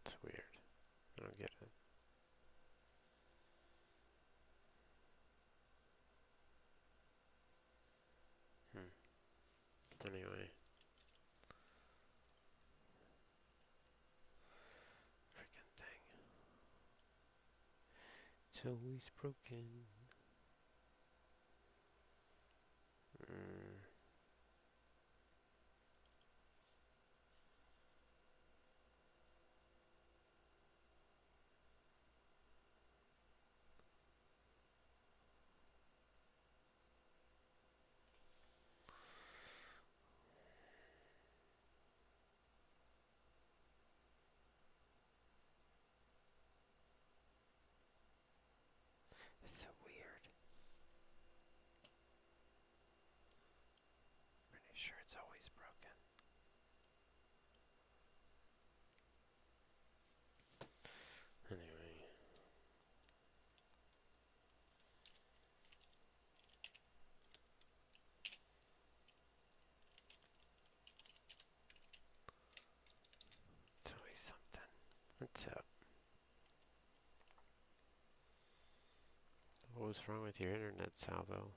It's weird. I don't get it. Anyway. Freaking thing. It's always broken. It's so weird. Pretty sure it's always broken. Anyway. It's always something. What's up? What was wrong with your internet, Salvo?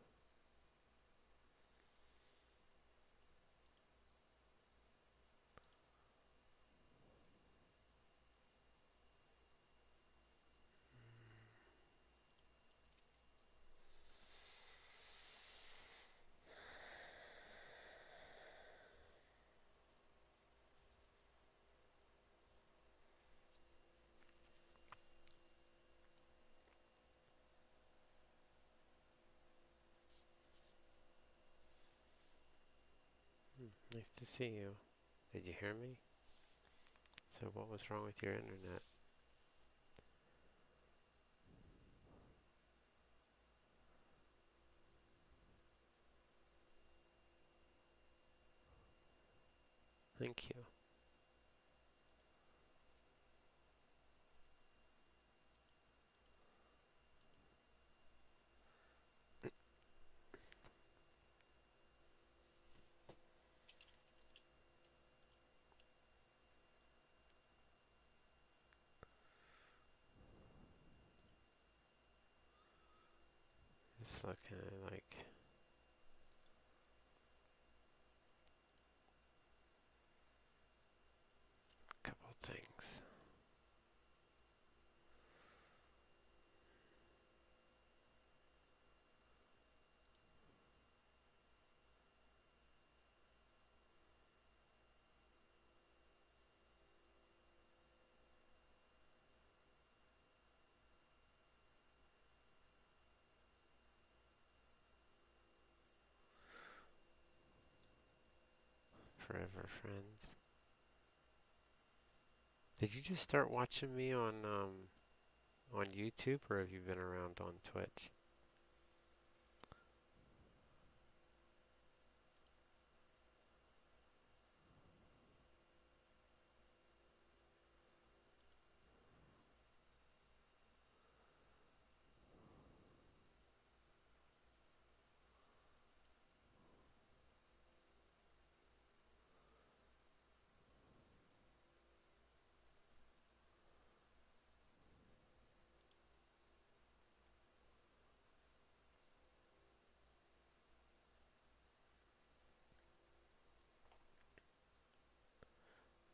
Nice to see you. Did you hear me? So what was wrong with your internet? Thank you. Just looking at like a couple things. Forever friends. Did you just start watching me on YouTube, or have you been around on Twitch?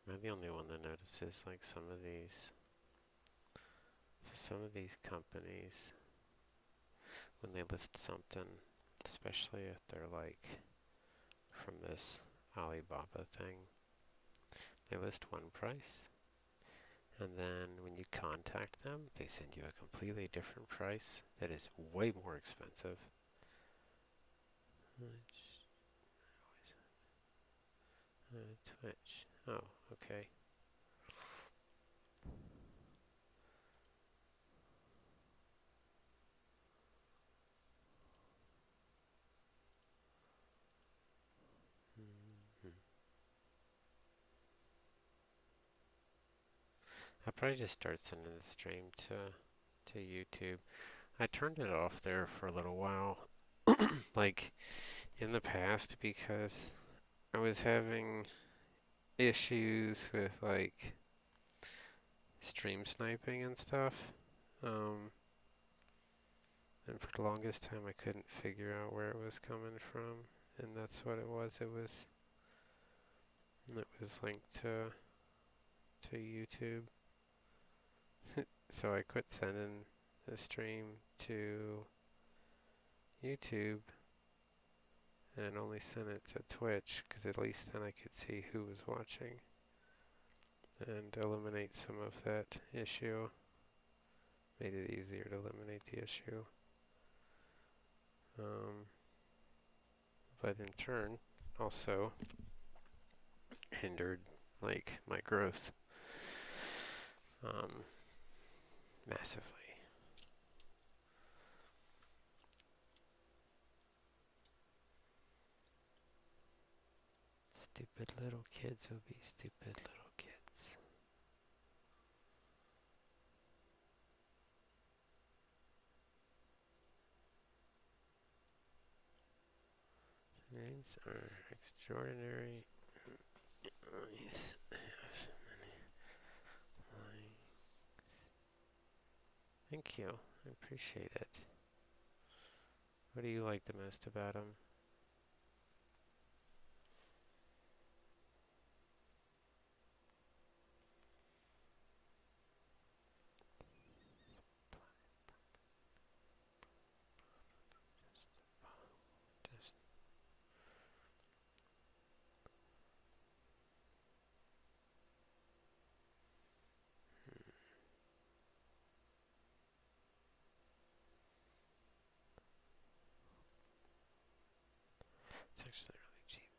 Am I the only one that notices like some of these companies when they list something, especially if they're like from this Alibaba thing, they list one price, and then when you contact them, they send you a completely different price that is way more expensive. Twitch. Oh, okay. I'll probably just start sending the stream to YouTube. I turned it off there for a little while, like in the past, because I was having issues with like stream sniping and stuff. And for the longest time I couldn't figure out where it was coming from, and that's what it was. It was linked to YouTube. So I quit sending the stream to YouTube and only sent it to Twitch, because at least then I could see who was watching and eliminate some of that issue. Made it easier to eliminate the issue. But in turn also hindered like my growth massively. Stupid little kids will be stupid little kids. Names are extraordinary. Thank you. I appreciate it. What do you like the most about him? It's actually really cheap.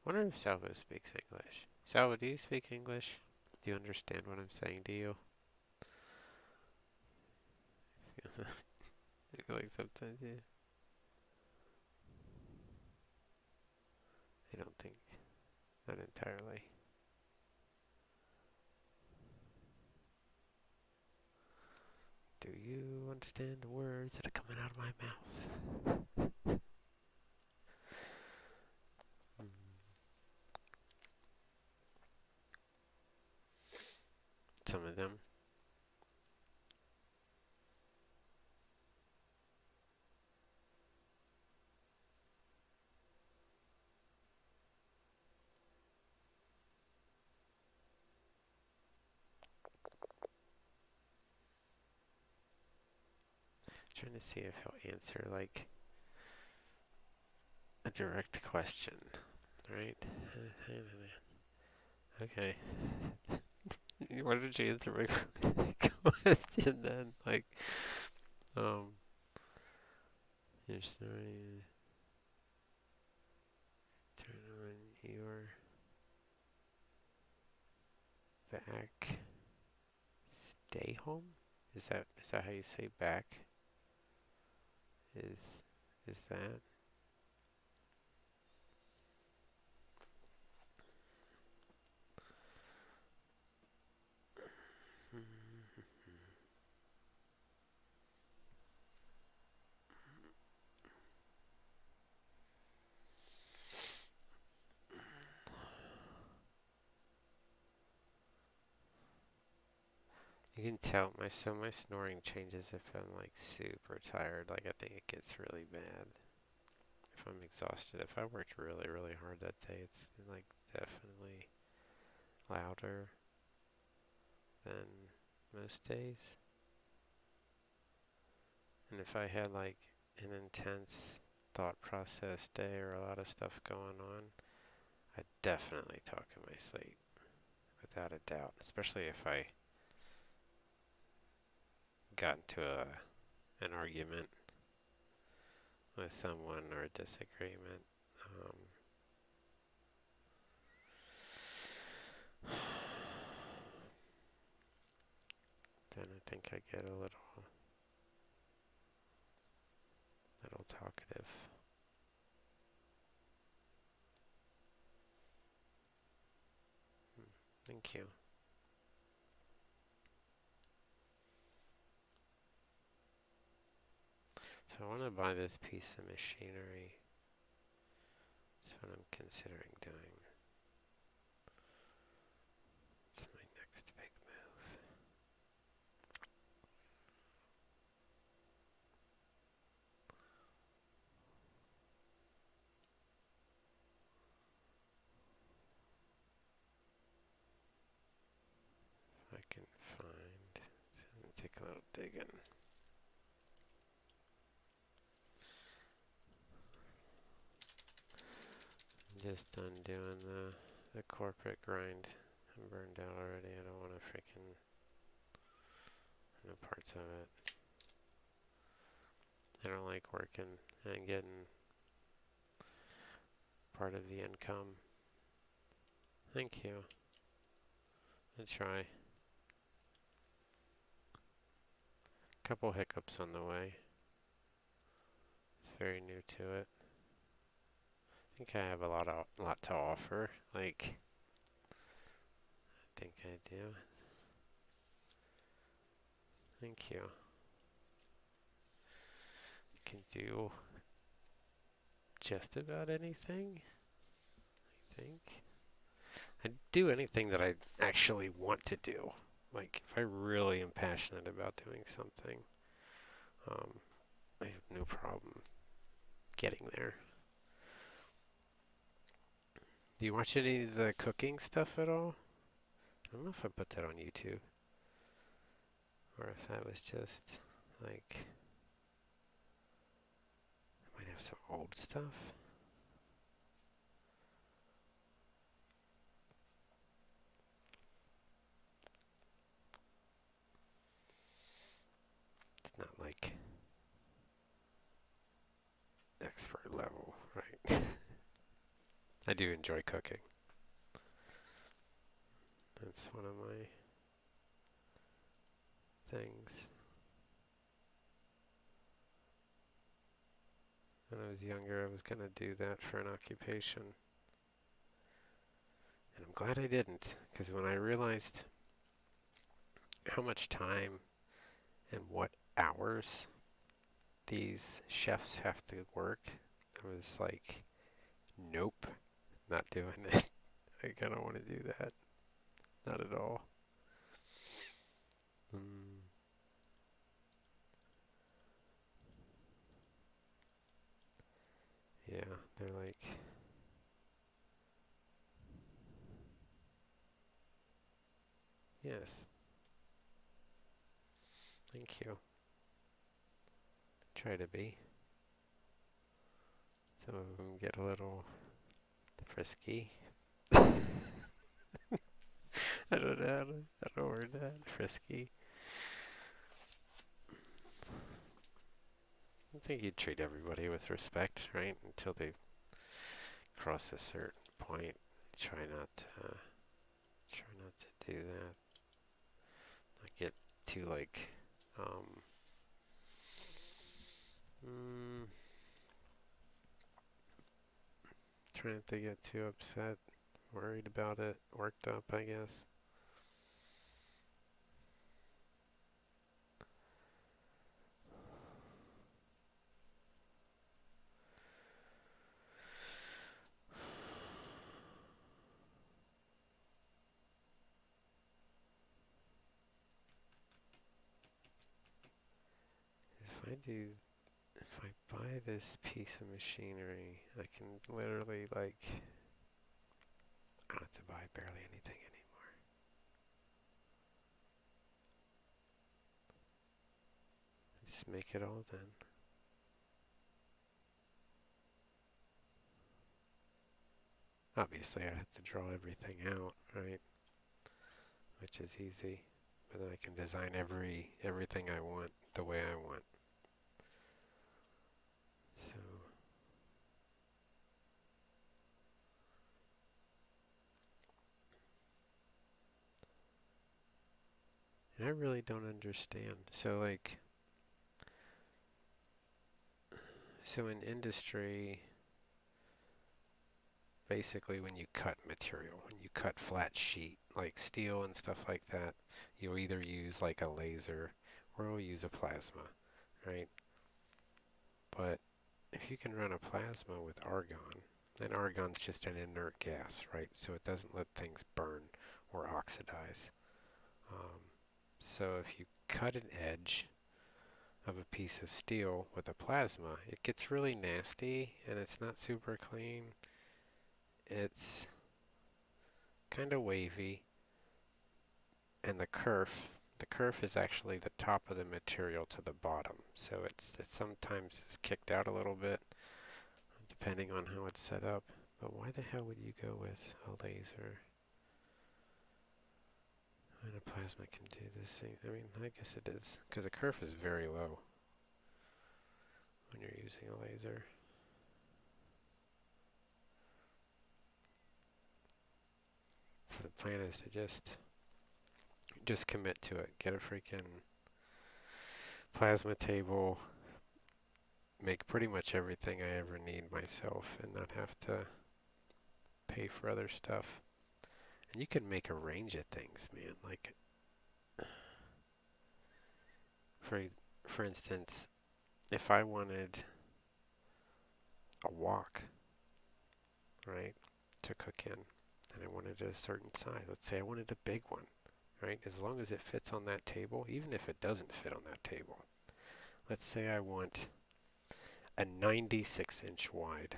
Wonder if Salvo speaks English. Salvo, do you speak English? Do you understand what I'm saying to you? I feel like sometimes, yeah. I don't think, not entirely. Do you understand the words that are coming out of my mouth? Some of them. Trying to see if he'll answer like a direct question, right? Okay. Why did you answer my question then? Like, your story. Turn on your back. Stay home? Is that how you say back? Is that? You can tell my snoring changes if I'm like super tired. Like I think it gets really bad if I'm exhausted. If I worked really hard that day, it's like definitely louder than most days. And if I had like an intense thought process day or a lot of stuff going on, I definitely talk in my sleep, without a doubt. Especially if I got into an argument with someone or a disagreement. Then I think I get a little talkative. Thank you. So I want to buy this piece of machinery. That's what I'm considering doing. It's my next big move. If I can find, it's gonna take a little digging. I'm just done doing the corporate grind. I'm burned out already. I don't want to freaking know parts of it. I don't like working and getting part of the income. Thank you. I'll try. Couple hiccups on the way. It's very new to it. I think I have a lot to offer. Like, I think I do. Thank you. I can do just about anything, I think. I do anything that I actually want to do. Like, if I really am passionate about doing something, I have no problem getting there. Do you watch any of the cooking stuff at all? I don't know if I put that on YouTube. Or if that was just, like, I might have some old stuff. It's not like expert level, right? I do enjoy cooking. That's one of my things. When I was younger, I was going to do that for an occupation. And I'm glad I didn't, because when I realized how much time and what hours these chefs have to work, I was like, nope, not doing it. Like, I don't want to do that. Not at all. Yeah, they're like, yes, thank you. Try to be. Some of them get a little frisky. I don't know how to word that. Frisky. I think you treat everybody with respect, right? Until they cross a certain point. Try not to do that. Not get too like try not to get too upset, worried about it, worked up, I guess. If I buy this piece of machinery, I can literally like, I don't have to buy barely anything anymore. Just make it all then. Obviously, I have to draw everything out, right? Which is easy. But then I can design everything I want the way I want. So, and I really don't understand. So in industry, basically when you cut material, when you cut flat sheet, like steel and stuff like that, you'll either use like a laser or you'll use a plasma, right? But if you can run a plasma with argon, And argon's just an inert gas, right? So it doesn't let things burn or oxidize. Um, so if you cut an edge of a piece of steel with a plasma, it gets really nasty and it's not super clean. It's kind of wavy, and the kerf is actually the top of the material to the bottom. So it sometimes is kicked out a little bit depending on how it's set up. But why the hell would you go with a laser when a plasma can do this thing? I mean, I guess it is, because the kerf is very low when you're using a laser. So the plan is to just commit to it. Get a freaking plasma table, make pretty much everything I ever need myself and not have to pay for other stuff. And you can make a range of things, man. Like, for instance, if I wanted a wok, right, to cook in, and I wanted a certain size, let's say I wanted a big one, right, as long as it fits on that table, even if it doesn't fit on that table. Let's say I want a 96-inch wide.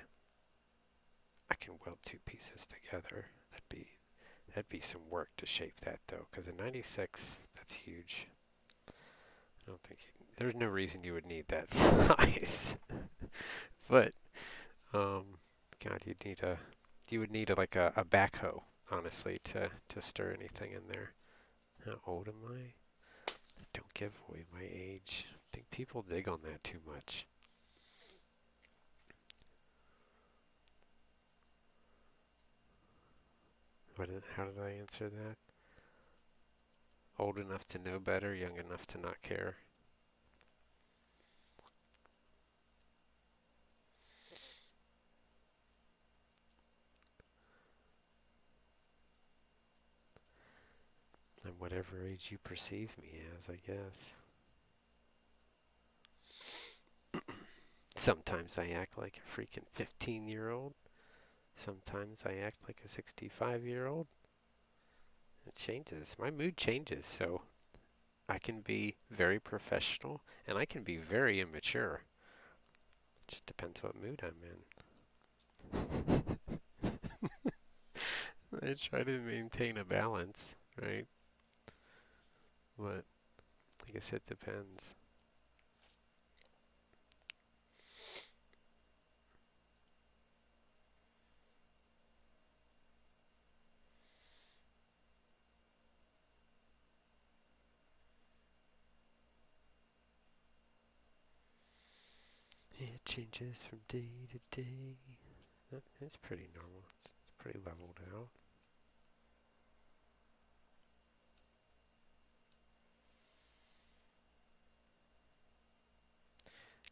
I can weld two pieces together. That'd be some work to shape that though, because a 96, that's huge. I don't think there's no reason you would need that size. But God, you would need a backhoe, honestly, to stir anything in there. How old am I? Don't give away my age. I think people dig on that too much. How did I answer that? Old enough to know better, young enough to not care. I'm whatever age you perceive me as, I guess. Sometimes I act like a freaking 15-year-old. Sometimes I act like a 65-year-old. It changes. My mood changes, so I can be very professional and I can be very immature. It just depends what mood I'm in. I try to maintain a balance, right? But I guess it depends. It changes from day to day. It's pretty normal. It's pretty leveled out.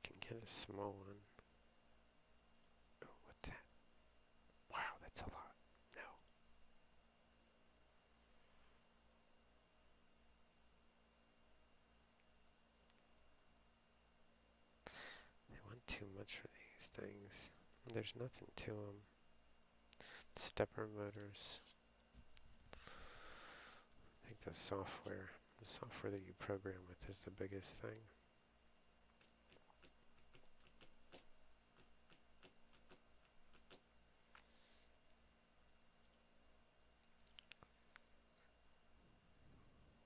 Can get a small one. Oh, what's that? Wow, that's a lot. No. I want too much for these things. There's nothing to them. Stepper motors. I think the software that you program with is the biggest thing.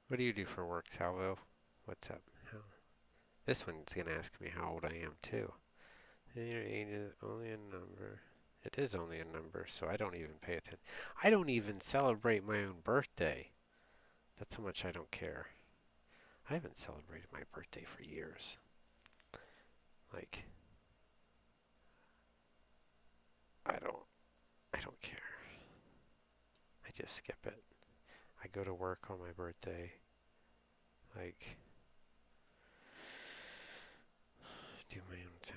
What do you do for work, Salvo? What's up? This one's going to ask me how old I am, too. Your age is only a number. It is only a number, so I don't even pay attention. I don't even celebrate my own birthday. That's how much I don't care. I haven't celebrated my birthday for years. Like, I don't care. I just skip it. I go to work on my birthday. Like, do my own thing.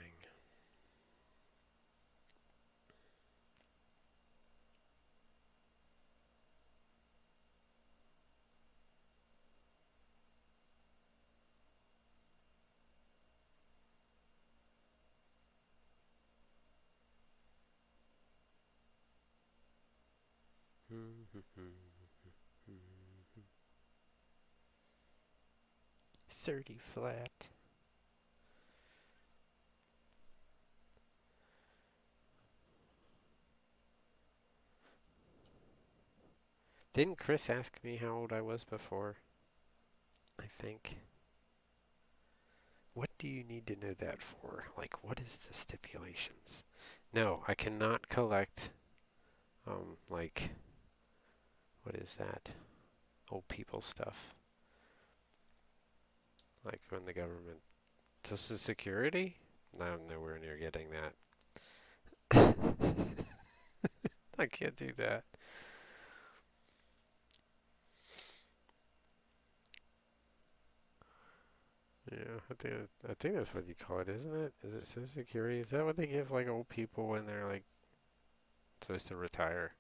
30 flat. Didn't Chris ask me how old I was before? I think. What do you need to know that for? Like, what is the stipulations? No, I cannot collect, like, what is that? Old people stuff. Like when the government, Social Security? No, I'm nowhere near getting that. I can't do that. Yeah, I think that's what you call it, isn't it? Is it Social Security? Is that what they give like old people when they're like supposed to retire?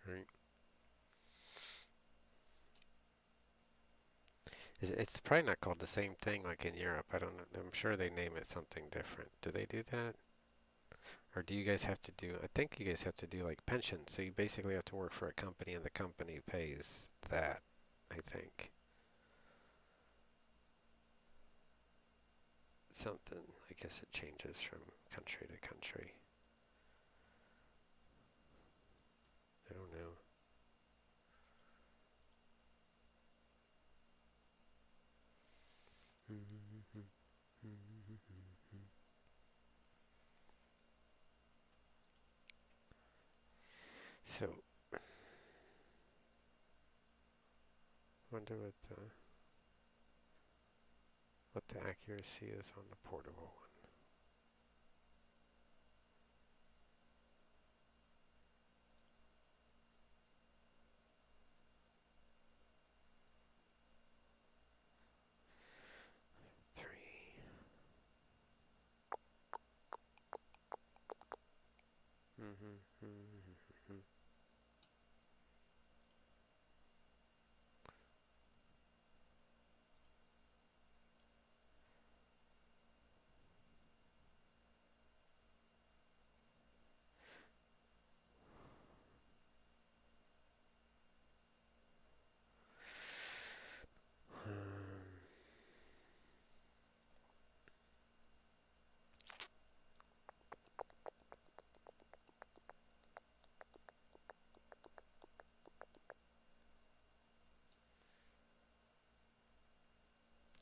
Right? It's probably not called the same thing like in Europe. I don't know. I'm sure they name it something different. Do they do that? Or do you guys have to do, I think you guys have to do like pensions. So you basically have to work for a company and the company pays that, I think. Something, I guess it changes from country to country. I don't know. So, wonder what the accuracy is on the portable one. Three.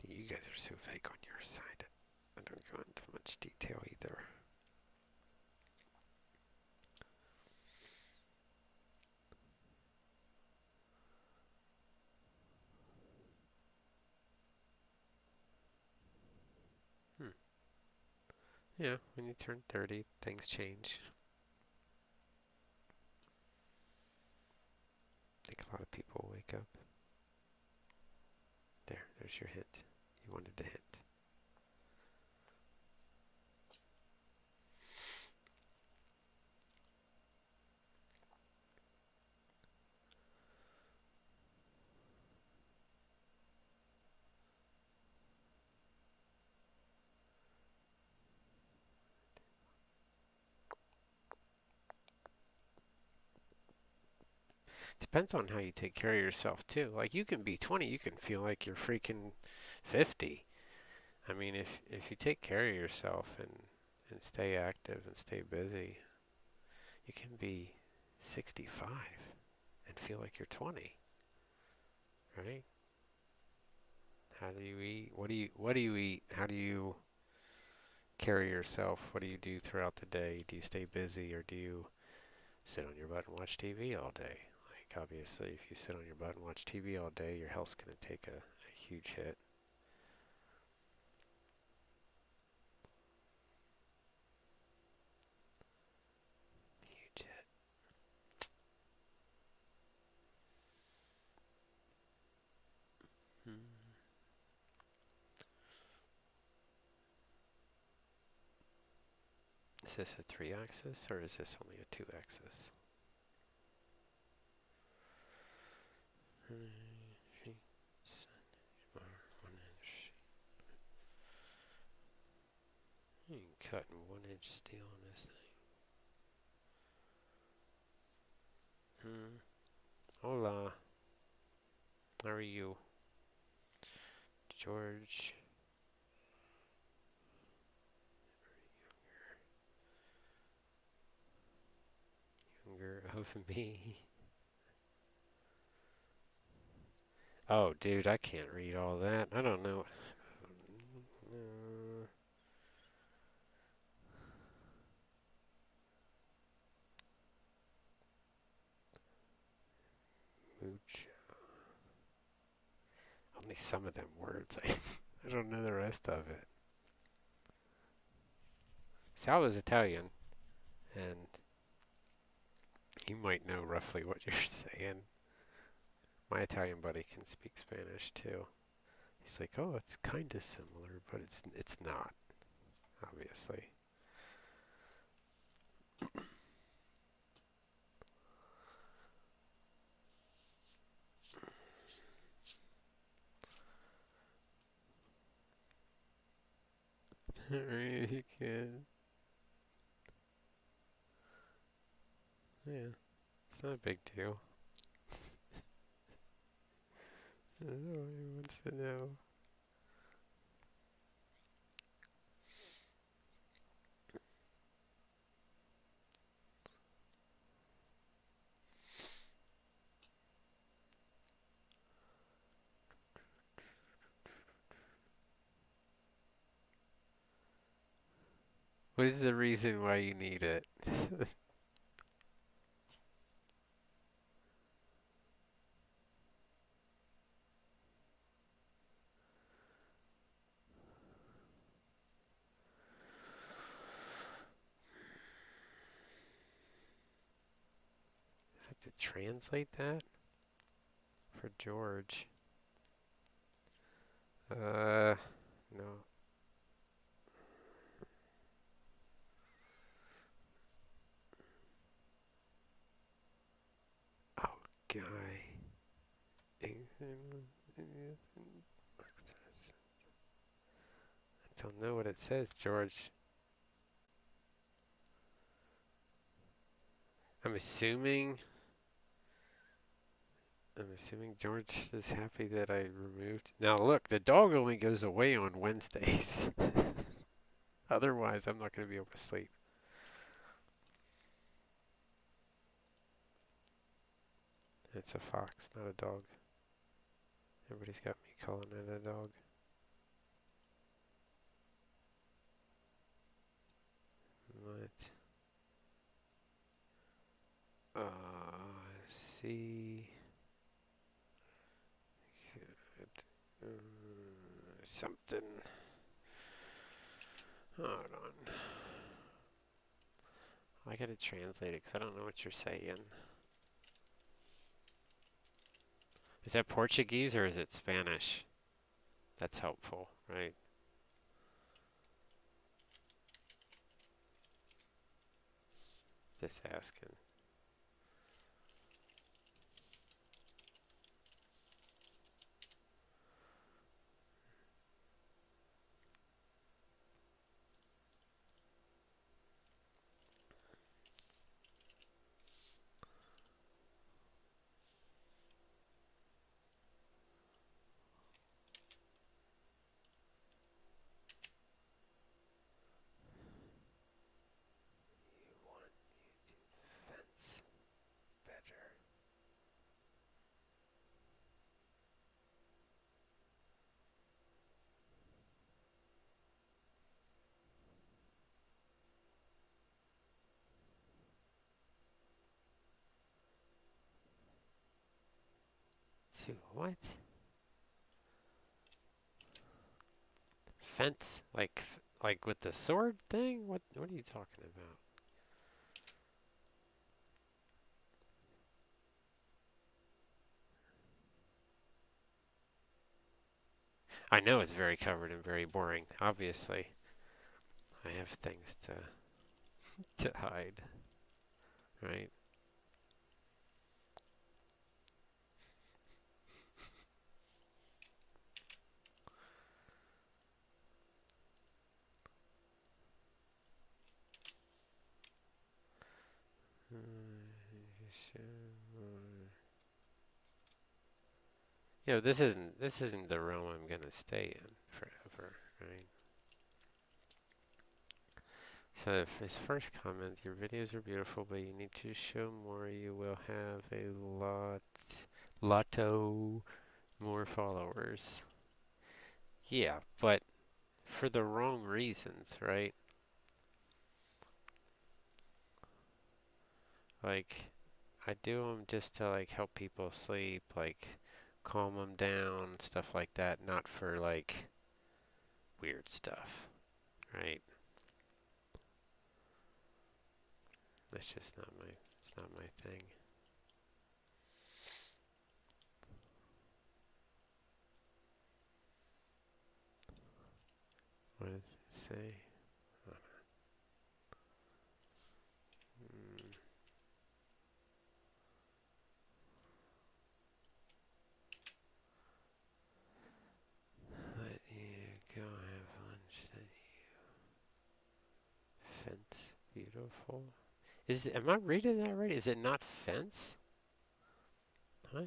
You guys are so vague on your side. I don't go into much detail either. Yeah, when you turn 30, things change. I think a lot of people wake up. There's your hint. You wanted the hint. Depends on how you take care of yourself too. Like you can be 20, you can feel like you're freaking 50. I mean, if you take care of yourself and stay active and stay busy, you can be 65 and feel like you're 20, right? How do you eat? What do you eat? How do you carry yourself? What do you do throughout the day? Do you stay busy or do you sit on your butt and watch TV all day? Like obviously, if you sit on your butt and watch TV all day, your health's going to take a huge hit. Huge hit. Hmm. Is this a 3-axis or is this only a 2-axis? You can cut in 1-inch steel on this thing. Hola. How are you? George. Younger of me. Oh, dude, I can't read all that. I don't know. Mooch. Only some of them words. I don't know the rest of it. Sal was Italian, and he might know roughly what you're saying. My Italian buddy can speak Spanish too. He's like, oh, it's kind of similar, but it's not, obviously. Alright, you can. Yeah, it's not a big deal. Nobody wants to know. What is the reason why you need it? Have to translate that for George. No. Oh, guy. I don't know what it says, George. I'm assuming George is happy that I removed. Now look, the dog only goes away on Wednesdays. Otherwise, I'm not going to be able to sleep. It's a fox, not a dog. Everybody's got me calling it a dog. What? See. Something. Hold on. I gotta translate it because I don't know what you're saying. Is that Portuguese or is it Spanish? That's helpful, right? Just asking. You want YouTube fence better. To what? Fence? Like with the sword thing? What are you talking about? I know it's very covered and very boring. Obviously, I have things to hide, right? Yeah, this isn't the realm I'm gonna stay in forever, right? So if his first comment, your videos are beautiful, but you need to show more. You will have a lotto more followers. Yeah, but for the wrong reasons, right? Like, I do them just to like help people sleep, like calm them down, stuff like that, not for like weird stuff, right? That's just not my, it's not my thing. What does it say? Mm, let you go have lunch. Then fence beautiful. Am I reading that right? Is it not fence? What?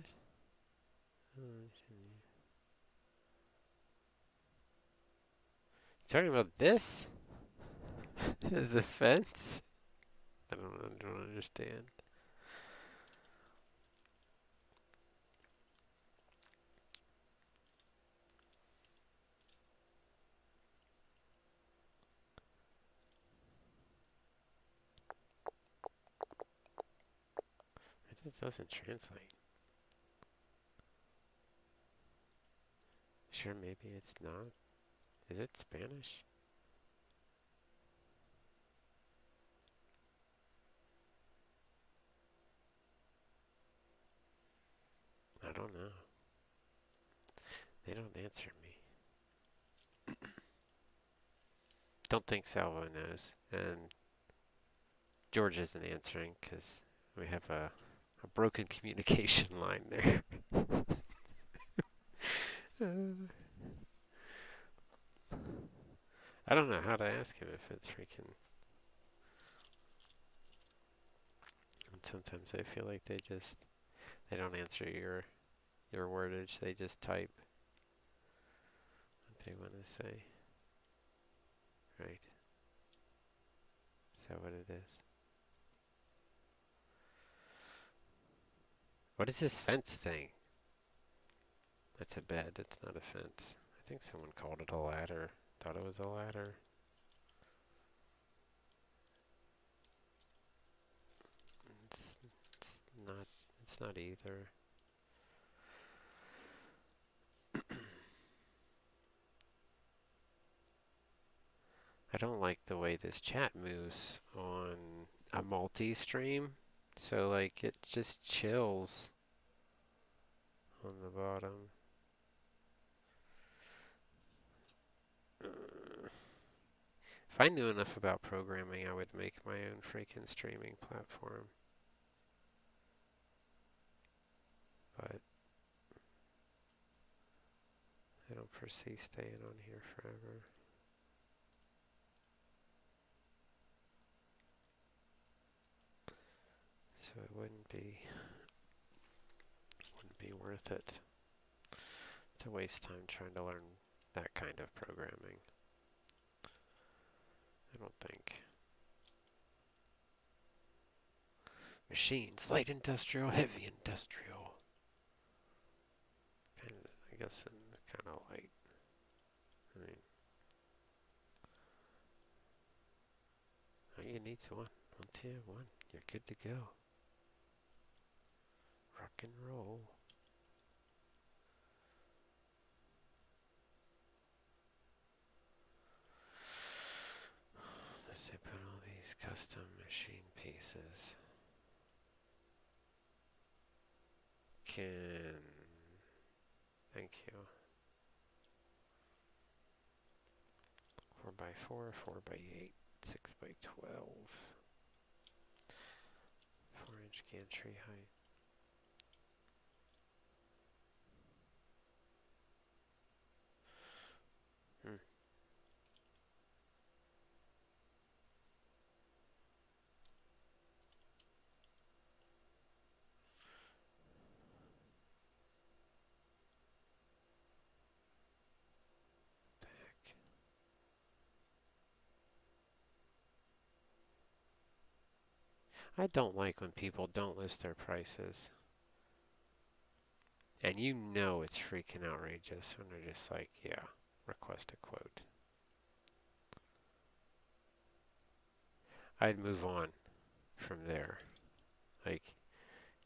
Oh, talking about this? Is a fence? I don't understand. It just doesn't translate. Sure, maybe it's not. Is it Spanish? I don't know. They don't answer me. Don't think Salvo knows. And George isn't answering because we have a broken communication line there. I don't know how to ask him if it's freaking. And sometimes I feel like they don't answer your wordage. They just type what they want to say. Right? Is that what it is? What is this fence thing? That's a bed. That's not a fence. I think someone called it a ladder. Thought it was a ladder. It's, it's not. It's not either. I don't like the way this chat moves on a multi-stream. So like it just chills on the bottom. If I knew enough about programming, I would make my own freaking streaming platform. But I don't foresee staying on here forever. So it wouldn't be worth it to waste time trying to learn that kind of programming. I don't think. Machines, light industrial, heavy industrial. Kind of, I guess, kind of light. I mean, all you need's one. One tier, one. You're good to go. Rock and roll. Let's say put all these custom machine pieces. Thank you. 4x4, 4x8, 6x12. 4-inch gantry height. I don't like when people don't list their prices. And you know it's freaking outrageous when they're just like, yeah, request a quote. I'd move on from there. Like,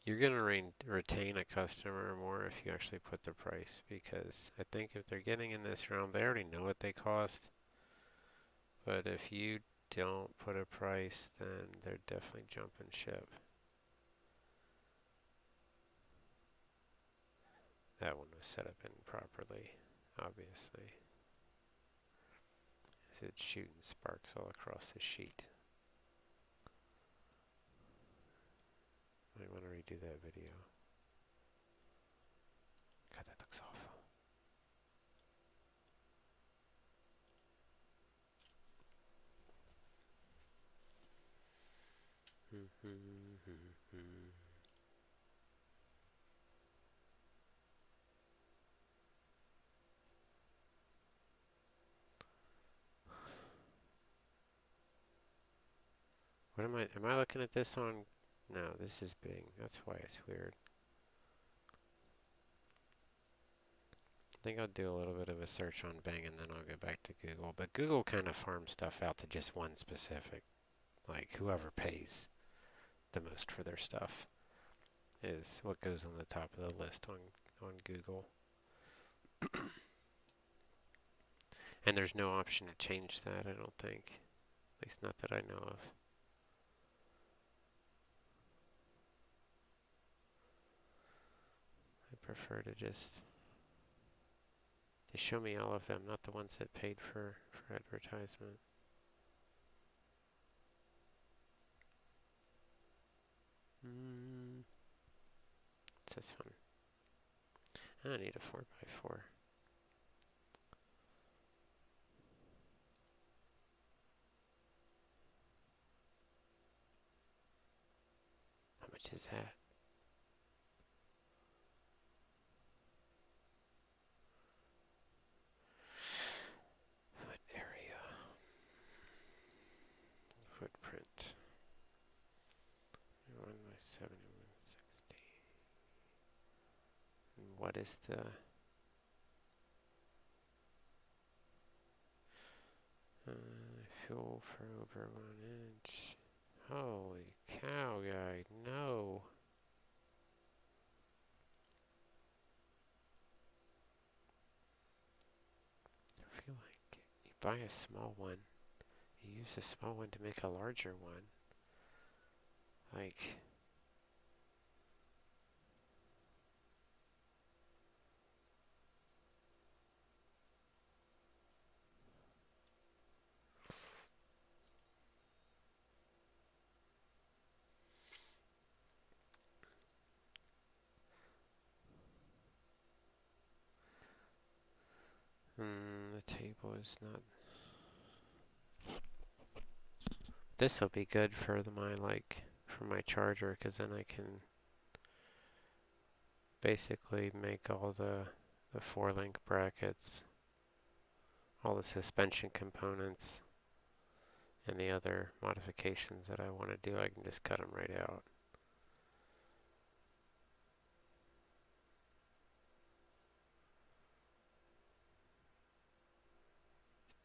you're going to retain a customer more if you actually put the price, because I think if they're getting in this realm, they already know what they cost. But if you don't put a price, then they're definitely jumping ship. That one was set up improperly, obviously. It's shooting sparks all across the sheet. I want to redo that video. God, that looks awful. What am I looking at this on? No, this is Bing. That's why it's weird. I think I'll do a little bit of a search on Bing and then I'll go back to Google. But Google kind of farms stuff out to just one specific, like whoever pays the most for their stuff is what goes on the top of the list on Google. And there's no option to change that, I don't think. At least not that I know of. I prefer to just show me all of them, not the ones that paid for advertisement. What's this one? I need a 4x4. How much is that? Foot area. Footprint. 1 by 7160. And what is the... fuel for over 1 inch. Holy cow, guy, no. I feel like you buy a small one, you use a small one to make a larger one. Like... the table is not... This will be good for for my charger, because then I can basically make all the 4-link brackets, all the suspension components, and the other modifications that I want to do. I can just cut them right out.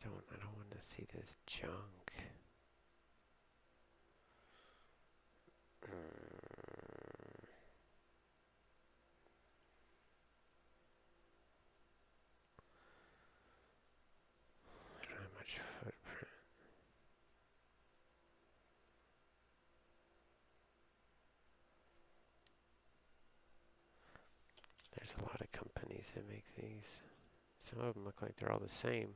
I don't want to see this junk. I don't have much footprint. There's a lot of companies that make these. Some of them look like they're all the same.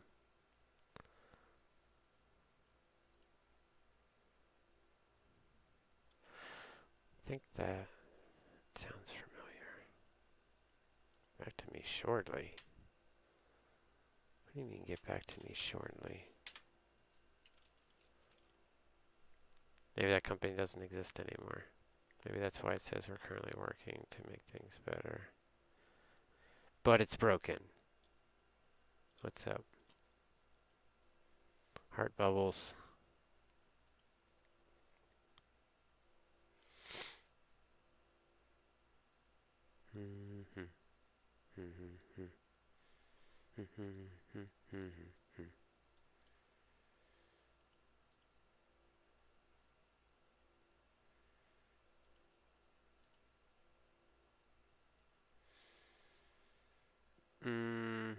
I think that sounds familiar. Back to me shortly. What do you mean get back to me shortly? Maybe that company doesn't exist anymore. Maybe that's why it says we're currently working to make things better. But it's broken. What's up? Heart bubbles. Mm,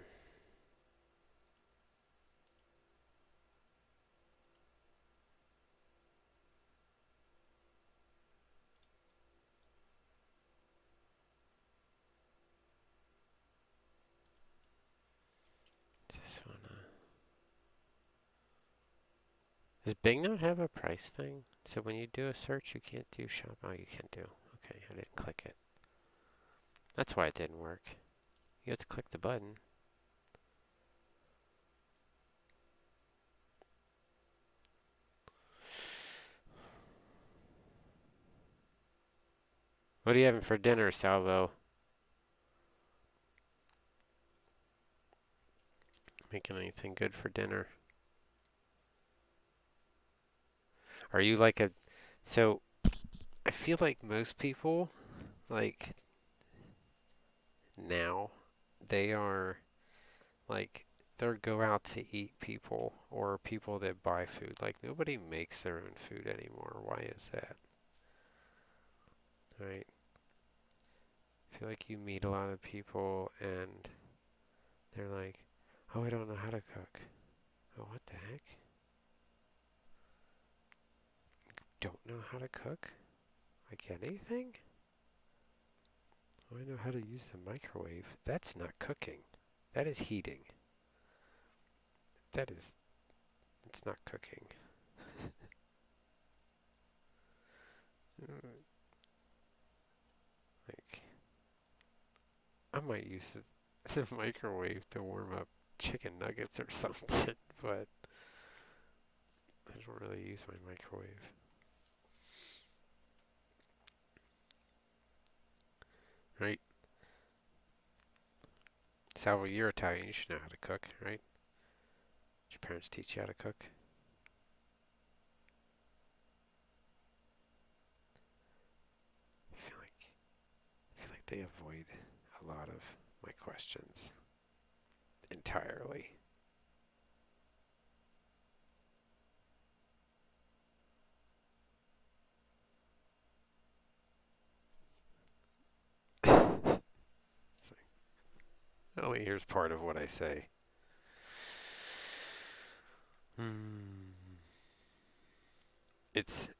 just wanna. Does Bing not have a price thing? So when you do a search, you can't do shop. Oh, you can do. Okay, I didn't click it. That's why it didn't work. You have to click the button. What are you having for dinner, Salvo? Making anything good for dinner? Are you like a... So, I feel like most people, like, now, they are, like, they'll go out to eat people or people that buy food. Like, nobody makes their own food anymore. Why is that? Right? I feel like you meet a lot of people and they're like, oh, I don't know how to cook. Oh, what the heck? Don't know how to cook? Like anything? Oh, I know how to use the microwave. That's not cooking. That is heating. It's not cooking. Like, I might use the microwave to warm up chicken nuggets or something, but I don't really use my microwave. Right? Salvo, you're Italian. You should know how to cook, right? Did your parents teach you how to cook? I feel like they avoid a lot of my questions entirely. It's like, only here's part of what I say.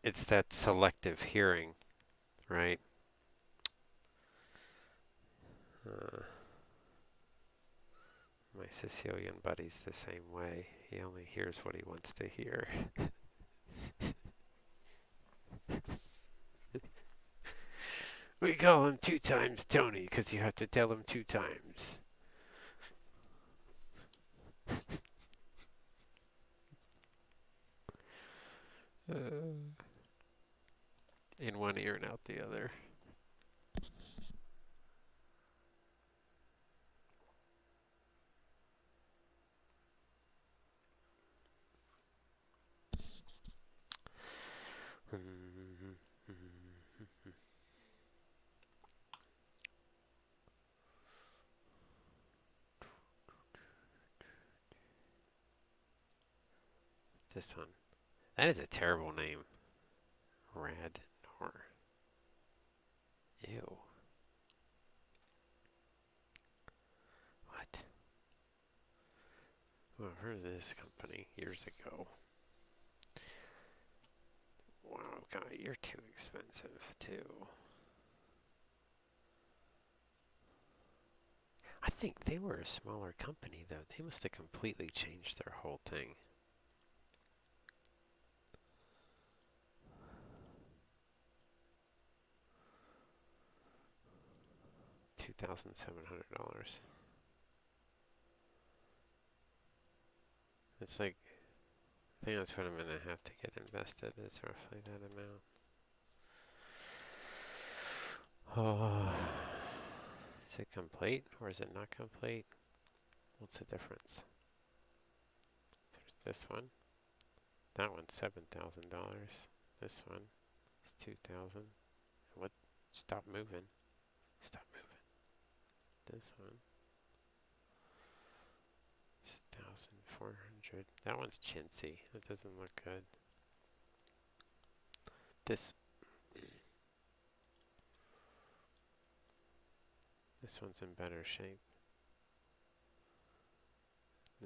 It's that selective hearing, right? Uh, my Sicilian buddy's the same way. He only hears what he wants to hear. We call him 2 times Tony because you have to tell him 2 times. In one ear and out the other. This one. That is a terrible name. Radnor. Ew. What? Well, I've heard of this company years ago. Wow, God, you're too expensive, too. I think they were a smaller company, though. They must have completely changed their whole thing. $2,700. It's like, I think that's what I'm going to have to get invested. It's roughly that amount. Oh, is it complete or is it not complete? What's the difference? There's this one. That one's $7,000. This one is $2,000. What? Stop moving. Stop moving. This one. 1,400. That one's chintzy. That doesn't look good. This one's in better shape.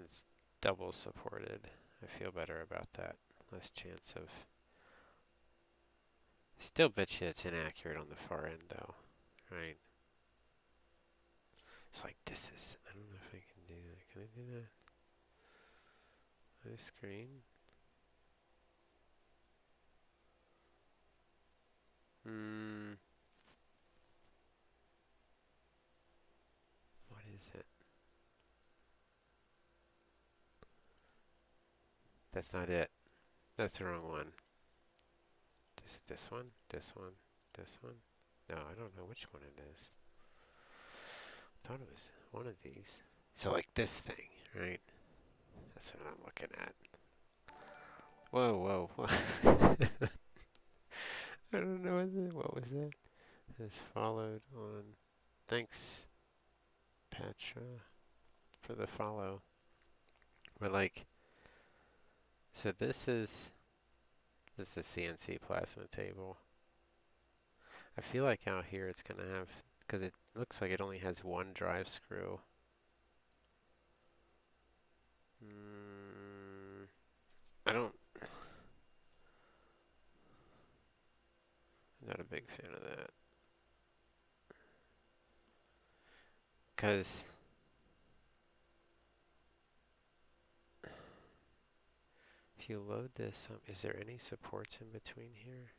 It's double supported. I feel better about that. Less chance of... Still bet you it's inaccurate on the far end though, right? It's like this is... I don't know if I can do that. Can I do that? Blue screen? What is it? That's not it. That's the wrong one. This one? This one? This one? No, I don't know which one it is. I thought it was one of these. So like this thing, right? That's what I'm looking at. Whoa, whoa, whoa. I don't know what was that? This followed on. Thanks, Petra, for the follow. We're like, so this is the Cnc Plasma Table. I feel like out here it's gonna have, because it looks like it only has one drive screw. I'm not a big fan of that. Because if you load this up, is there any supports in between here?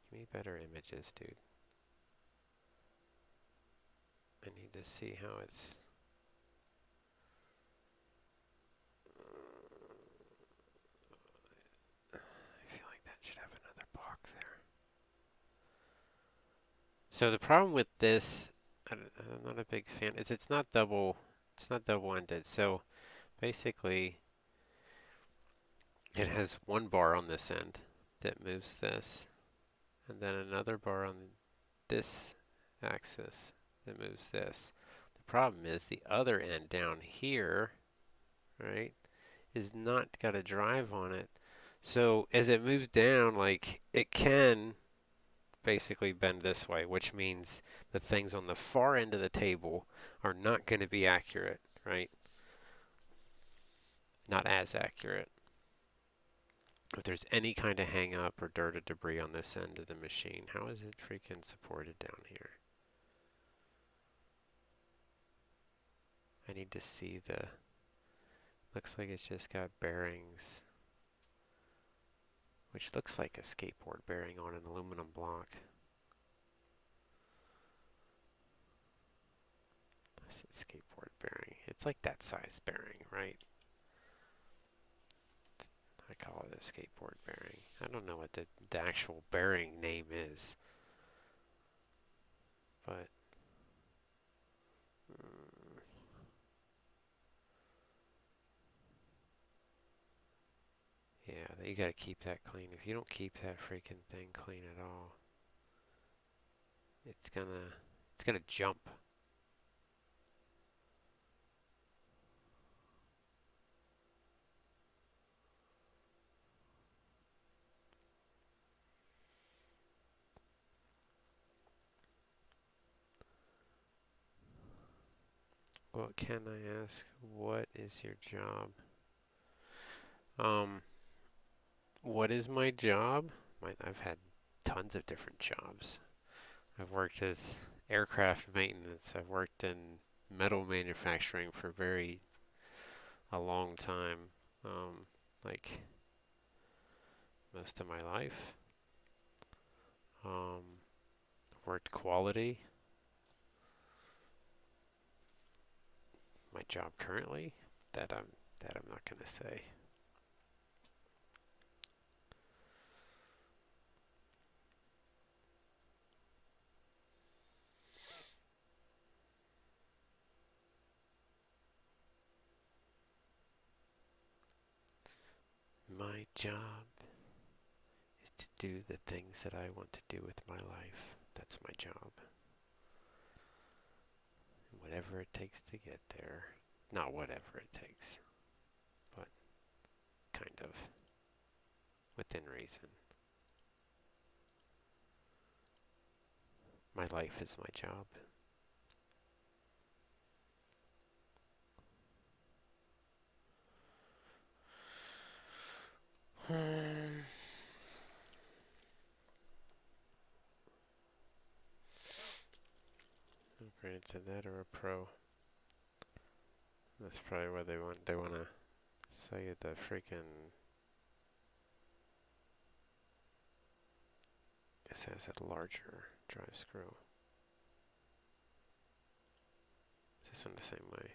Give me better images, dude. I need to see how it's... I feel like that should have another block there. So the problem with this, I'm not a big fan, is it's not double-ended. So basically, it has one bar on this end that moves this, and then another bar on this axis that moves this. The problem is the other end down here, right, is not got a drive on it. So as it moves down, like, it can basically bend this way, which means the things on the far end of the table are not going to be accurate, right? Not as accurate. If there's any kind of hang up or dirt or debris on this end of the machine, how is it freaking supported down here? I need to see the... Looks like it's just got bearings, which looks like a skateboard bearing on an aluminum block. This is skateboard bearing. It's like that size bearing, right? I call it a skateboard bearing. I don't know what the actual bearing name is, but yeah, you gotta keep that clean. If you don't keep that freaking thing clean at all, it's gonna jump. What can I ask? What is your job? What is my job? I've had tons of different jobs. I've worked as aircraft maintenance. I've worked in metal manufacturing for a long time, like most of my life. Worked quality. My job currently, that I'm not gonna say. My job is to do the things that I want to do with my life. That's my job. Whatever it takes to get there. Not whatever it takes. kind of, within reason. My life is my job. Upgrade to that or a pro. That's probably what they want. They want to sell you the freaking. This has a larger drive screw. Is this one the same way?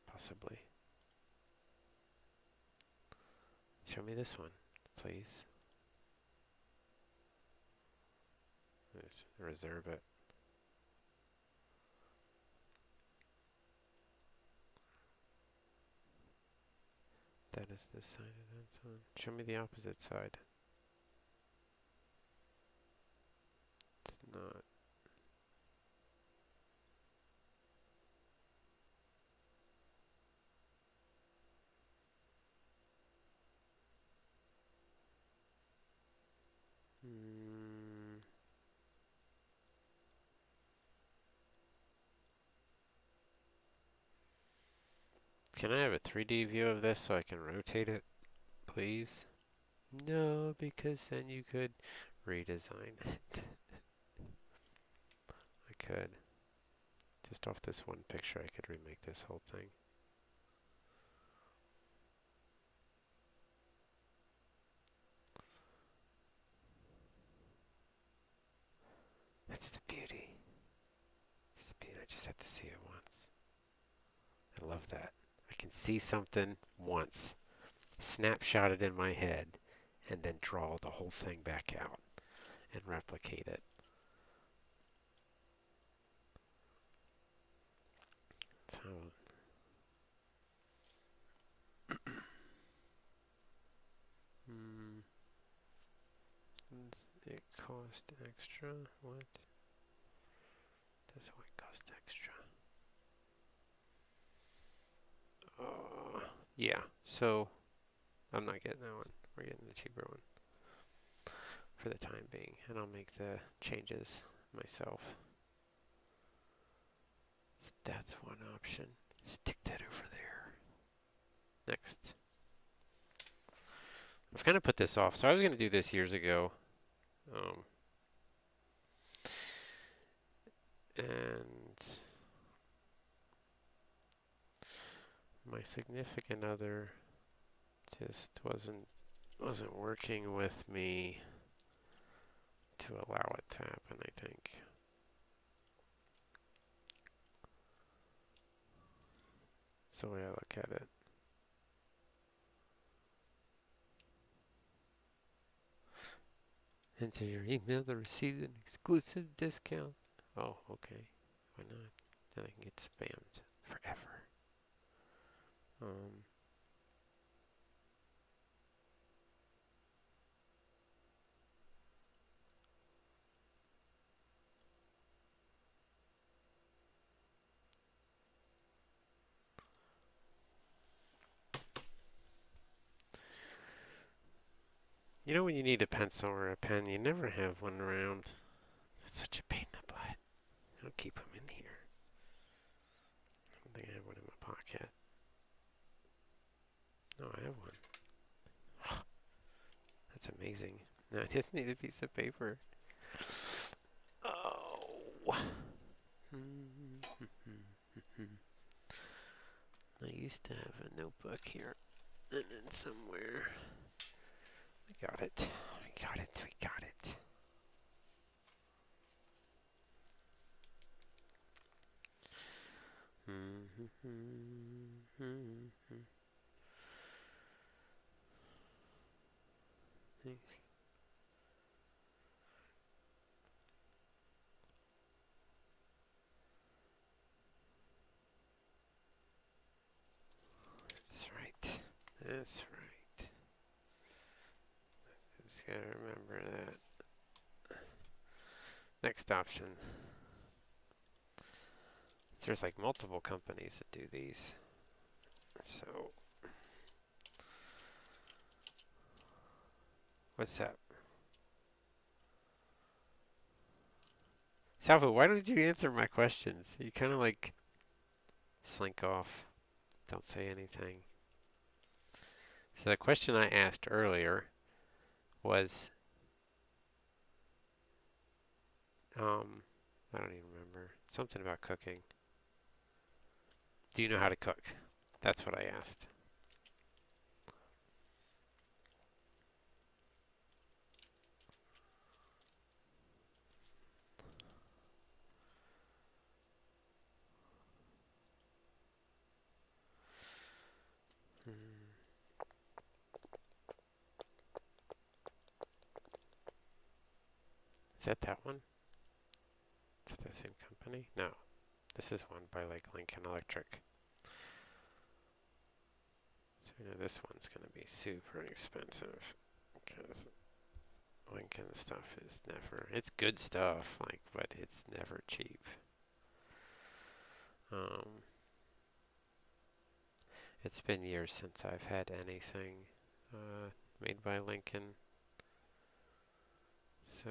Possibly. Show me this one, please. Let's reserve it. That is this side and that's on. Show me the opposite side. It's not. Can I have a 3D view of this so I can rotate it, please? No, because then you could redesign it. I could. Just off this one picture, I could remake this whole thing. That's the beauty. It's the beauty. I just have to see it once. I love that. I can see something once, snapshot it in my head, and then draw the whole thing back out and replicate it. So does it cost extra? What? Does what cost extra? Yeah, so I'm not getting that one. We're getting the cheaper one for the time being, and I'll make the changes myself. So that's one option. Stick that over there. Next. I've kind of put this off. So I was going to do this years ago. And my significant other just wasn't working with me to allow it to happen, I think. That's the way I look at it. Enter your email to receive an exclusive discount. Oh, okay. Why not? Then I can get spammed forever. You know when you need a pencil or a pen, you never have one around. That's such a pain in the butt. I'll keep them in here. I don't think I have one in my pocket. No, I have one. That's amazing. No, I just need a piece of paper. Oh. I used to have a notebook here. And then somewhere. We got it. We got it. We got it. That's right. That's right. Just gotta remember that. Next option. There's like multiple companies that do these. So What's that? Salvo, why don't you answer my questions? You kind of like slink off. Don't say anything. So the question I asked earlier was, I don't even remember. Something about cooking. Do you know how to cook? That's what I asked. Hmm. Is that one? Is that the same company? No. This is one by like Lincoln Electric. So you know this one's going to be super expensive because Lincoln stuff is never, it's good stuff, like, but it's never cheap. It's been years since I've had anything made by Lincoln, so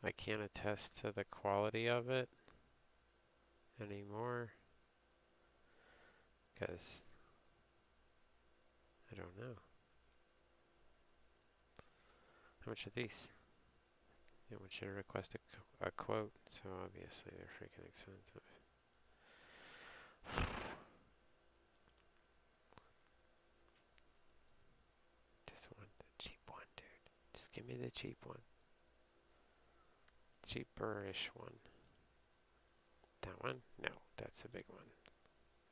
I can't attest to the quality of it anymore because I don't know. How much are these? Yeah, I want you to request a quote, so obviously they're freaking expensive. Just want the cheap one, dude. Just give me the cheap one. Cheaper-ish one. That one? No, that's a big one.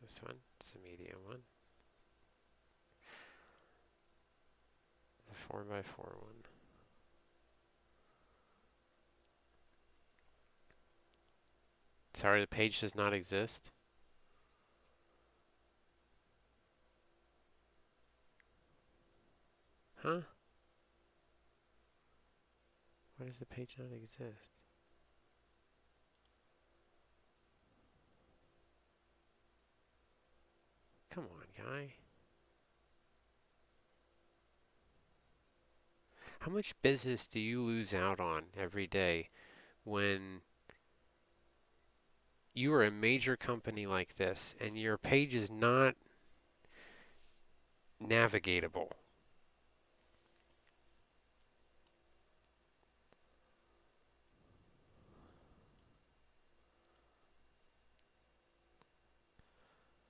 This one? It's a medium one. The 4x4 one. Sorry, the page does not exist. Huh? Why does the page not exist? Come on, guy. How much business do you lose out on every day when you are a major company like this and your page is not navigatable?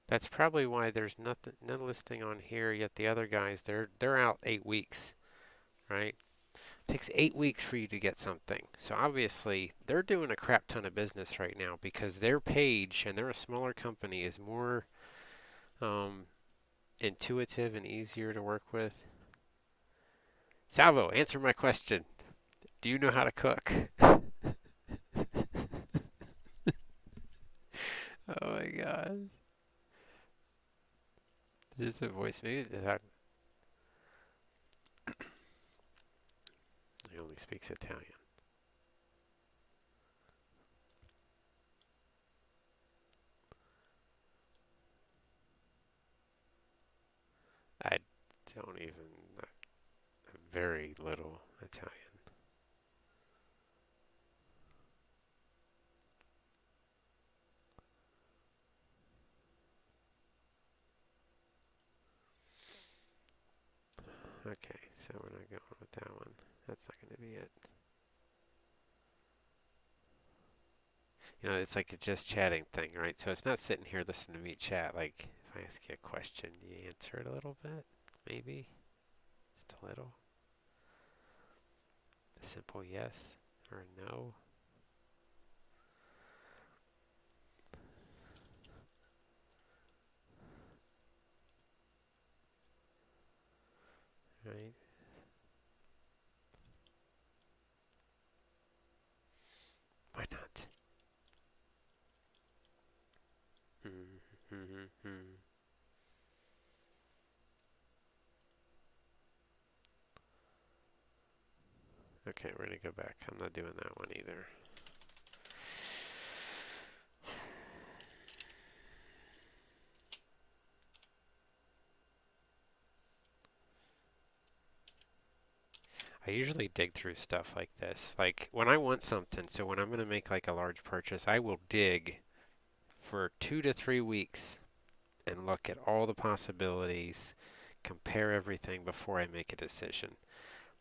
That's probably why there's nothing, no listing on here. Yet the other guys, they're out 8 weeks, right? It takes 8 weeks for you to get something. So obviously they're doing a crap ton of business right now because their page, and they're a smaller company, is more intuitive and easier to work with. Salvo, answer my question. Do you know how to cook? Oh my god. This is a voice. Maybe that he only speaks Italian. I don't even. Very little Italian. Okay, so we're not going with that one. That's not going to be it. You know, it's like a just chatting thing, right? So it's not sitting here listening to me chat. Like, if I ask you a question, you answer it a little bit, maybe, just a little. A simple yes or a no. Right? Why not? Okay, we're gonna go back. I'm not doing that one either. I usually dig through stuff like this. Like when I want something, so when I'm going to make like a large purchase, I will dig for 2 to 3 weeks and look at all the possibilities, compare everything before I make a decision.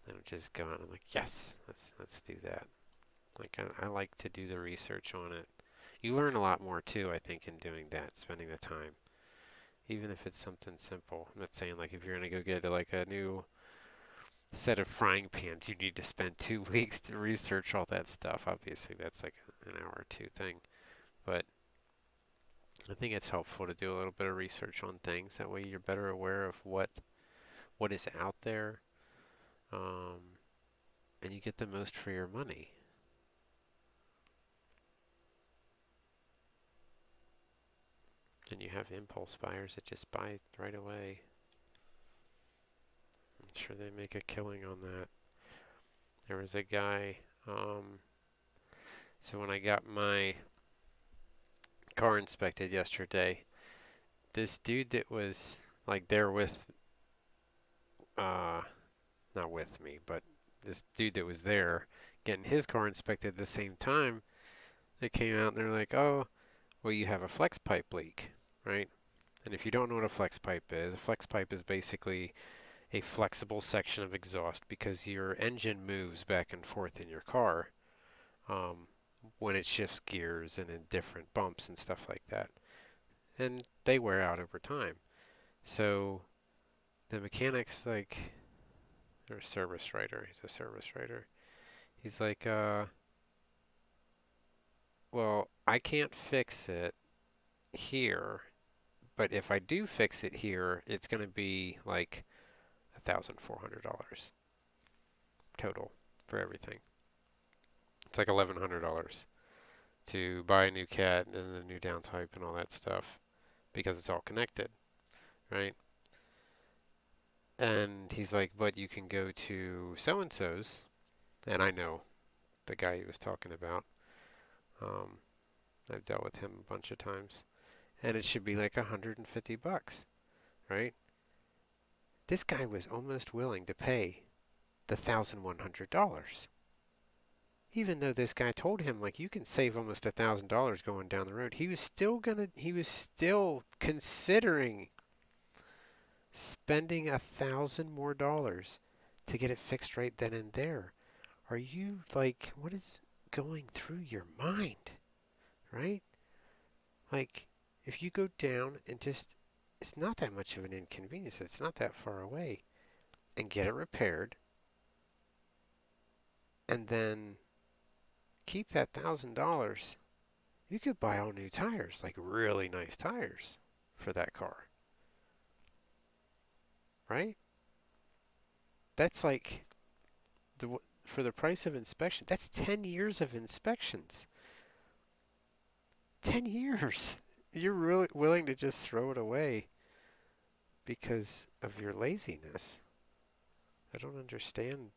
And I'm just going, I'm like, yes, let's do that. Like I like to do the research on it. You learn a lot more too, I think, in doing that, spending the time. Even if it's something simple. I'm not saying like if you're going to go get like a new set of frying pans, you need to spend 2 weeks to research all that stuff. Obviously, that's like an hour or two thing. But I think it's helpful to do a little bit of research on things. That way you're better aware of what is out there, um, and you get the most for your money. And you have impulse buyers that just buy it right away. I'm sure they make a killing on that. There was a guy, so when I got my car inspected yesterday, this dude that was like there with, not with me, but this dude that was there getting his car inspected at the same time, they came out and they're like, oh, well, you have a flex pipe leak, right? And if you don't know what a flex pipe is, a flex pipe is basically a flexible section of exhaust because your engine moves back and forth in your car um, when it shifts gears and in different bumps and stuff like that. And they wear out over time. So the mechanic's like, or a service writer, he's a service writer. He's like, well, I can't fix it here, but if I do fix it here, it's going to be like $1,400 total for everything. It's like $1,100 to buy a new cat and a new downpipe and all that stuff because it's all connected, right? And he's like, but you can go to so-and-so's, and I know the guy he was talking about. Um, I've dealt with him a bunch of times, and it should be like $150, right? This guy was almost willing to pay the $1,100. Even though this guy told him like you can save almost $1,000 going down the road, he was still considering spending $1,000 more to get it fixed right then and there. Are you like, what is going through your mind, right? Like, if you go down and just, it's not that much of an inconvenience. It's not that far away, and get it repaired, and then keep that $1,000. You could buy all new tires, like really nice tires for that car, right? That's like for the price of inspection. That's 10 years of inspections. 10 years. You're really willing to just throw it away because of your laziness. I don't understand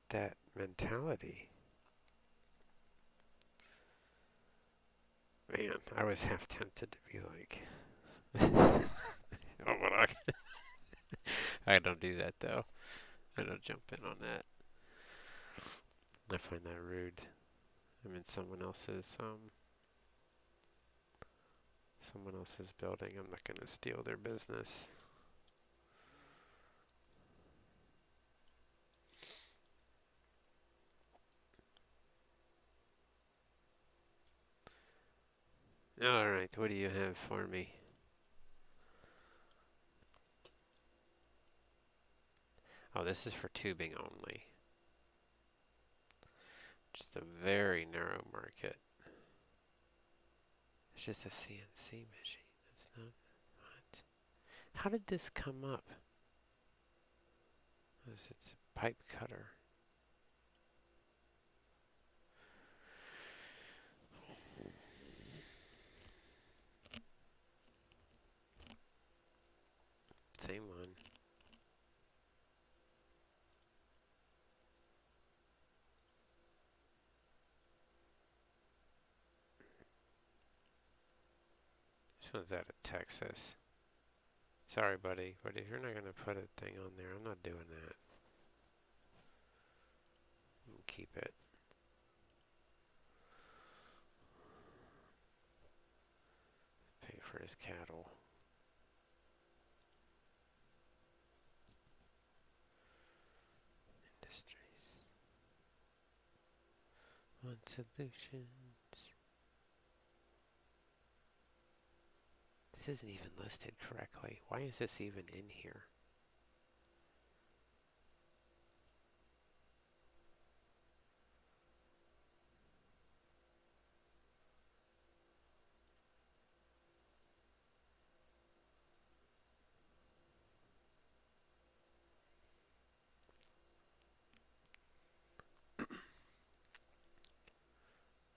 that mentality. Man, I was half tempted to be like, oh, but I don't do that though. I don't jump in on that. I find that rude. I'm in someone else's building. I'm not gonna steal their business. Alright, what do you have for me? Oh, this is for tubing only. Just a very narrow market. It's just a CNC machine. It's not, what? How did this come up? It's a pipe cutter. Same one. This one's out of Texas. Sorry, buddy, but if you're not going to put a thing on there, I'm not doing that. keep it. Pay for his cattle. Industries. On solutions. This isn't even listed correctly. Why is this even in here?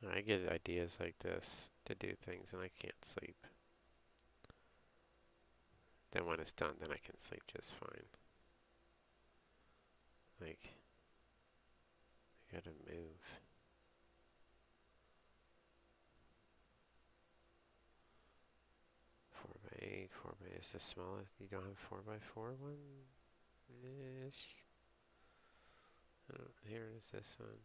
I get ideas like this to do things and I can't sleep. Then when it's done, then I can sleep just fine. Like, I gotta move. 4x8, 4x8 is the smallest. You don't have 4x4 one? Ish. Oh, here is this one.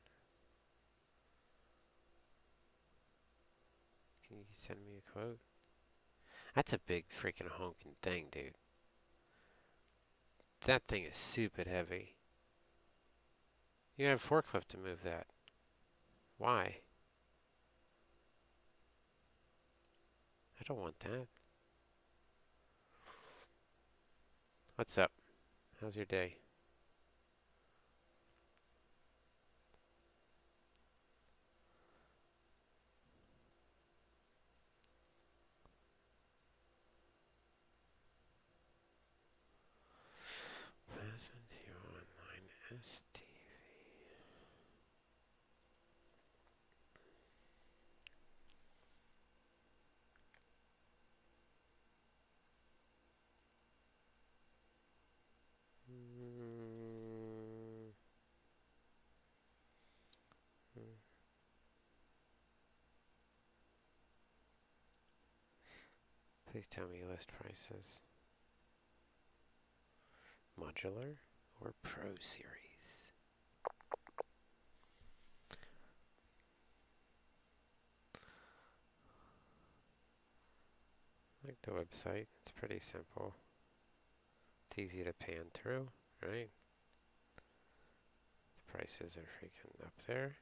Can you send me a quote? That's a big freaking honking thing, dude. That thing is stupid heavy. You have a forklift to move that. Why? I don't want that. What's up? How's your day? Plasma Table Online STV. Please tell me list prices. Modular or Pro Series? I like the website. It's pretty simple. It's easy to pan through, right? The prices are freaking up there.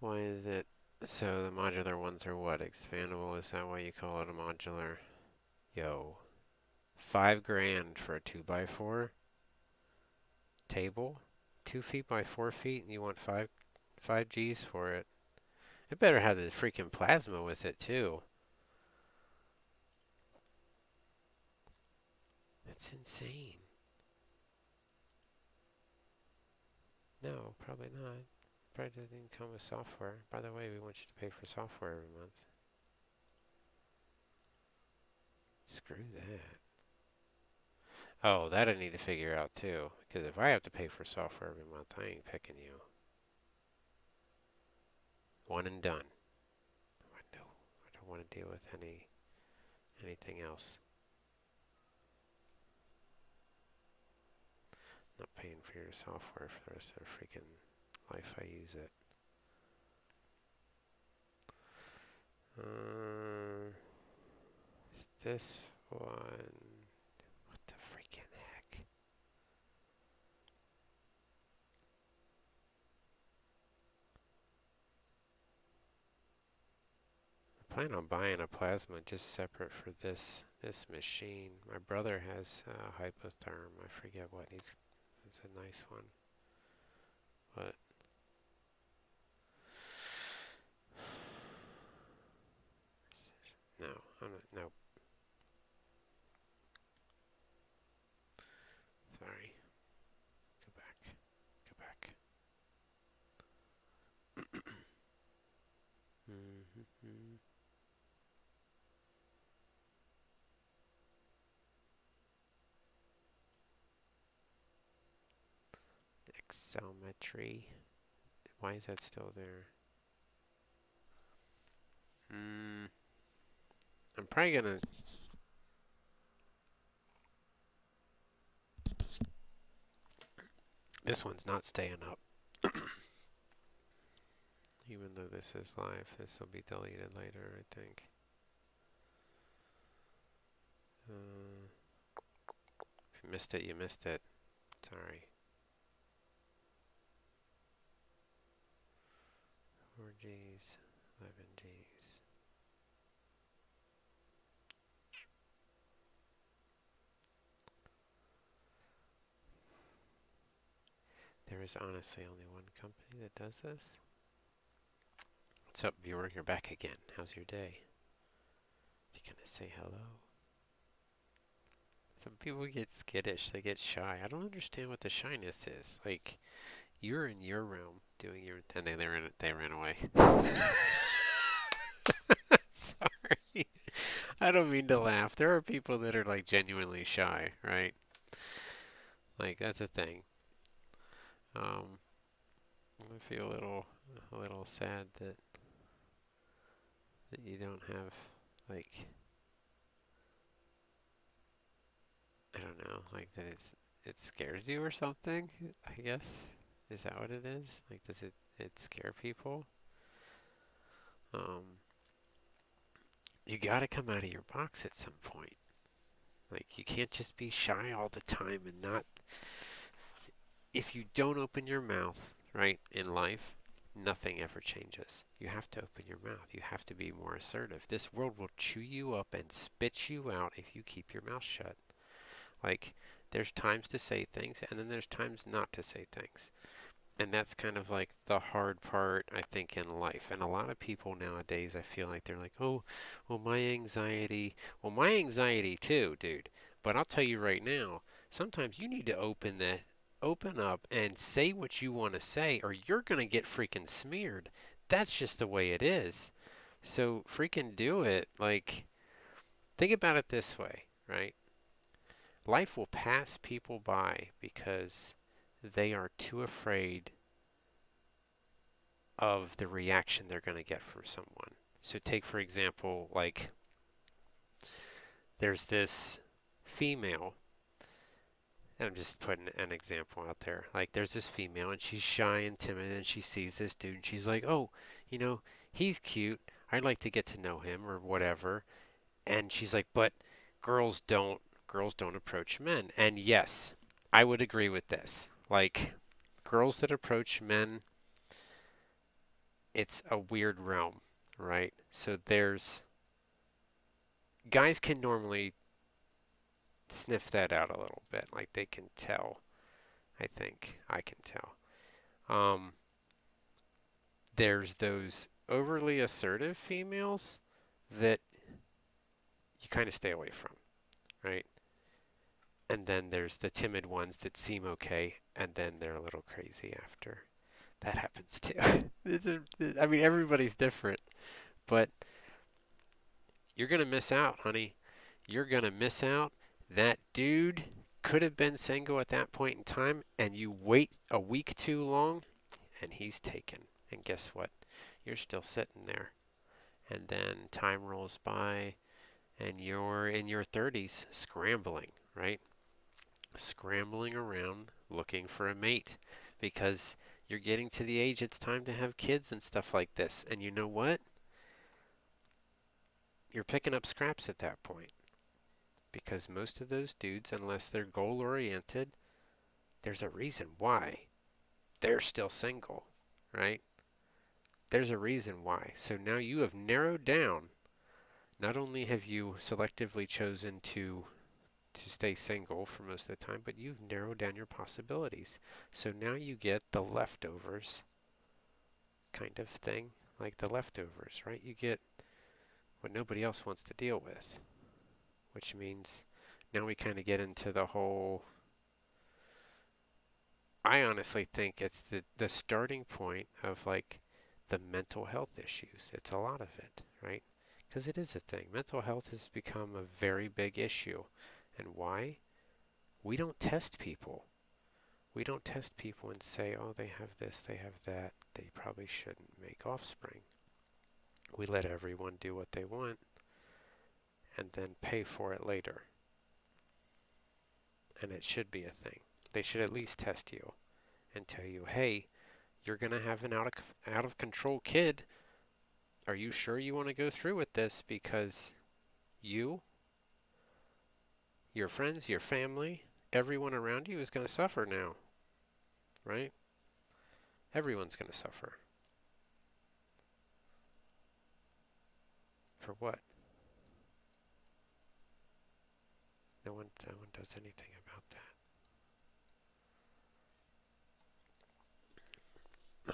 Why is it? So the modular ones are what? Expandable? Is that why you call it a modular? Yo. $5,000 for a 2x4 table? 2 feet by 4 feet and you want five G's for it. It better have the freaking plasma with it too. That's insane. No, probably not. Probably doesn't come with software. By the way, we want you to pay for software every month. Screw that. Oh, that I need to figure out too. Because if I have to pay for software every month, I ain't picking you. One and done. No, I don't want to deal with anything else. Not paying for your software for the rest of the freaking life I use it. Is this one? What the freaking heck? I plan on buying a plasma just separate for this machine. My brother has hypotherm. I forget what. It's a nice one. But no, I'm not. Nope. Sorry. Go back. Go back. Excelmetry. Why is that still there? I'm probably gonna This one's not staying up. Even though this is live, this will be deleted later, I think. If you missed it, you missed it. Sorry. 4Gs, 11Gs. There is honestly only one company that does this. What's up, viewer? You're back again. How's your day? You gonna say hello? Some people get skittish. They get shy. I don't understand what the shyness is. Like, you're in your realm doing your, and they ran away. Sorry. I don't mean to laugh. There are people that are like genuinely shy, right? Like that's a thing. I feel a little sad that you don't have like I don't know, like that it scares you or something, I guess. Is that what it is? Like does it scare people? Um, you got to come out of your box at some point. Like you can't just be shy all the time and not if you don't open your mouth, right, in life, nothing ever changes. You have to open your mouth. You have to be more assertive. This world will chew you up and spit you out if you keep your mouth shut. Like, there's times to say things, and then there's times not to say things. And that's kind of like the hard part, I think, in life. And a lot of people nowadays, I feel like they're like, oh, well, my anxiety. Well, my anxiety too, dude. But I'll tell you right now, sometimes you need to open up and say what you want to say, or you're going to get freaking smeared. That's just the way it is. So freaking do it. Like, think about it this way, right? Life will pass people by because they are too afraid of the reaction they're going to get from someone. So take for example, like there's this female, and I'm just putting an example out there. Like there's this female and she's shy and timid and she sees this dude and she's like, "Oh, you know, he's cute. I'd like to get to know him or whatever." And she's like, "But girls don't girls don't approach men." And yes, I would agree with this. Like girls that approach men, it's a weird realm, right? So there's guys can normally sniff that out a little bit. Like they can tell. I think I can tell. Um, there's those overly assertive females that you kind of stay away from, right? And then there's the timid ones that seem okay, and then they're a little crazy after. That happens too. I mean, everybody's different, but you're gonna miss out, honey. You're gonna miss out. That dude could have been single at that point in time, and you wait a week too long, and he's taken. And guess what? You're still sitting there. And then time rolls by, and you're in your 30s scrambling, right? Scrambling around looking for a mate because you're getting to the age it's time to have kids and stuff like this. And you know what? You're picking up scraps at that point because most of those dudes, unless they're goal oriented, there's a reason why they're still single, right? There's a reason why. So now you have narrowed down. Not only have you selectively chosen to stay single for most of the time, but you've narrowed down your possibilities. So now you get the leftovers kind of thing, like the leftovers, right? You get what nobody else wants to deal with, which means now we kind of get into the whole. I honestly think it's the starting point of like the mental health issues. It's a lot of it, right? Because it is a thing. Mental health has become a very big issue. And why? We don't test people. We don't test people and say, oh, they have this, they have that. They probably shouldn't make offspring. We let everyone do what they want and then pay for it later. And it should be a thing. They should at least test you. and tell you, hey, you're going to have an out of control kid. Are you sure you want to go through with this? Because you, your friends, your family, everyone around you is going to suffer now, right? Everyone's going to suffer. For what? No one does anything about that.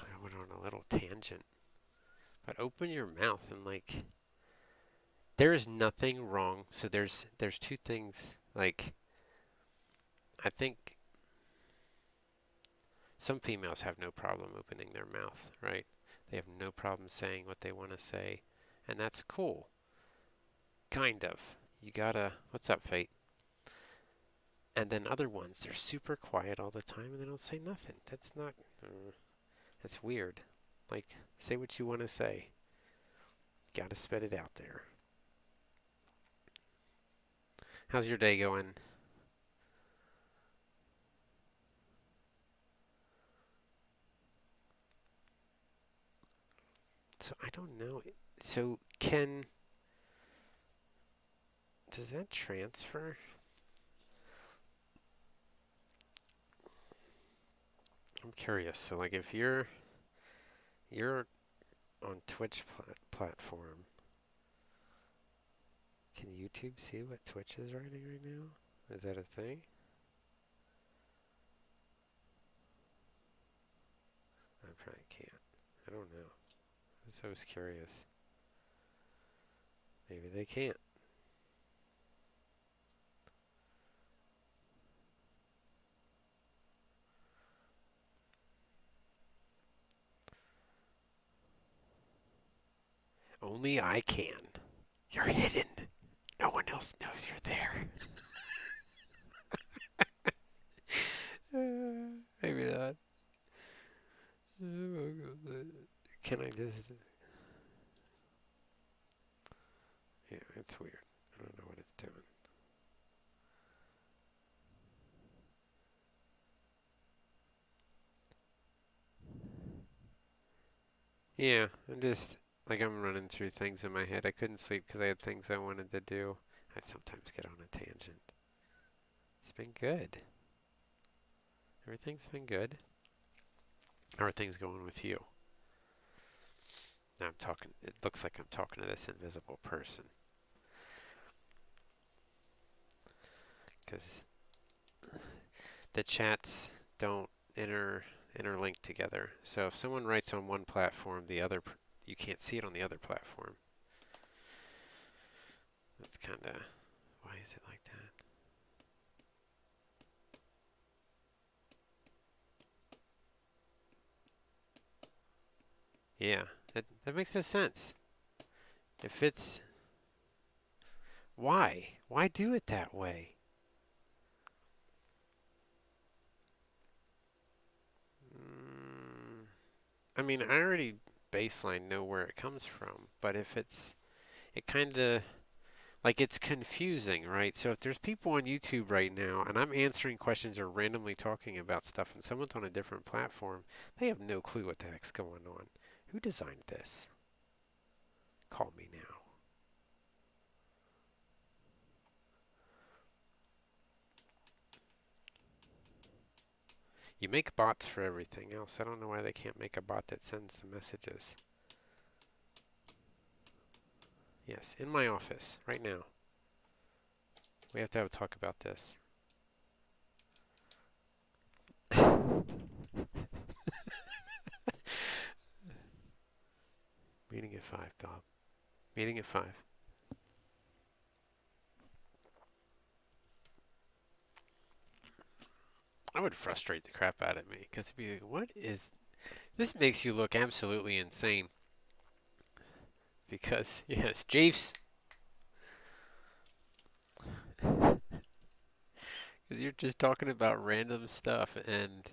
I went on a little tangent. But open your mouth and like, there is nothing wrong. So there's two things. Like, I think some females have no problem opening their mouth, right? They have no problem saying what they want to say, and that's cool. Kind of. You gotta, what's up, Fate? And then other ones, they're super quiet all the time and they don't say nothing. That's not, that's weird. Like, say what you want to say. Gotta spit it out there. How's your day going? So I don't know. So does that transfer? I'm curious. So like if you're on Twitch platform, can YouTube see what Twitch is writing right now? Is that a thing? I probably can't. I don't know. I was curious. Maybe they can't. Only I can. You're hidden. No one else knows you're there. Maybe not. Can I just... Yeah, it's weird. I don't know what it's doing. Yeah, I'm running through things in my head. I couldn't sleep because I had things I wanted to do. I sometimes get on a tangent. It's been good. Everything's been good. How are things going with you? Now I'm talking, it looks like I'm talking to this invisible person. Because the chats don't interlink together. So if someone writes on one platform, you can't see it on the other platform. That's kind of, why is it like that? Yeah, that makes no sense. If it's, why? Why do it that way? I mean, I already baseline know where it comes from, but if it kind of, like it's confusing, right? So if there's people on YouTube right now and I'm answering questions or randomly talking about stuff and someone's on a different platform, they have no clue what the heck's going on. Who designed this? Call me now. You make bots for everything else. I don't know why they can't make a bot that sends the messages. Yes, in my office, right now. We have to have a talk about this. Meeting at 5, Bob. Meeting at 5. I would frustrate the crap out of me because it'd be like, what is... This makes you look absolutely insane. Because, yes, Jeeves. Because you're just talking about random stuff and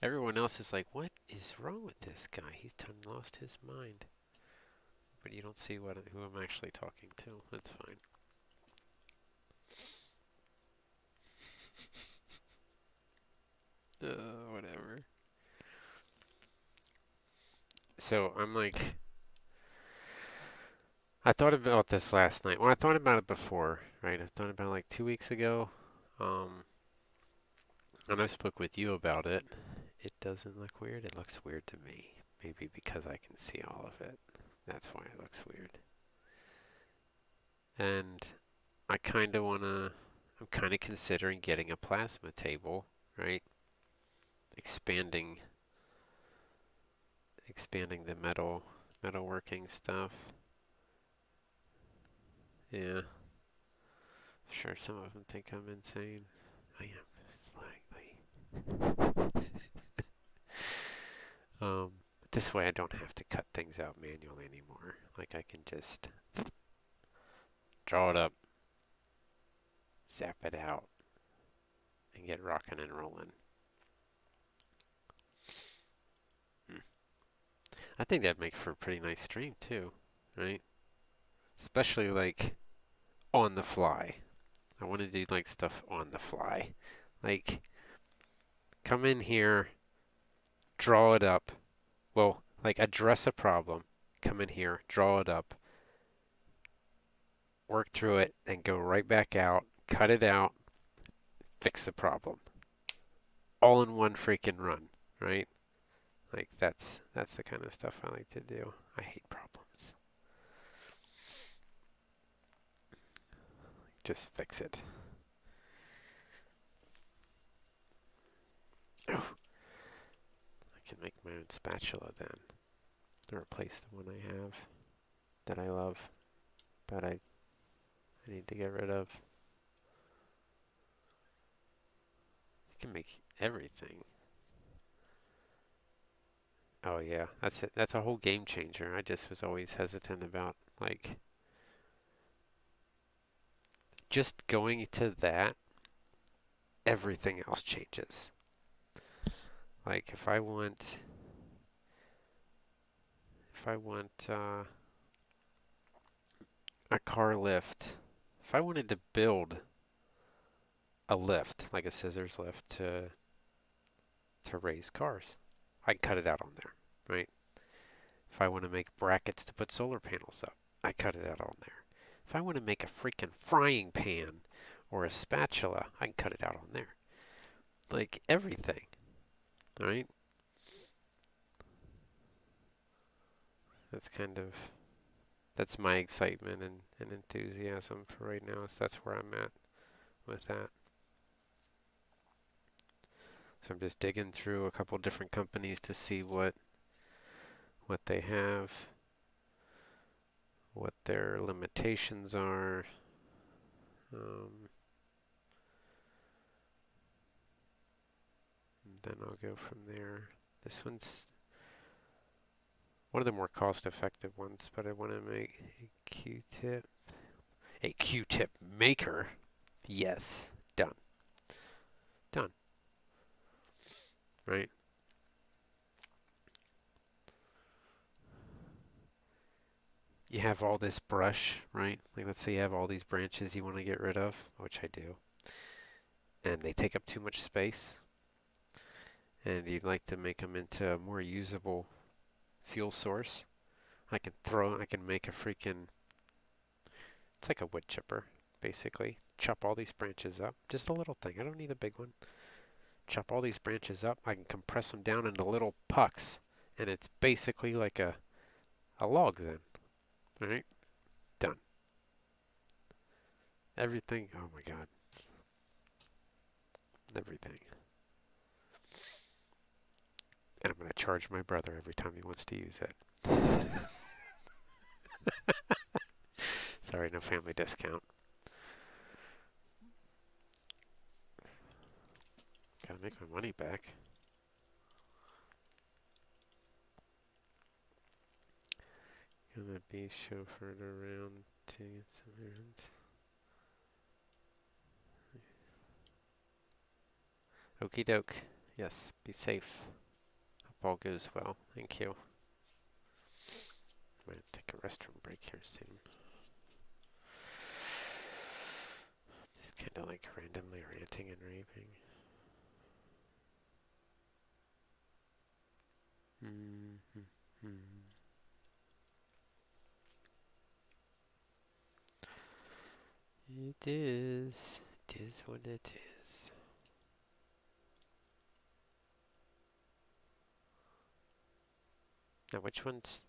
everyone else is like, what is wrong with this guy? He's lost his mind. But you don't see who I'm actually talking to. That's fine. Whatever. So I'm like, I thought about this last night. Well, I thought about it before, right? I thought about it like 2 weeks ago. Um, and I spoke with you about it. It doesn't look weird. It looks weird to me. Maybe because I can see all of it. That's why it looks weird. And I kind of want to, I'm kind of considering getting a plasma table, right? Expanding, expanding the metalworking stuff. Yeah, sure. Some of them think I'm insane. I am slightly. This way I don't have to cut things out manually anymore. Like I can just draw it up, zap it out, and get rocking and rolling. I think that'd make for a pretty nice stream too, right? Especially like on the fly. I want to do like stuff on the fly. Like come in here, draw it up. Well, like address a problem, come in here, draw it up, work through it, and go right back out, cut it out, fix the problem. All in one freaking run, right? Like that's the kind of stuff I like to do. I hate problems. Just fix it. Oh, I can make my own spatula then. To replace the one I have that I love, but I need to get rid of. You can make everything. Oh yeah, that's it. That's a whole game changer. I just was always hesitant about like just going to that. Everything else changes. Like if I want a car lift, if I wanted to build a lift, like a scissors lift to raise cars, I can cut it out on there, right? If I want to make brackets to put solar panels up, I cut it out on there. If I want to make a freaking frying pan or a spatula, I can cut it out on there. Like everything, right? That's my excitement and enthusiasm for right now. So that's where I'm at with that. So I'm just digging through a couple different companies to see what they have, what their limitations are. And then I'll go from there. This one's one of the more cost-effective ones, but I want to make a Q-tip. A Q-tip maker. Yes, done. Done. Right? You have all this brush, right? Like let's say you have all these branches you want to get rid of, which I do, and they take up too much space, and you'd like to make them into a more usable fuel source. I can make a freaking, it's like a wood chipper, basically. Chop all these branches up, just a little thing. I don't need a big one. Chop all these branches up. I can compress them down into little pucks, and it's basically like a log then, right? Done. Everything, oh my God. Everything. And I'm going to charge my brother every time he wants to use it. Sorry, no family discount. Gotta make my money back. Gonna be chauffeured around to get some errands. Okie doke. Yes, be safe. Hope all goes well. Thank you. I'm gonna take a restroom break here soon. Just kind of like randomly ranting and raving. It is. It is what it is. Now, which ones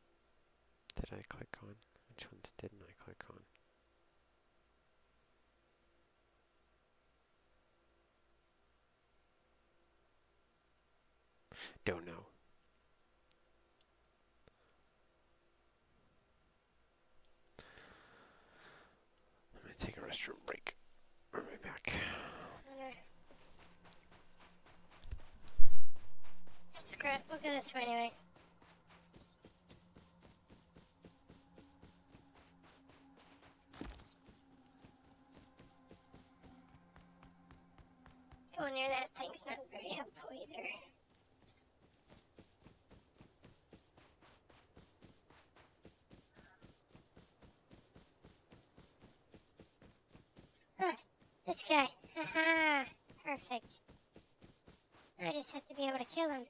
did I click on? Which ones didn't I click on? Don't know. I'm gonna take a restroom break. I'll be back. Screw it, we'll go this way anyway. Going near that thing's not very helpful either. Huh, this guy. Haha, perfect. I just have to be able to kill him.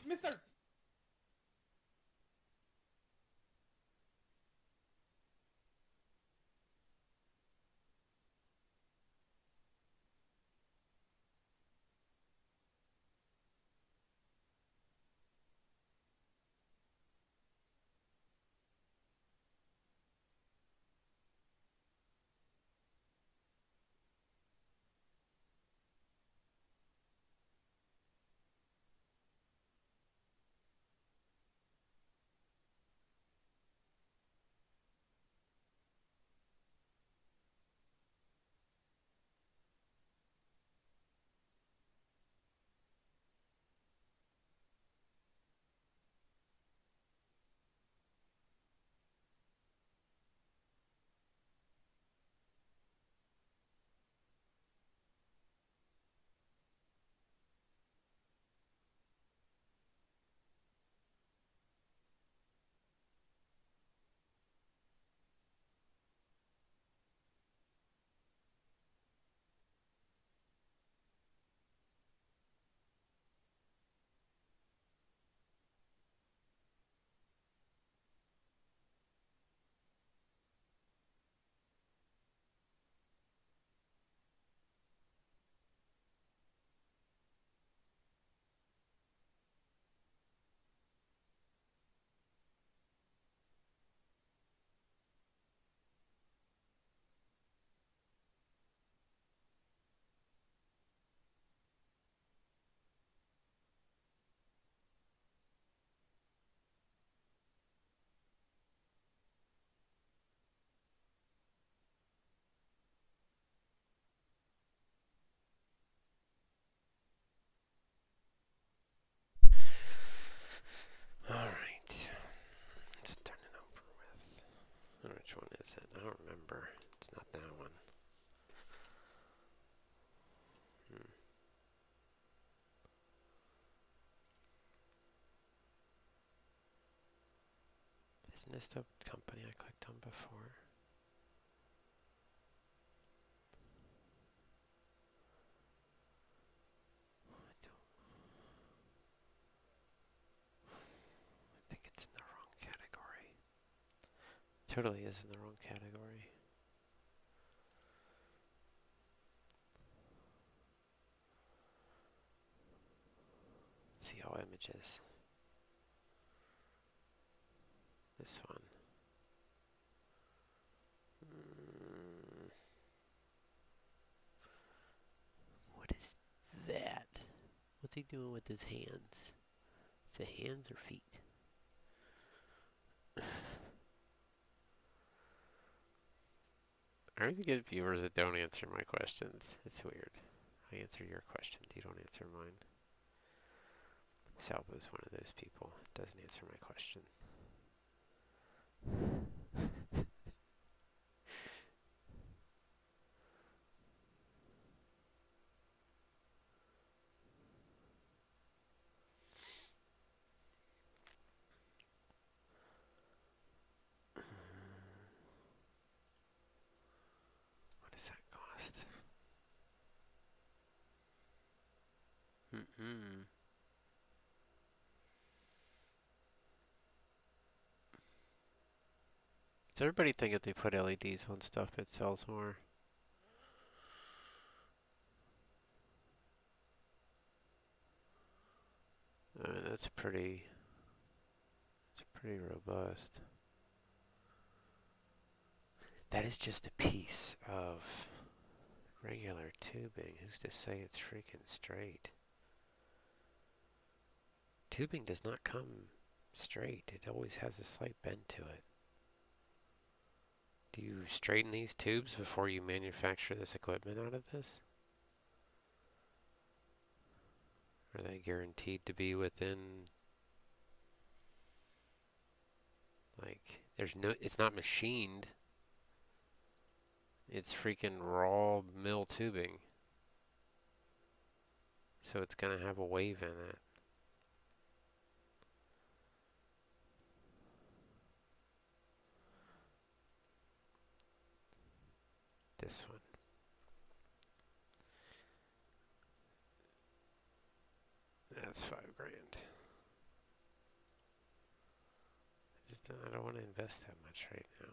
Mister! Alright. Let's turn it over with. Which one is it? I don't remember. It's not that one. Isn't this the company I clicked on before? I think it's in the wrong category. Totally is in the wrong category. See all images. This one. What is that? What's he doing with his hands? Is it hands or feet? I always get viewers that don't answer my questions. It's weird. I answer your questions. You don't answer mine. Salvo's one of those people. Doesn't answer my question. What does that cost? Mm-mm. Does everybody think if they put LEDs on stuff it sells more? I mean, that's pretty robust. That is just a piece of regular tubing. Who's to say it's freaking straight? Tubing does not come straight. It always has a slight bend to it. Do you straighten these tubes before you manufacture this equipment out of this? Are they guaranteed to be within, like, it's not machined. It's freaking raw mill tubing. So it's gonna have a wave in it. This one. That's $5 grand. I don't want to invest that much right now.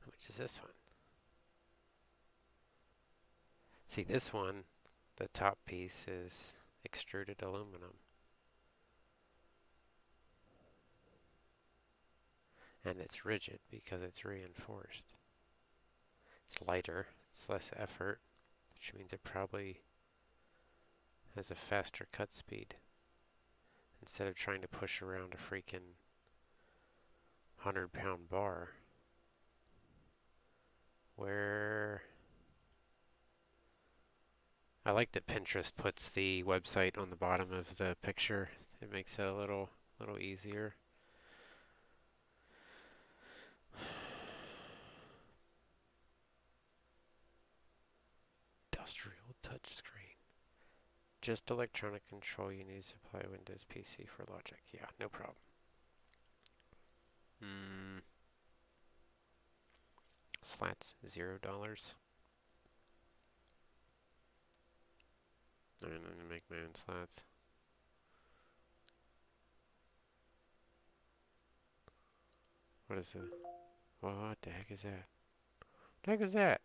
How much is this one? See, this one, the top piece is extruded aluminum. And it's rigid because it's reinforced. It's lighter, it's less effort, which means it probably has a faster cut speed. Instead of trying to push around a freaking 100-pound bar. Where I like that Pinterest puts the website on the bottom of the picture. It makes it a little easier. Industrial touchscreen. Just electronic control. You need to supply Windows PC for logic. Yeah, no problem. Slats, $0. I'm gonna make my own slats. What is it? What the heck is that? What the heck is that?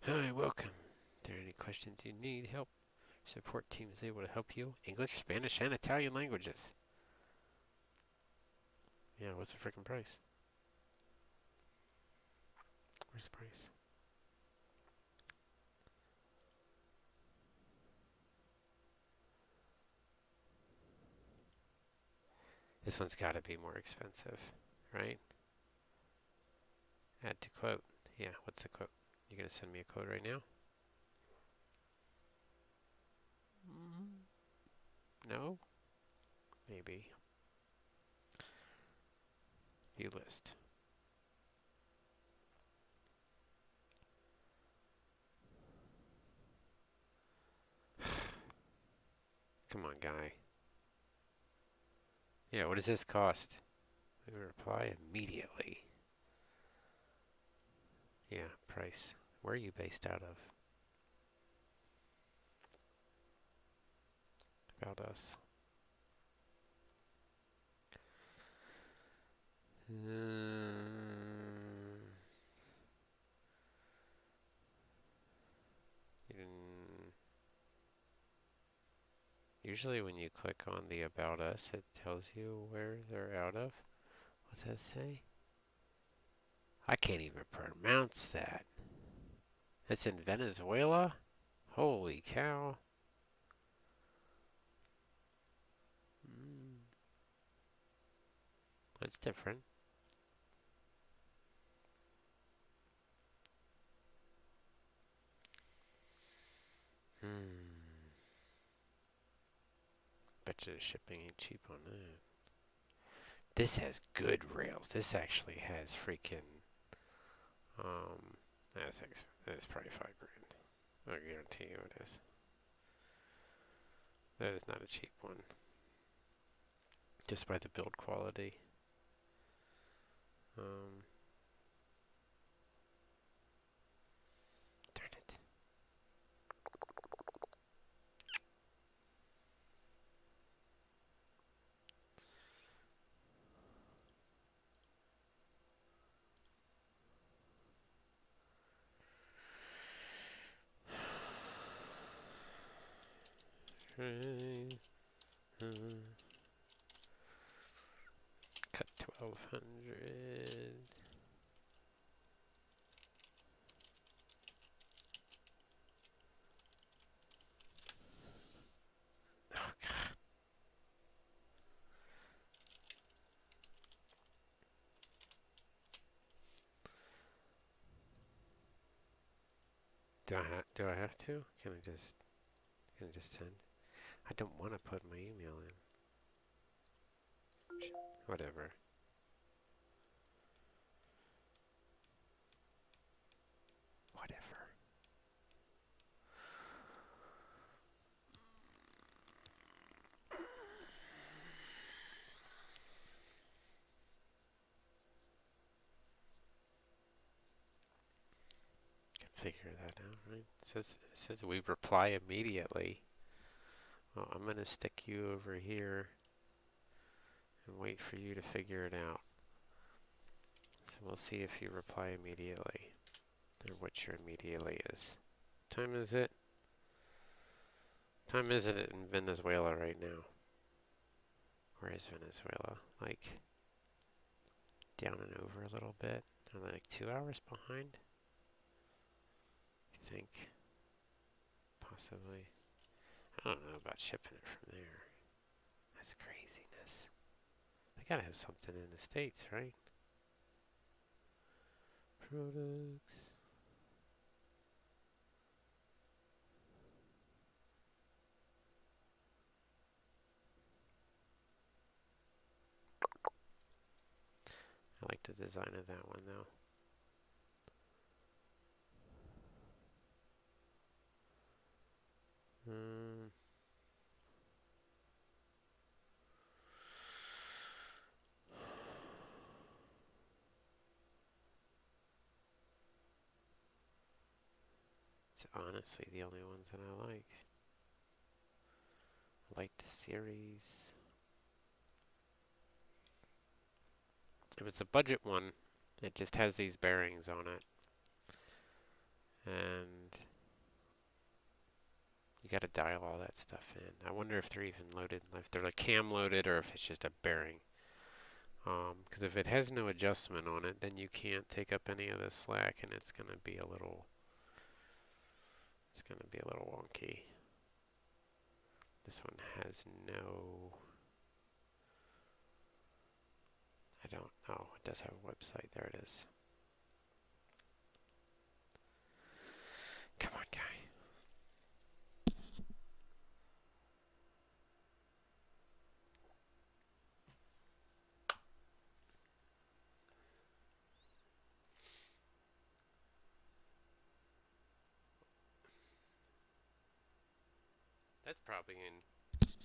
Hi, welcome. If there are any questions you need help, support team is able to help you. English, Spanish, and Italian languages. Yeah, what's the freaking price? Where's the price? This one's got to be more expensive, right? Add to quote. Yeah, what's the quote? You gonna send me a quote right now? No? Maybe. View list. Come on, guy. Yeah, what does this cost? We reply immediately. Yeah, price. Where are you based out of? About us. Usually when you click on the About Us, it tells you where they're out of. What's that say? I can't even pronounce that. It's in Venezuela? Holy cow. That's different. Bet you the shipping ain't cheap on that. This has good rails. This actually has freaking, that's probably $5 grand. I guarantee you it is. That is not a cheap one. Just by the build quality. Darn it. Cut 1200. Oh God. Do I have to? Can I just send? I don't want to put my email in. Whatever. Whatever. Can figure that out, right? It says we reply immediately. Well, I'm gonna stick you over here and wait for you to figure it out. So we'll see if you reply immediately, or what your immediately is. Time is it? Time is it in Venezuela right now? Where is Venezuela? Like down and over a little bit. Are they like 2 hours behind? I think. Possibly. I don't know about shipping it from there. That's craziness. They gotta have something in the States, right? Products. I like the design of that one though. Hmm. It's honestly the only ones that I like. I like the series. If it's a budget one, it just has these bearings on it. And you gotta dial all that stuff in. I wonder if they're even loaded, if they're like cam loaded or if it's just a bearing. Because if it has no adjustment on it, then you can't take up any of the slack and it's gonna be a little wonky. This one has no, I don't know, it does have a website, there it is. Come on, guy.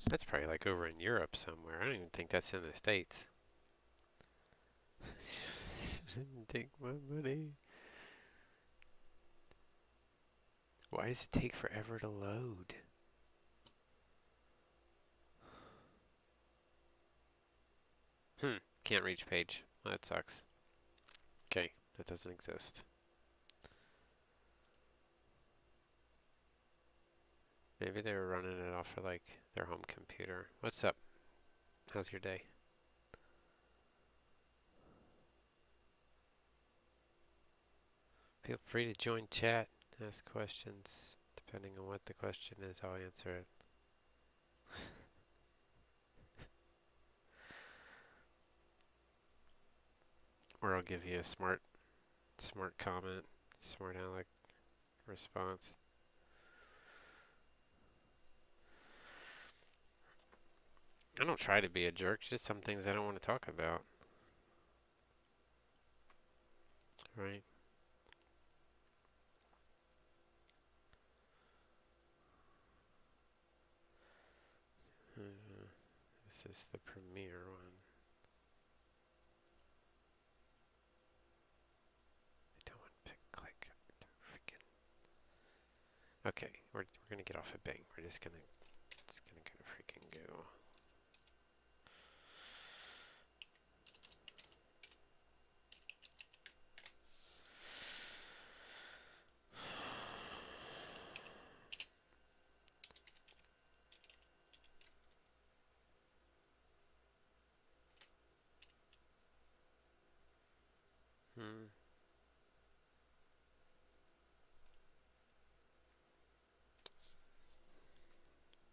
That's probably like over in Europe somewhere. I don't even think that's in the States. Shouldn't take my money. Why does it take forever to load? Can't reach page. Well, that sucks. Okay, that doesn't exist. Maybe they were running it off of like their home computer. What's up? How's your day? Feel free to join chat, ask questions. Depending on what the question is, I'll answer it. Or I'll give you a smart comment, smart aleck response. I don't try to be a jerk, just some things I don't want to talk about. Right? This is the premiere one. Okay, we're gonna get off of Bing. We're just gonna go freaking go.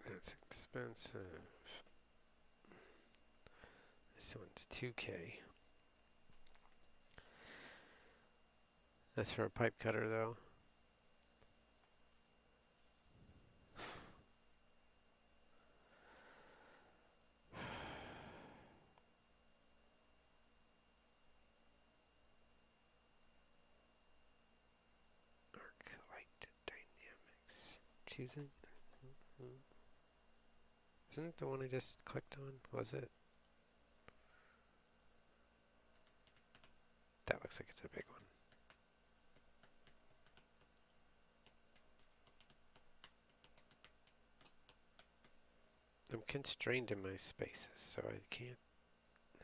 That's expensive. This one's 2K. That's for a pipe cutter though. Arc light dynamics. Choosing. Isn't it the one I just clicked on? Was it? That looks like it's a big one. I'm constrained in my spaces, so I can't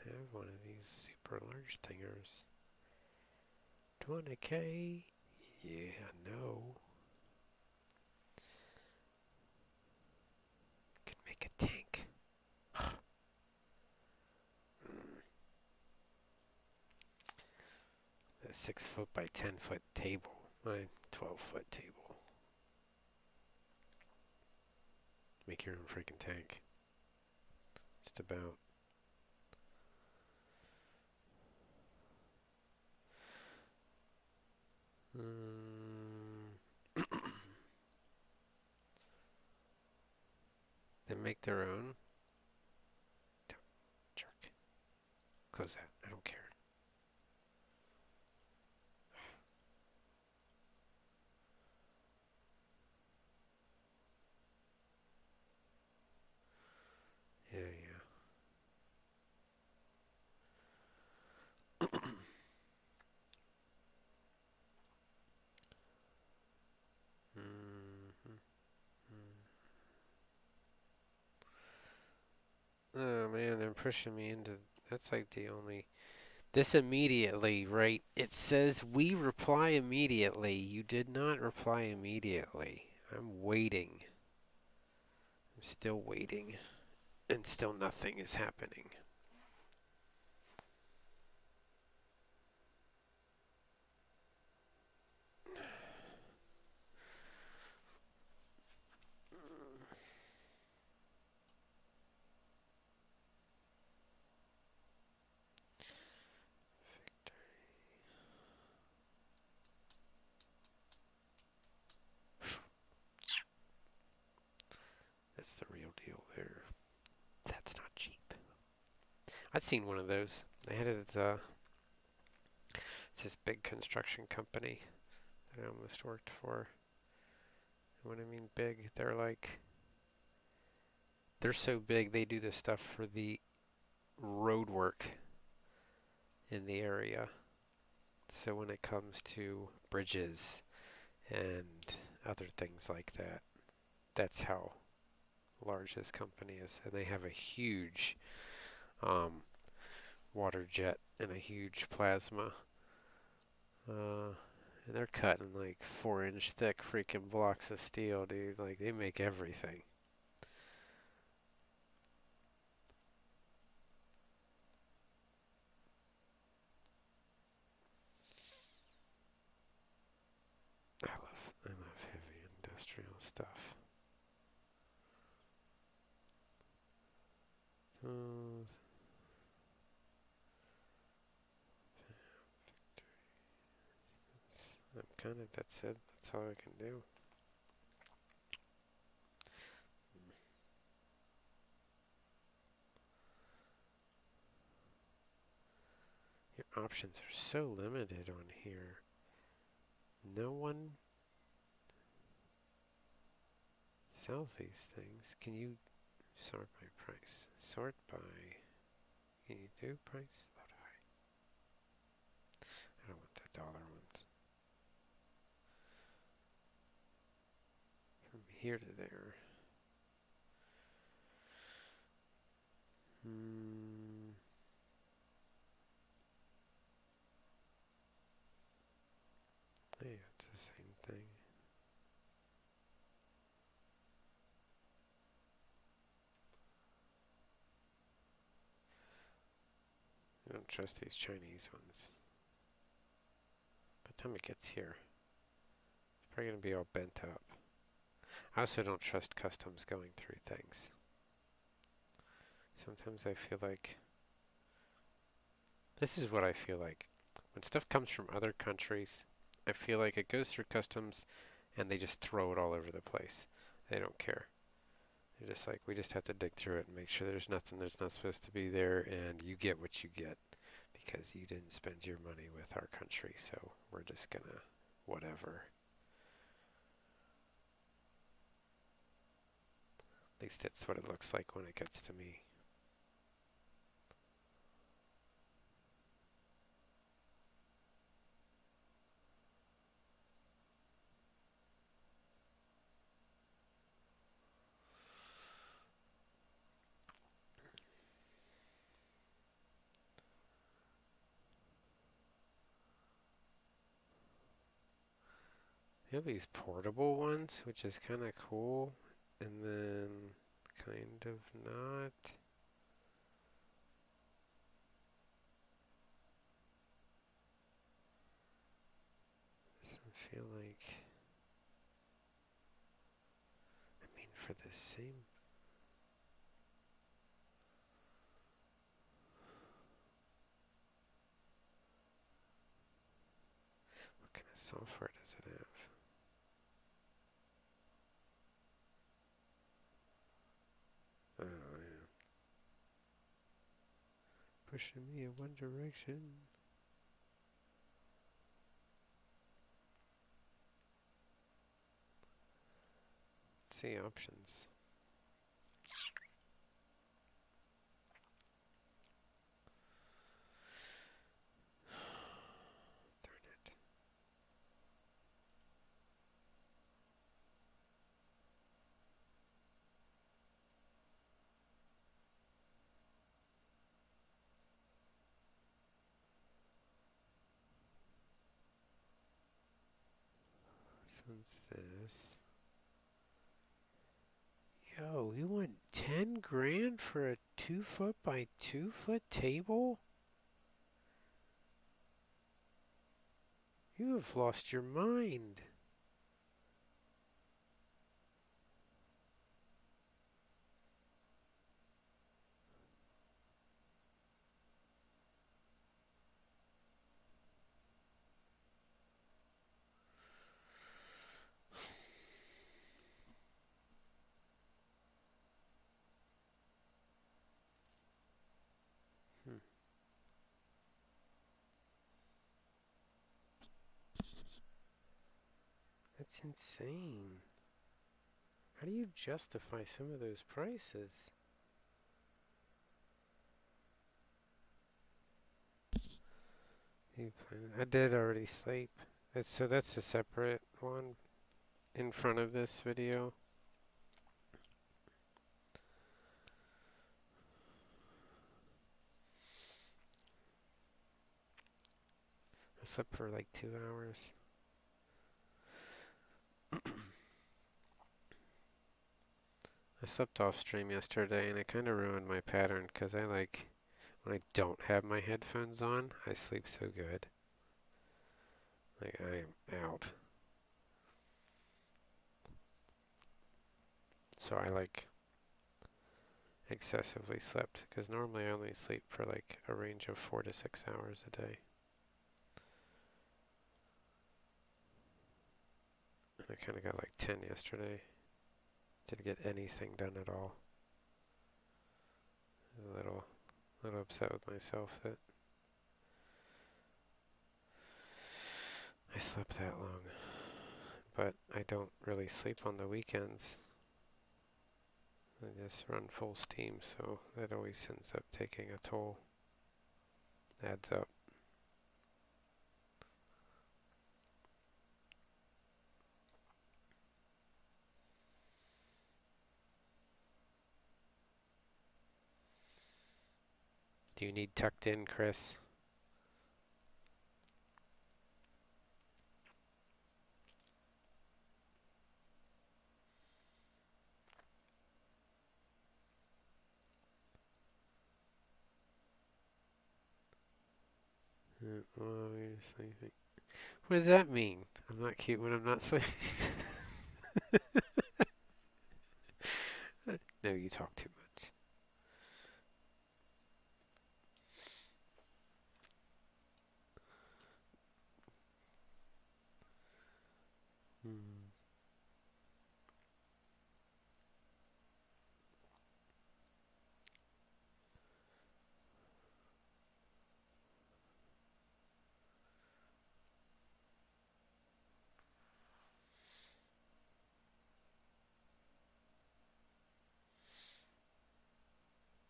have one of these super large thingers. 20K? Yeah, no. Could make a tank. A 6-foot by 10-foot table. My 12-foot table. Make your own freaking tank. Just about. They make their own. Jerk. Close that. I don't care. Yeah, yeah. Oh man, they're pushing me into. That's like the only. This immediately, right? It says we reply immediately. You did not reply immediately. I'm waiting. I'm still waiting. And still nothing is happening. That's the real deal there. That's not cheap. I've seen one of those. They had it at it's this big construction company that I almost worked for. And when I mean big, they're so big they do this stuff for the road work in the area. So when it comes to bridges and other things like that, that's how large this company is. And they have a huge water jet and a huge plasma. And they're cutting like 4-inch thick freaking blocks of steel, dude. Like they make everything. I love heavy industrial stuff. That's it. That's all I can do. Your options are so limited on here. No one sells these things. Can you sort by price? Sort by. Can you do price? Low to high. I don't want the dollar ones. here to there. Hey, it's the same thing. I don't trust these Chinese ones. By the time it gets here, it's probably going to be all bent up. I also don't trust customs going through things. Sometimes I feel like, this is what I feel like. When stuff comes from other countries, I feel like it goes through customs and they just throw it all over the place. They don't care. They're just like, we just have to dig through it and make sure there's nothing that's not supposed to be there, and you get what you get because you didn't spend your money with our country, so we're just gonna whatever. At least that's what it looks like when it gets to me. They have these portable ones, which is kind of cool, and then kind of not. Doesn't feel like, I mean, for the same. What kind of software does it have? Oh, yeah. Pushing me in one direction. Let's see options. Darn it. Since this. Yo, you want 10 grand for a 2-foot by 2-foot table? You have lost your mind. Hmm. That's insane. How do you justify some of those prices? I did already sleep. So that's a separate one in front of this video. I slept for like 2 hours. I slept off stream yesterday and it kind of ruined my pattern because I like, when I don't have my headphones on, I sleep so good. Like, I am out. So I like excessively slept because normally I only sleep for like a range of 4 to 6 hours a day. And I kind of got like 10 yesterday. Didn't get anything done at all. A little upset with myself that I slept that long. But I don't really sleep on the weekends. I just run full steam, so that always ends up taking a toll. Adds up. Do you need tucked in, Chris? Well, you're sleeping. What does that mean? I'm not cute when I'm not sleeping. No, you talk too much. Hmm.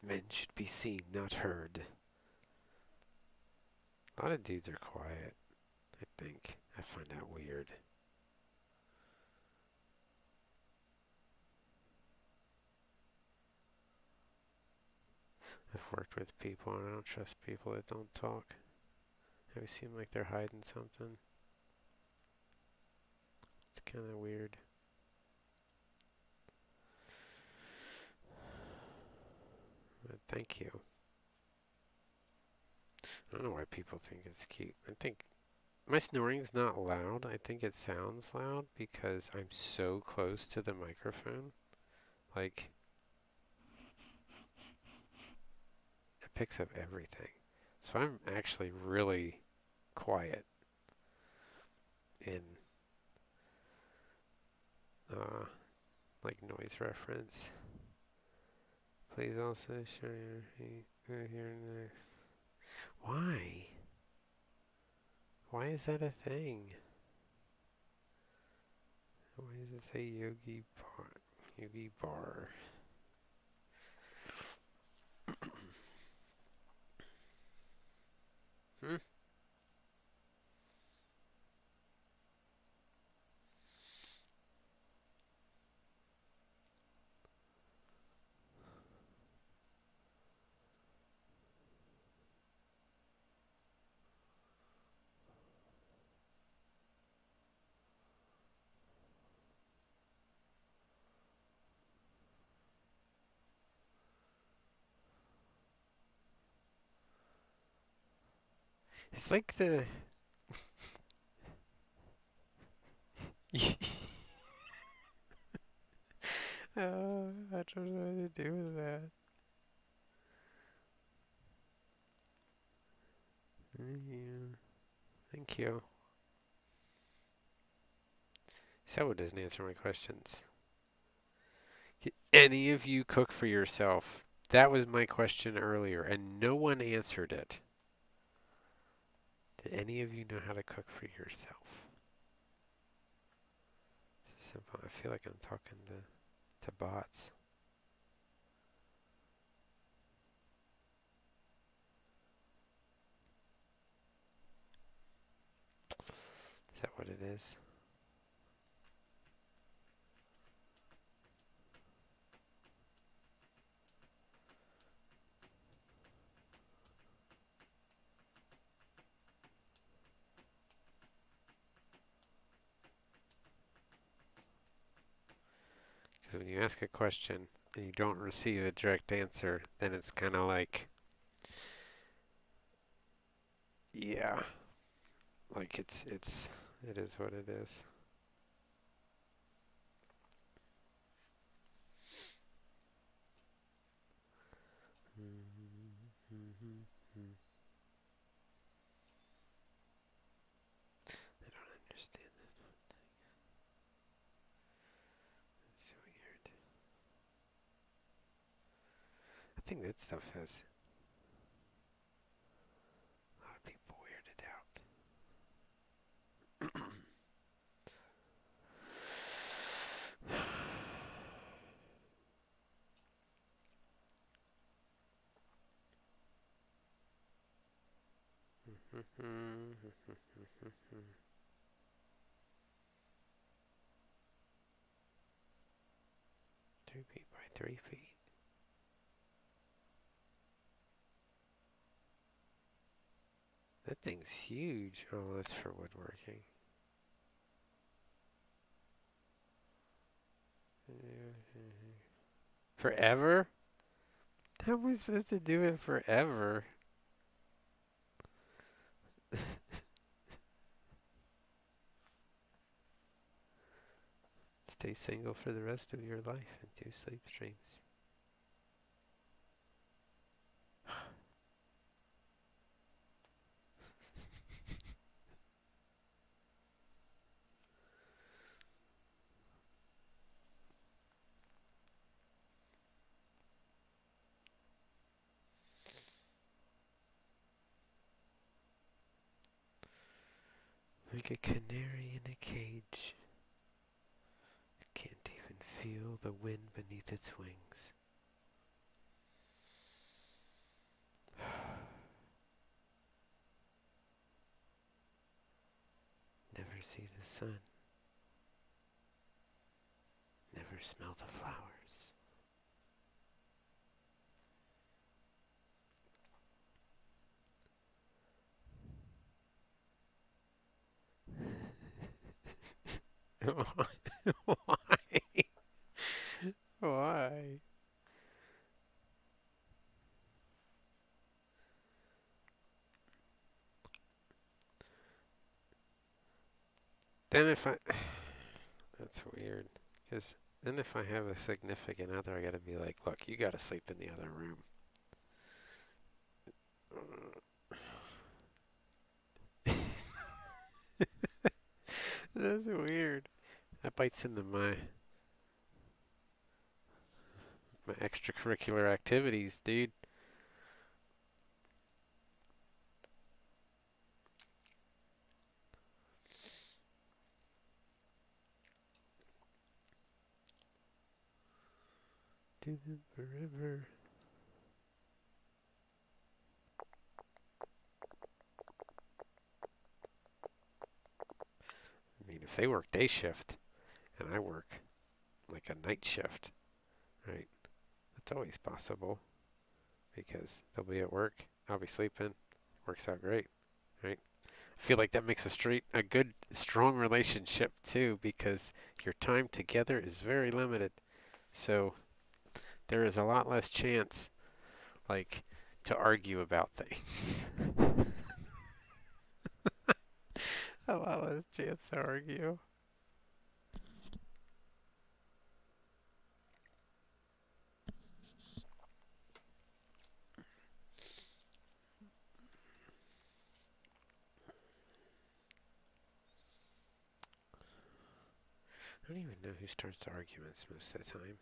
Men should be seen, not heard. A lot of dudes are quiet, I think. I find that weird. I've worked with people and I don't trust people that don't talk. They always seem like they're hiding something. It's kind of weird. But thank you. I don't know why people think it's cute. I think my snoring's not loud. I think it sounds loud because I'm so close to the microphone. Like, it picks up everything. So I'm actually really quiet in like noise reference. Please also show your feet with your next. Why? Why is that a thing? Why does it say Yogi Bar? Yogi Bar. Hmm? It's like the. I don't know what to do with that. Yeah. Thank you. So doesn't answer my questions. Any of you cook for yourself? That was my question earlier, and no one answered it. Did any of you know how to cook for yourself? It's simple. I feel like I'm talking to bots. Is that what it is? Because when you ask a question and you don't receive a direct answer, then it's kind of like, yeah, like it is what it is. I don't understand that one thing. It's weird. I think that stuff has a lot of people weirded out. Three feet by 3 feet. That thing's huge. Oh, that's for woodworking. Forever? How am I supposed to do it forever? Stay single for the rest of your life and do sleep streams. Like a canary in a cage. It can't even feel the wind beneath its wings. Never see the sun. Never smell the flowers. Why? Why? Then if I... That's weird. Because then if I have a significant other, I gotta be like, look, you gotta sleep in the other room. That's weird. That bites into my extracurricular activities, dude. Do them forever. I mean, if they work day shift and I work like a night shift, right? That's always possible because they'll be at work, I'll be sleeping. Works out great, right? I feel like that makes a good, strong relationship too because your time together is very limited. So there is a lot less chance, like, to argue about things. A lot less chance to argue. I don't even know who starts the arguments most of the time.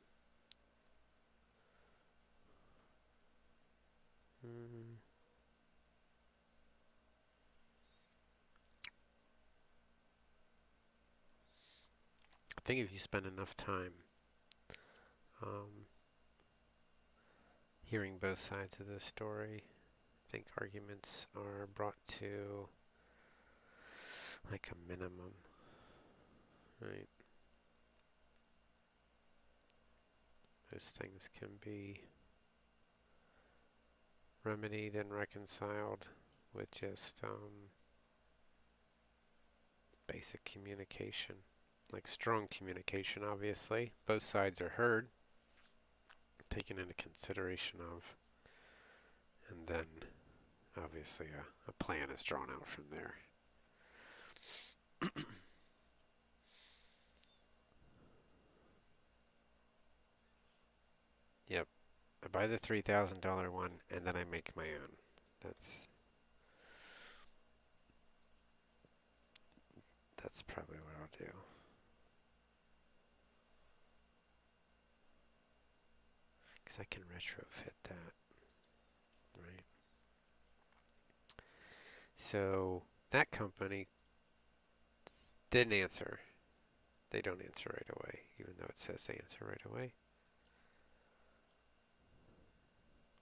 Hmm. I think if you spend enough time um, hearing both sides of the story, I think arguments are brought to like a minimum, right? Those things can be remedied and reconciled with just basic communication. Like strong communication, obviously. Both sides are heard, taken into consideration of, and then obviously a plan is drawn out from there. Yep. I buy the $3,000 one and then I make my own. That's probably what I'll do. Because I can retrofit that, right? So that company didn't answer. They don't answer right away, even though it says they answer right away.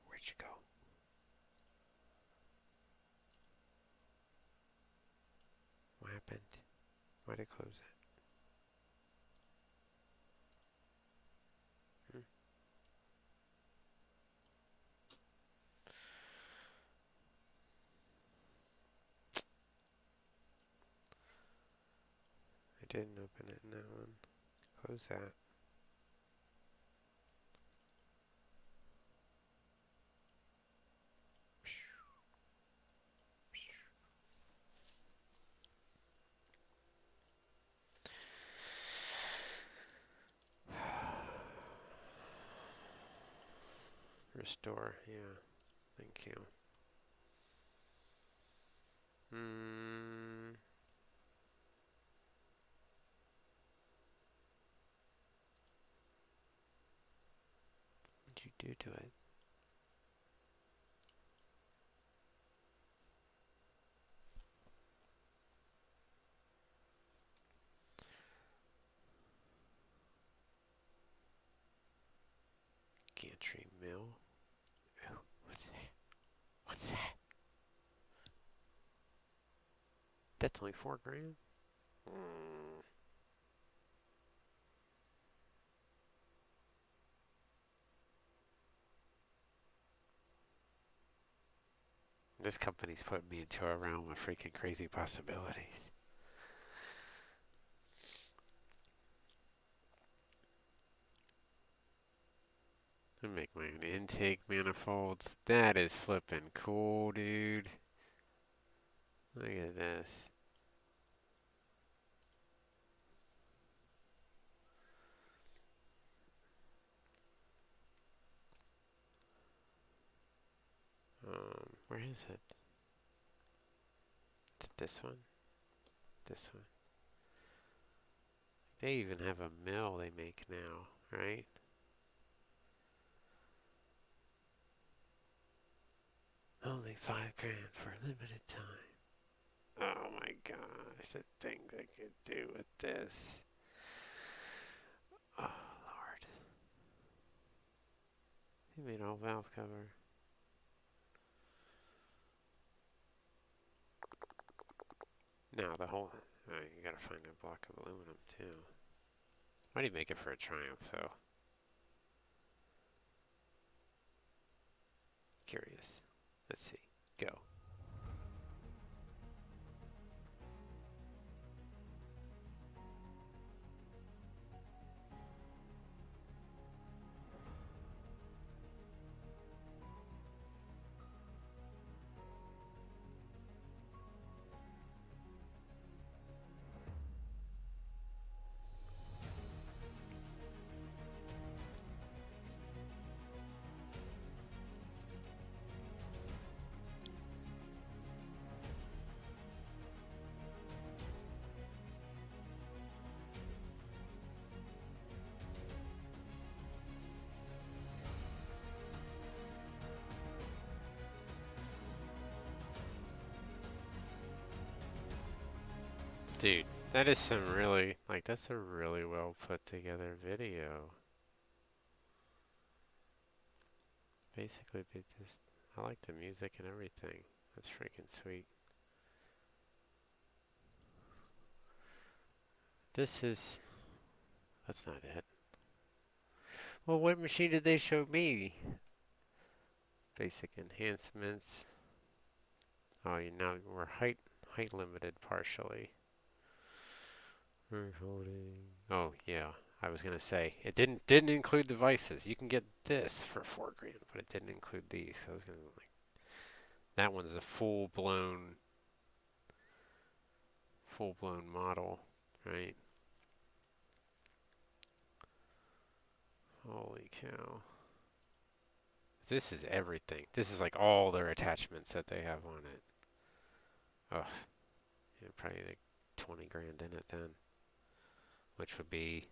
Where'd you go? What happened? Why'd I close it? Hmm. didn't open it in that one. Close that. Restore, yeah. Thank you. What'd you do to it? Gantry mill. Ooh, what's that? What's that? That's only $4 grand? This company's putting me into a realm of freaking crazy possibilities. I make my own intake manifolds. That is flippin' cool, dude. Look at this. Where is it? Is it this one? This one. They even have a mill they make now, right? Only $5 grand for a limited time. Oh my gosh, the things I could do with this. Oh Lord. He made all valve cover. Now the whole, you gotta find a block of aluminum too. Why do you make it for a Triumph though? Curious. Let's see. Go. Dude, that is some really, like, that's a really well put together video. Basically, they just, I like the music and everything. That's freaking sweet. This is, that's not it. Well, what machine did they show me? Basic enhancements. Oh, you now we're height limited partially. Holding. Oh yeah, I was gonna say it didn't include the vices. You can get this for $4 grand, but it didn't include these. So I was gonna like that one's a full blown model, right? Holy cow! This is everything. This is like all their attachments that they have on it. Oh, yeah, probably like 20 grand in it then, which would be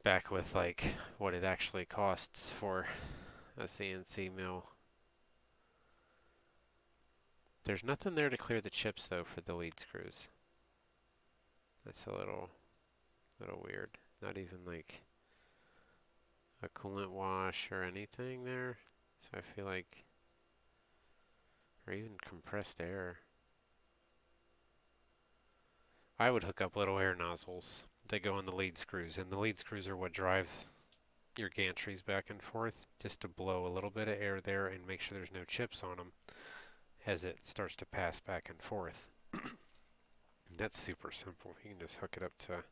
back with like what it actually costs for a CNC mill. There's nothing there to clear the chips though for the lead screws. That's a little weird. Not even like a coolant wash or anything there. So I feel like, or even compressed air. I would hook up little air nozzles that go on the lead screws, and the lead screws are what drive your gantries back and forth, just to blow a little bit of air there and make sure there's no chips on them as it starts to pass back and forth. that's super simple. You can just hook it up to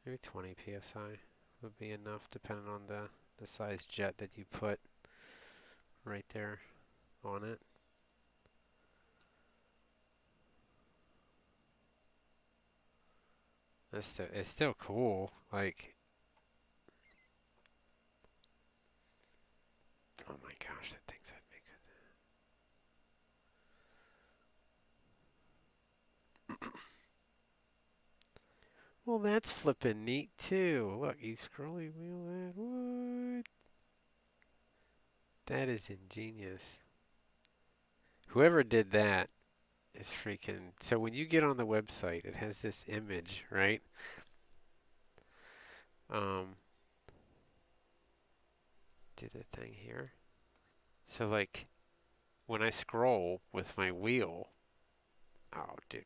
maybe 20 psi would be enough, depending on the size jet that you put right there on it. It's still cool. Like, oh my gosh, that thing's that big. Well, that's flippin' neat too. Look, you scrolly wheel that. What? That is ingenious. Whoever did that is freaking. So when you get on the website, it has this image, right? Um, do the thing here. So like when I scroll with my wheel, oh dude,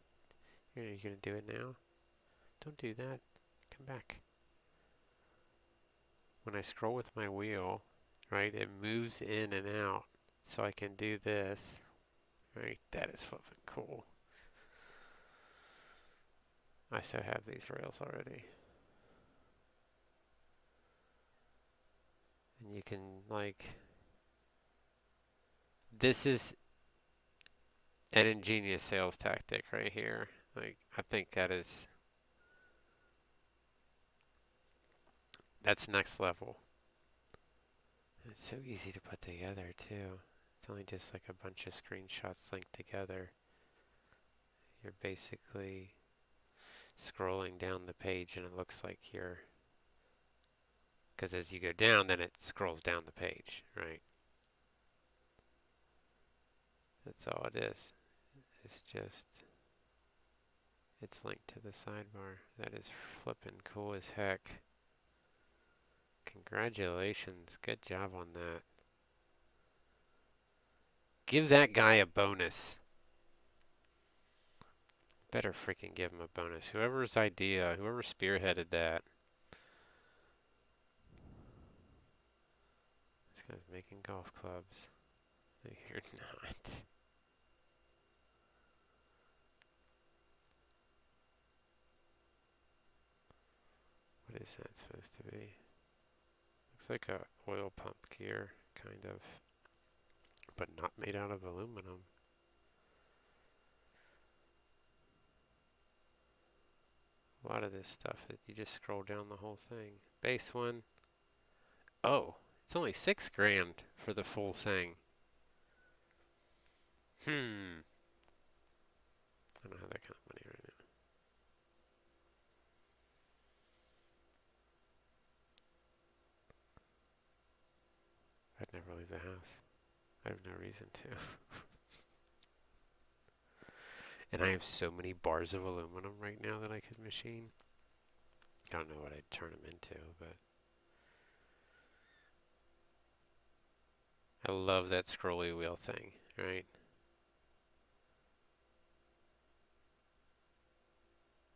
you're gonna do it now? Don't do that. Come back. When I scroll with my wheel, right, it moves in and out. So I can do this, right? That is flipping cool. I still have these rails already. And you can like, this is an ingenious sales tactic right here. Like, I think that's next level. It's so easy to put together too. It's only just like a bunch of screenshots linked together. You're basically scrolling down the page and it looks like you're, because as you go down, then it scrolls down the page, right? That's all it is. It's just, it's linked to the sidebar. That is flippin' cool as heck. Congratulations. Good job on that. Give that guy a bonus. Better freaking give him a bonus. Whoever spearheaded that. This guy's making golf clubs. No, you're not. What is that supposed to be? Looks like a oil pump gear, kind of. But not made out of aluminum. A lot of this stuff, you just scroll down the whole thing. Base one. Oh, it's only $6,000 for the full thing. I don't have that kind of money right now. I'd never leave the house. I have no reason to. And I have so many bars of aluminum right now that I could machine. I don't know what I'd turn them into, but I love that scrolly wheel thing, right?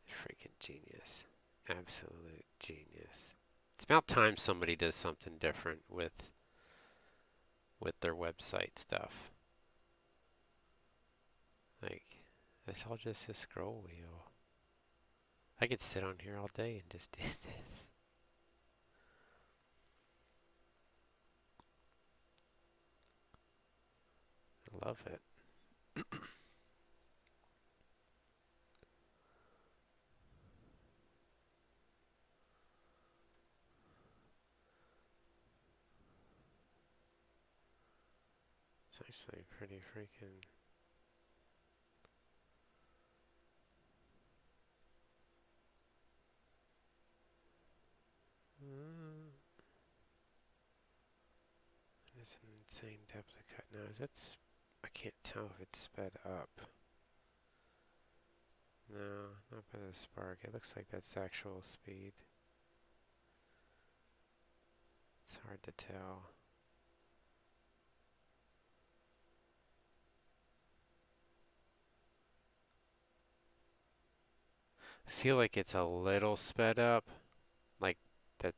Freaking genius. Absolute genius. It's about time somebody does something different with their website stuff. Like, it's all just a scroll wheel. I could sit on here all day and just do this. I love it. It's actually pretty freaking... It's an insane depth of cut. Now, I can't tell if it's sped up. No, not by the spark. It looks like that's actual speed. It's hard to tell. I feel like it's a little sped up, like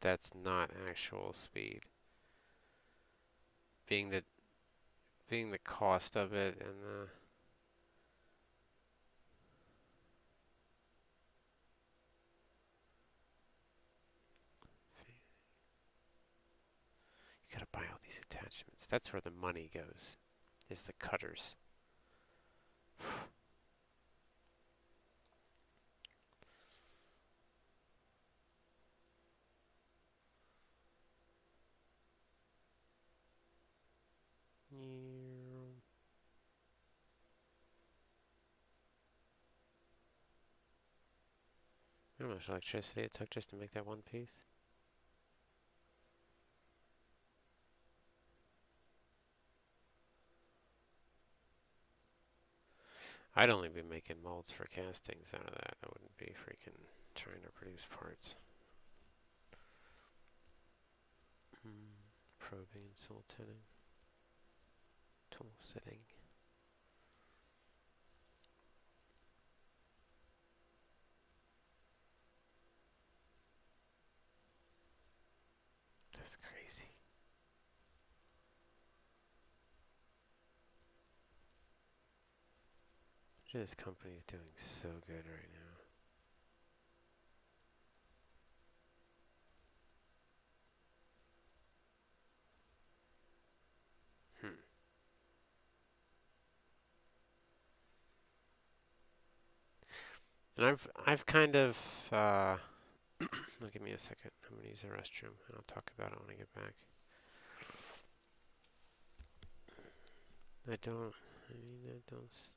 that's not actual speed. Being the cost of it and gotta buy all these attachments. That's where the money goes, is the cutters. How much electricity it took just to make that one piece? I'd only be making molds for castings out of that. I wouldn't be freaking trying to produce parts. Probing and soul tinning. Tool setting. That's crazy. This company is doing so good right now. And I've kind of give me a second. I'm gonna use the restroom and I'll talk about it when I get back. I don't stop.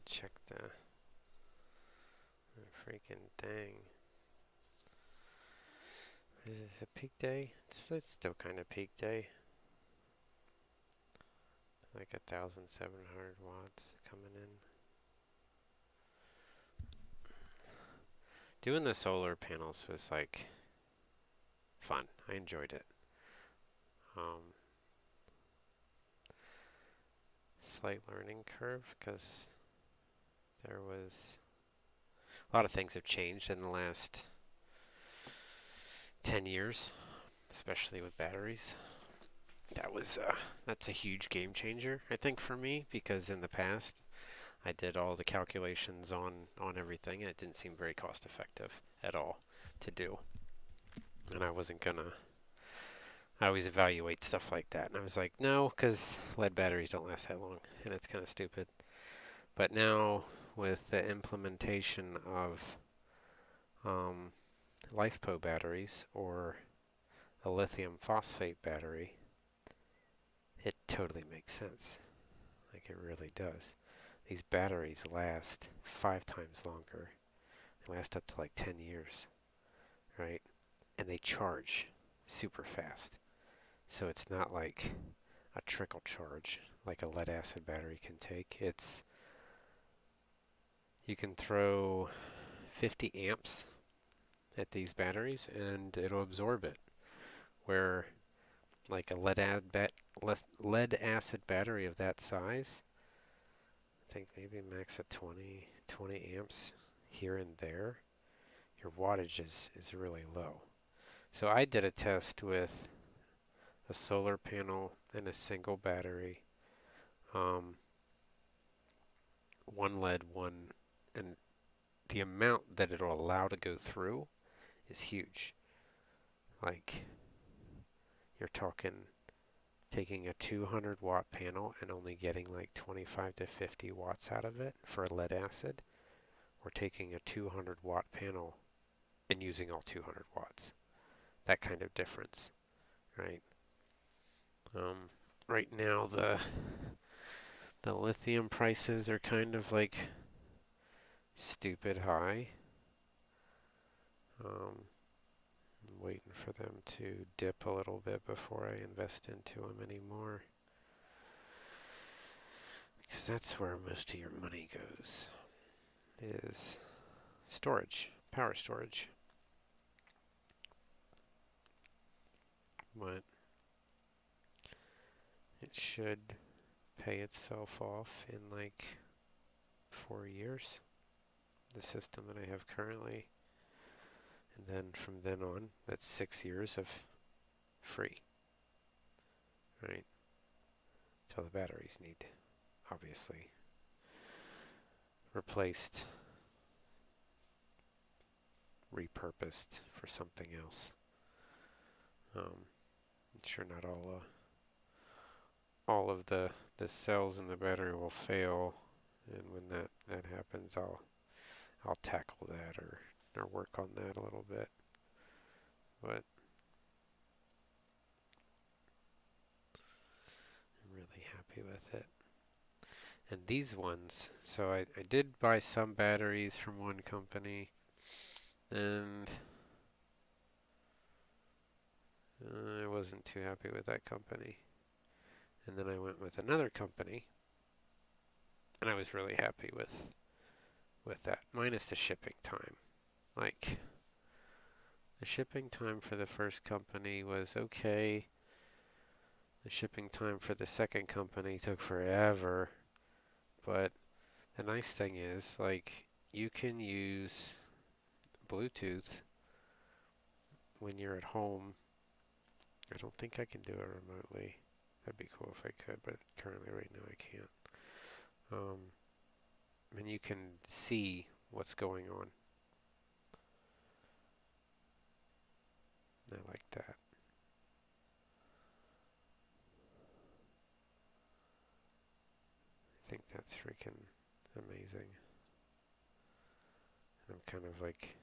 check the freaking thing. Is this a peak day? It's still kind of peak day. Like 1,700 watts coming in. Doing the solar panels was like fun. I enjoyed it. Slight learning curve because there was a lot of things have changed in the last 10 years, especially with batteries. That's a huge game changer, I think, for me, because in the past I did all the calculations on everything and it didn't seem very cost effective at all to do. And I always evaluate stuff like that. And I was like, no, because lead batteries don't last that long and it's kind of stupid. But now with the implementation of LiFePO batteries or a lithium phosphate battery, it totally makes sense. Like it really does. These batteries last 5 times longer. They last up to like 10 years, right? And they charge super fast. So it's not like a trickle charge like a lead acid battery can take. You can throw 50 amps at these batteries and it'll absorb it. Where like a lead acid battery of that size, I think maybe max at 20 amps here and there, your wattage is really low. So I did a test with a solar panel and a single battery, one lead, and the amount that it'll allow to go through is huge. Like you're talking taking a 200 watt panel and only getting like 25 to 50 watts out of it for a lead acid, or taking a 200 watt panel and using all 200 watts. That kind of difference, right? Right now the lithium prices are kind of like stupid high. I'm waiting for them to dip a little bit before I invest into them anymore. Because that's where most of your money goes, is storage, power storage. But it should pay itself off in like 4 years, the system that I have currently. And then from then on, that's 6 years of free, right? So the batteries need, obviously, replaced, repurposed for something else. I'm sure not all of the cells in the battery will fail, and when that happens, I'll tackle that or work on that a little bit. But I'm really happy with it. And these ones, so I did buy some batteries from one company, and I wasn't too happy with that company. And then I went with another company, and I was really happy with that, minus the shipping time. Like, the shipping time for the first company was okay. The shipping time for the second company took forever. But the nice thing is, like, you can use Bluetooth when you're at home. I don't think I can do it remotely. That'd be cool if I could, but currently right now I can't. And you can see what's going on. I like that. I think that's freaking amazing. I'm kind of like,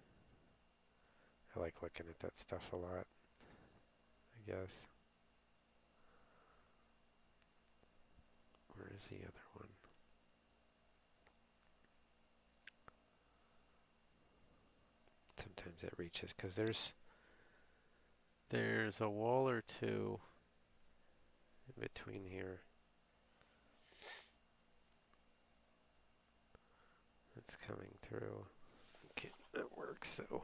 I like looking at that stuff a lot, I guess. Where is the other one? times it reaches, because there's a wall or two in between here. That's coming through. Okay, that works though.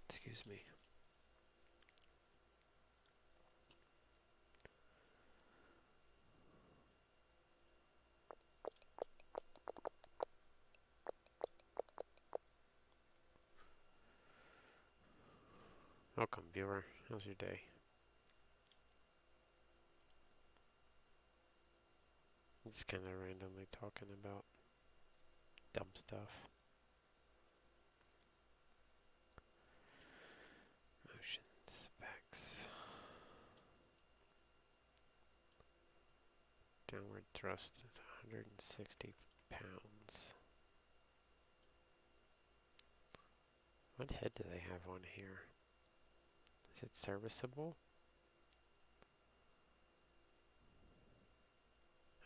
Excuse me. Welcome, viewer. How's your day? Just kind of randomly talking about dumb stuff. Motion specs. Downward thrust is 160 pounds. What head do they have on here? Is it serviceable?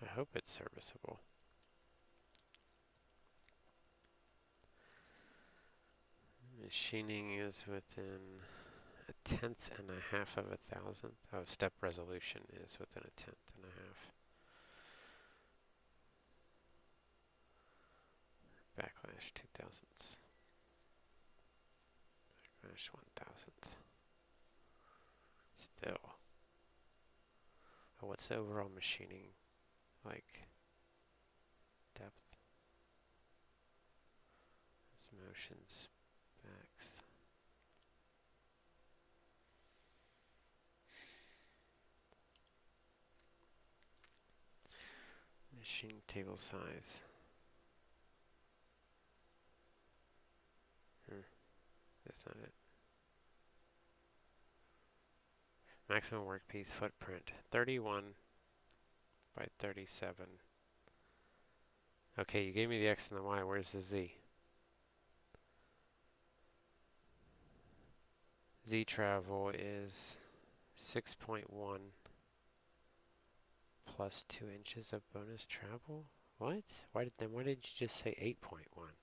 I hope it's serviceable. Machining is within 1/10 and a half of a thousandth. Oh, step resolution is within 1/10 and a half. Backlash 2,000ths. Backlash 1,000th. Still. Oh, what's the overall machining like? Depth. It's motions. Backs. Machine table size. That's not it. Maximum workpiece footprint. 31 by 37. Okay, you gave me the X and the Y. Where's the Z? Z travel is 6.1 plus 2 inches of bonus travel? What? Why did you just say 8.1?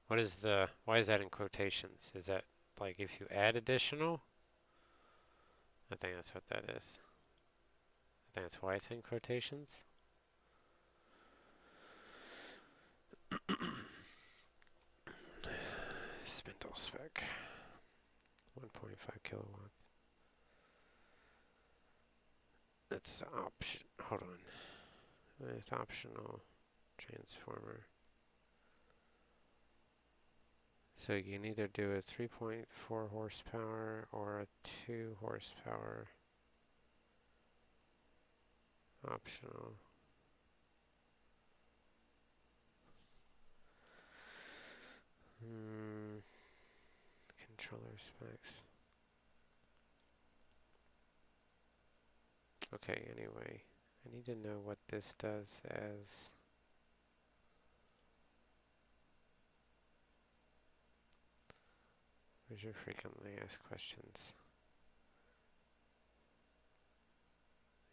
Why is that in quotations? Is that like if you add additional? I think that's what that is. I think that's why it's in quotations. Spindle spec. 1.5 kilowatt. That's the option. Hold on. With optional transformer. So you can either do a 3.4 horsepower or a 2 horsepower. Optional. Controller specs. Okay, anyway, I need to know what this does as where's your frequently asked questions?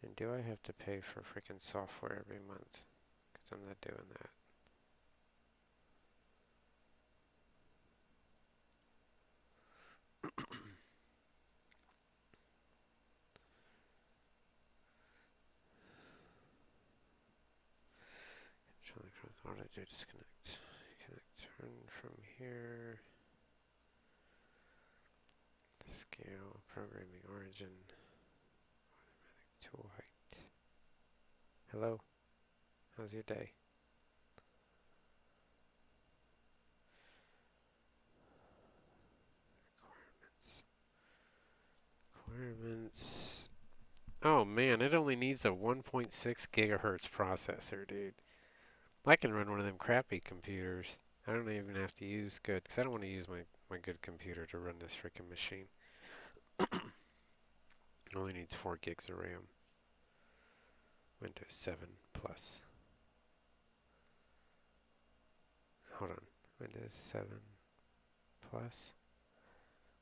And do I have to pay for freaking software every month? Because I'm not doing that. Auto do disconnect. Connect turn from here. Scale, programming origin, automatic tool height. Hello, how's your day? Requirements. Oh man, it only needs a 1.6 gigahertz processor, dude. I can run one of them crappy computers. I don't even have to use good, because I don't want to use my good computer to run this freaking machine. It only needs 4 gigs of RAM. Windows 7 Plus. Hold on. Windows 7 Plus.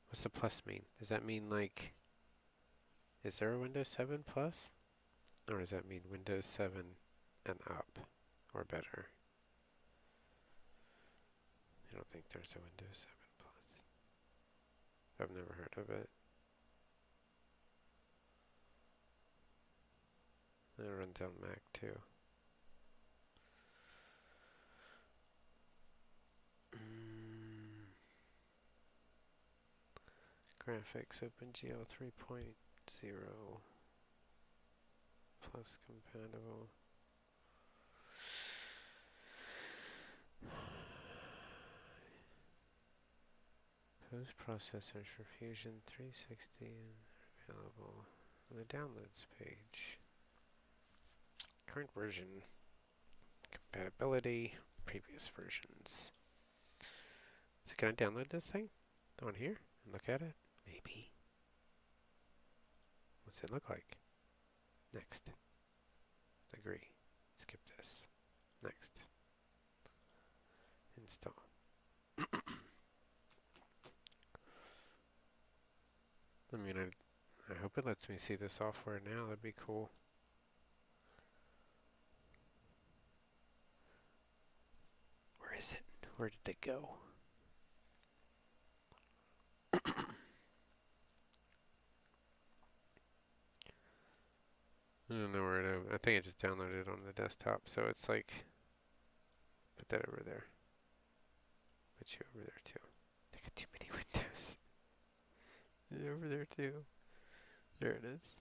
What's the plus mean? Does that mean like, is there a Windows 7 Plus? Or does that mean Windows 7 and up or better? I don't think there's a Windows 7 Plus. I've never heard of it. It runs on Mac too. Graphics OpenGL 3.0 plus compatible. Post processors for Fusion 360 and available on the downloads page. Current version, compatibility, previous versions. So can I download this thing on here and look at it? Maybe. What's it look like? Next. Agree. Skip this. Next. Install. I mean, I hope it lets me see the software now. That'd be cool. Where is it? Where did it go? I don't know where it. I think I just downloaded it on the desktop. So it's like, put that over there. Put you over there too. I got too many windows. Over there too. There it is.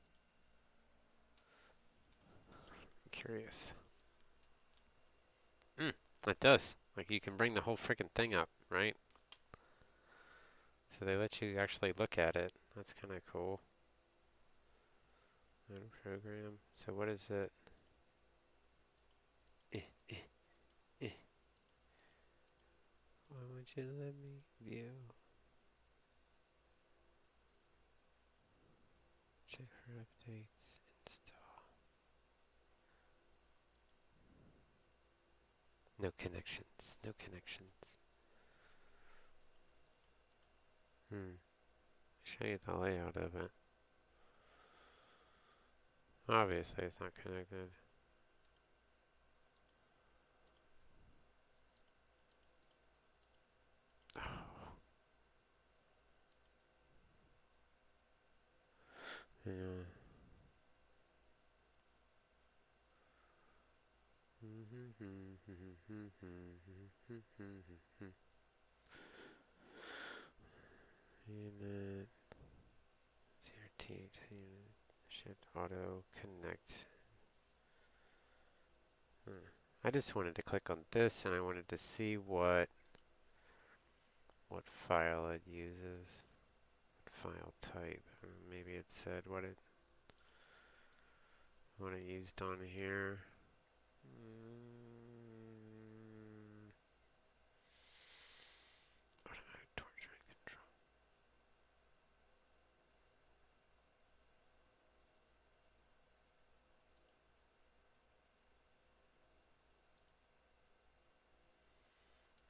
I'm curious. It does. Like you can bring the whole freaking thing up, right? So they let you actually look at it. That's kind of cool. Program. So what is it? Why won't you let me view? Check for updates. Install. No connections. No connections. Show you the layout of it. Obviously, it's not connected. Oh. Yeah. Unit. CRT. Should auto connect. I just wanted to click on this and I wanted to see what file it uses. File type. Maybe it said what it used on here. Automatic torture control.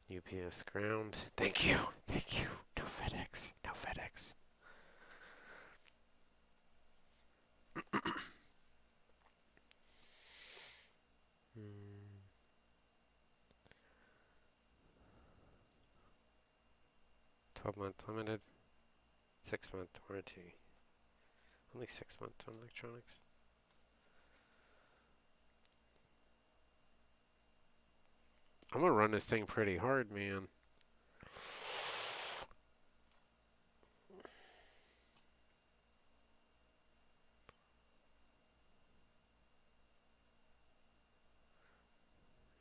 UPS ground. Thank you. Thank you. No FedEx. No FedEx. 12-month limited. 6-month warranty. Only 6 months on electronics. I'm gonna run this thing pretty hard, man.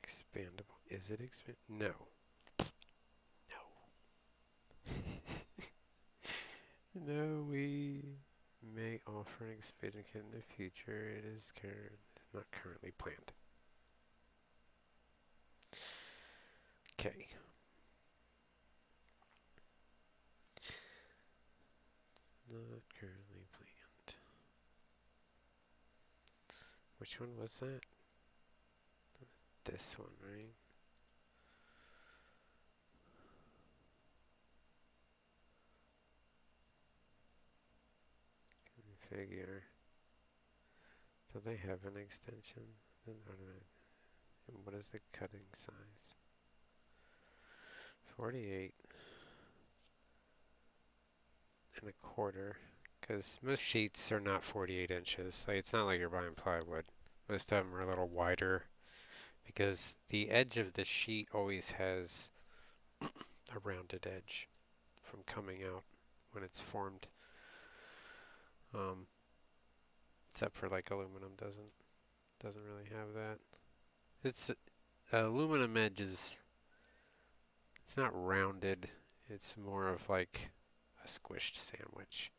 Expandable. Is it expand? No. No. No, we may offer an expanded kit in the future. It is not currently planned. Okay. Not currently planned. Which one was that? This one, right? figure. Do they have an extension? And what is the cutting size? 48 and a quarter. Because most sheets are not 48 inches. Like, it's not like you're buying plywood. Most of them are a little wider because the edge of the sheet always has a rounded edge from coming out when it's formed. Except for like aluminum doesn't really have that. It's aluminum edge is it's not rounded. It's more of like a squished sandwich.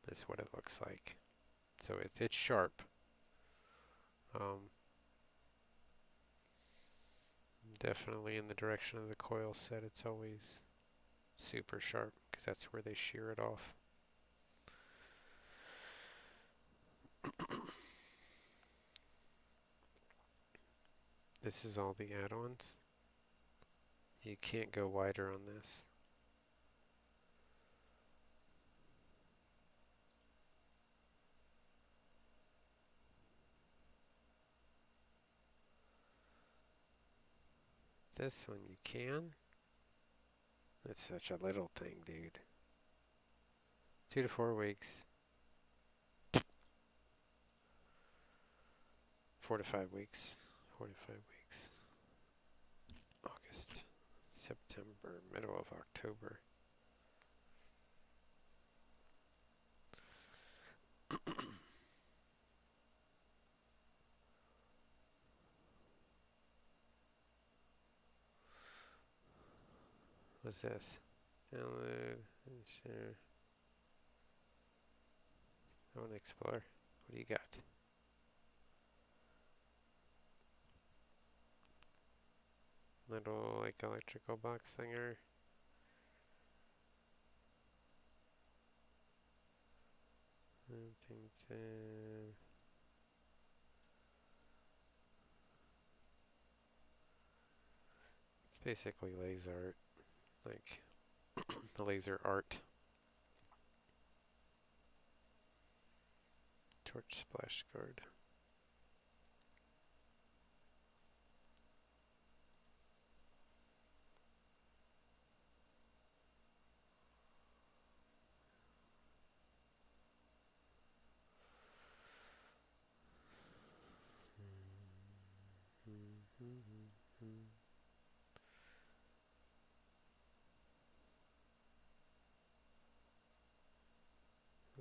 That's what it looks like. So it's sharp. Definitely in the direction of the coil set, it's always super sharp because that's where they shear it off. This is all the add-ons. You can't go wider on this. This one you can. That's such a little thing, dude. 2 to 4 weeks. 4 to 5 weeks. 4 to 5 weeks. August, September, middle of October. What's this? Download and share. I want to explore. What do you got? Little like electrical box thinger. It's basically laser art, like the laser art. Torch splash guard.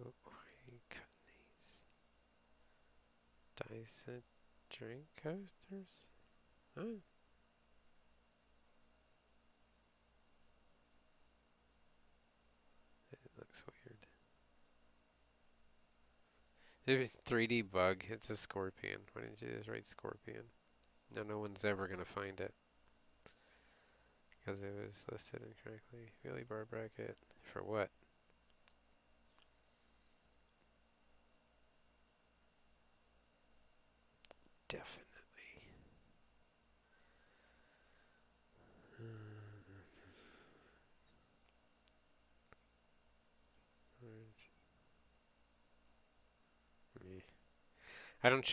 Oh, are you cutting these? Dyson drink coasters? Huh? It looks weird. 3D bug, it's a scorpion. Why didn't you just write scorpion? No one's ever gonna find it. Because it was listed incorrectly. Wheelie bar bracket. For what? Definitely. Me. I don't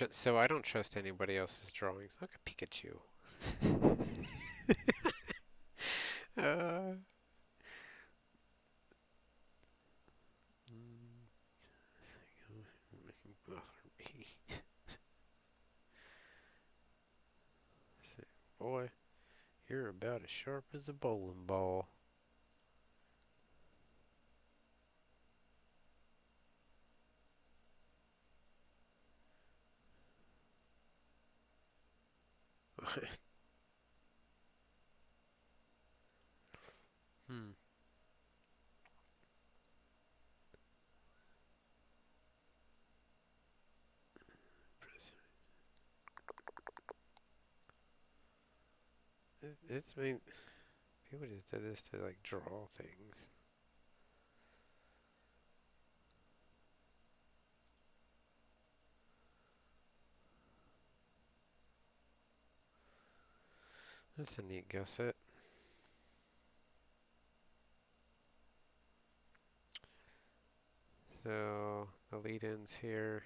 trust anybody else's drawings. Look at Pikachu. uh, Boy, you're about as sharp as a bowling ball. Hmm. I mean, people just did this to like draw things. That's a neat gusset. So the the lead-ins here.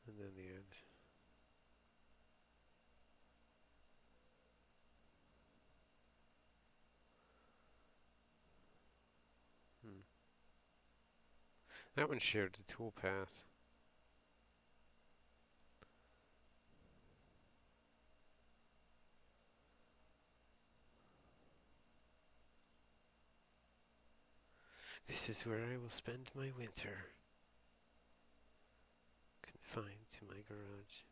And then the end. That one shared the toolpath. This is where I will spend my winter. Confined to my garage.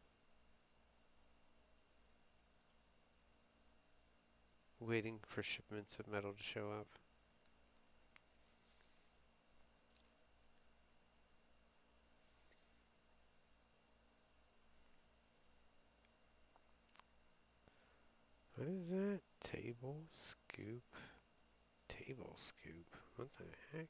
Waiting for shipments of metal to show up. What is that? Table scoop? Table scoop? What the heck?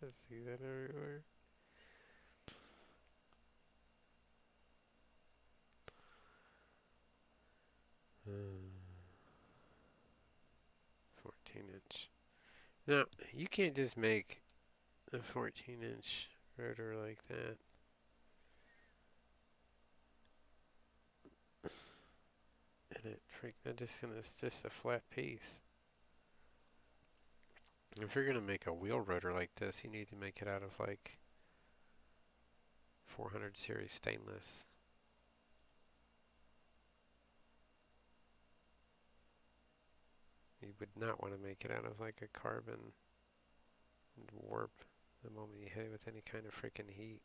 I see that everywhere. Hmm. 14-inch. Now, you can't just make a 14-inch rotor like that. And it's just a flat piece. If you're gonna make a wheel rotor like this, you need to make it out of like 400 series stainless. You would not want to make it out of like a carbon warp the moment you hit it with any kind of freaking heat.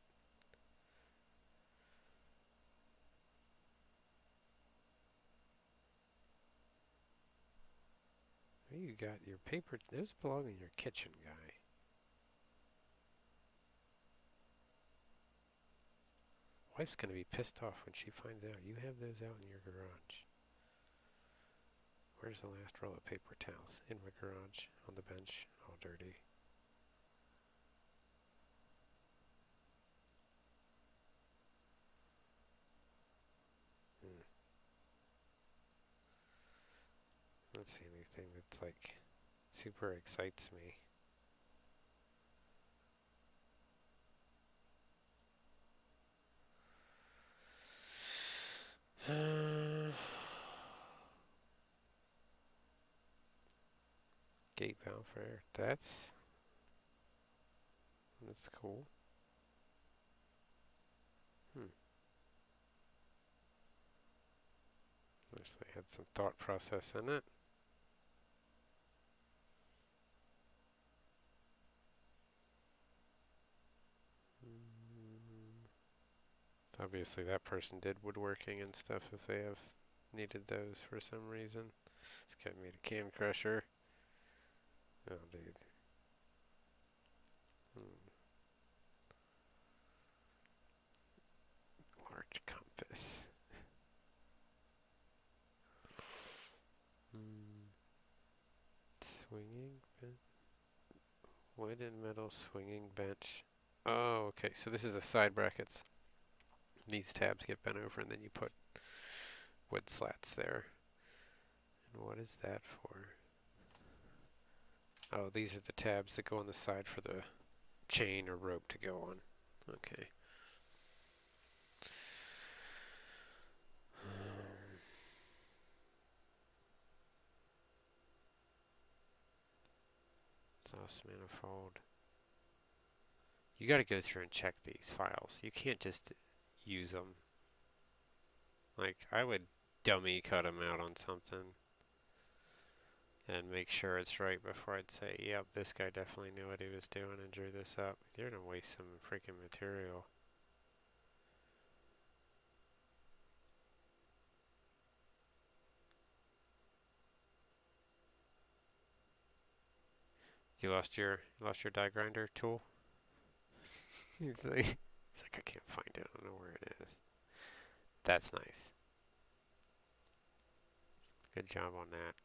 You got your paper. Those belong in your kitchen, guy. Wife's gonna be pissed off when she finds out you have those out in your garage. Where's the last roll of paper towels? In my garage, on the bench, all dirty. Hmm. I don't see anything that's like super excites me. Gate valve for air. That's cool. Wish they had some thought process in it. Obviously that person did woodworking and stuff if they have needed those for some reason. This guy made a can crusher. Oh, dude. Large compass. Swinging bench. Wood and metal swinging bench. Oh, okay. So this is the side brackets. These tabs get bent over and then you put wood slats there. And what is that for? Oh, these are the tabs that go on the side for the chain or rope to go on. Okay. Exhaust manifold. You got to go through and check these files. You can't just use them. Like, I would dummy cut them out on something and make sure it's right before I'd say, yep, this guy definitely knew what he was doing and drew this up. You're going to waste some freaking material. You lost your die grinder tool? He's like, I can't find it. I don't know where it is. That's nice. Good job on that.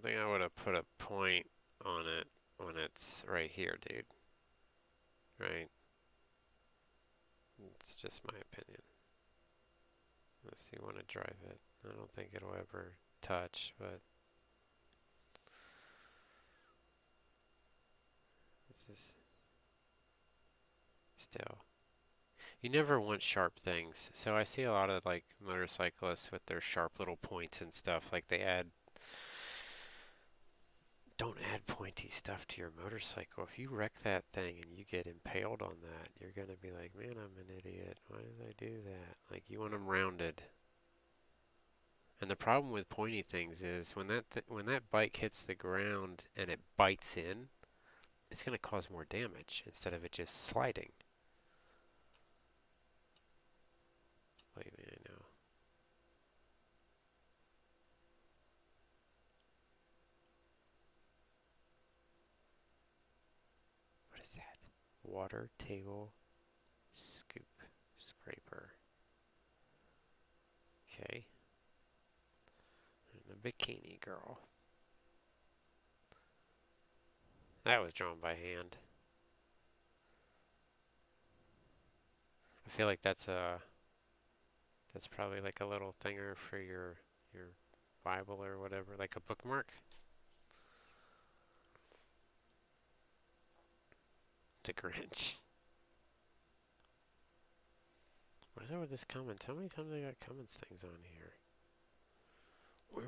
don't think I would have put a point on it when it's right here, dude. Right? It's just my opinion. Unless you want to drive it. I don't think it'll ever touch, but this is still. You never want sharp things. So I see a lot of like motorcyclists with their sharp little points and stuff. Like don't add pointy stuff to your motorcycle. If you wreck that thing and you get impaled on that, you're going to be like, man, I'm an idiot. Why did I do that? Like, you want them rounded. And the problem with pointy things is when that bike hits the ground and it bites in, it's going to cause more damage instead of it just sliding. Believe me, I know. What is that? Water table scoop scraper. Okay. And a bikini girl. That was drawn by hand. I feel like that's probably like a little thinger for your Bible or whatever, like a bookmark. The Grinch. What is up with this comments? How many times I got comments things on here? Where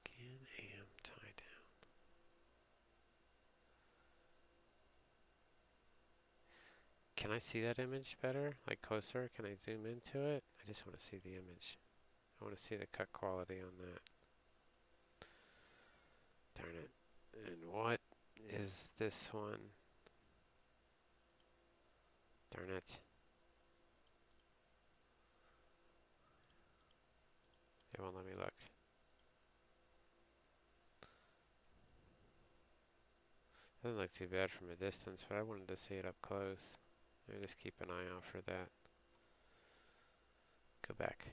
can am tie down? Can I see that image better? Like closer? Can I zoom into it? I just want to see the image. I want to see the cut quality on that. Darn it. And what is this one? Darn it. They won't let me look. Doesn't look too bad from a distance, but I wanted to see it up close. Maybe just keep an eye out for that. Go back.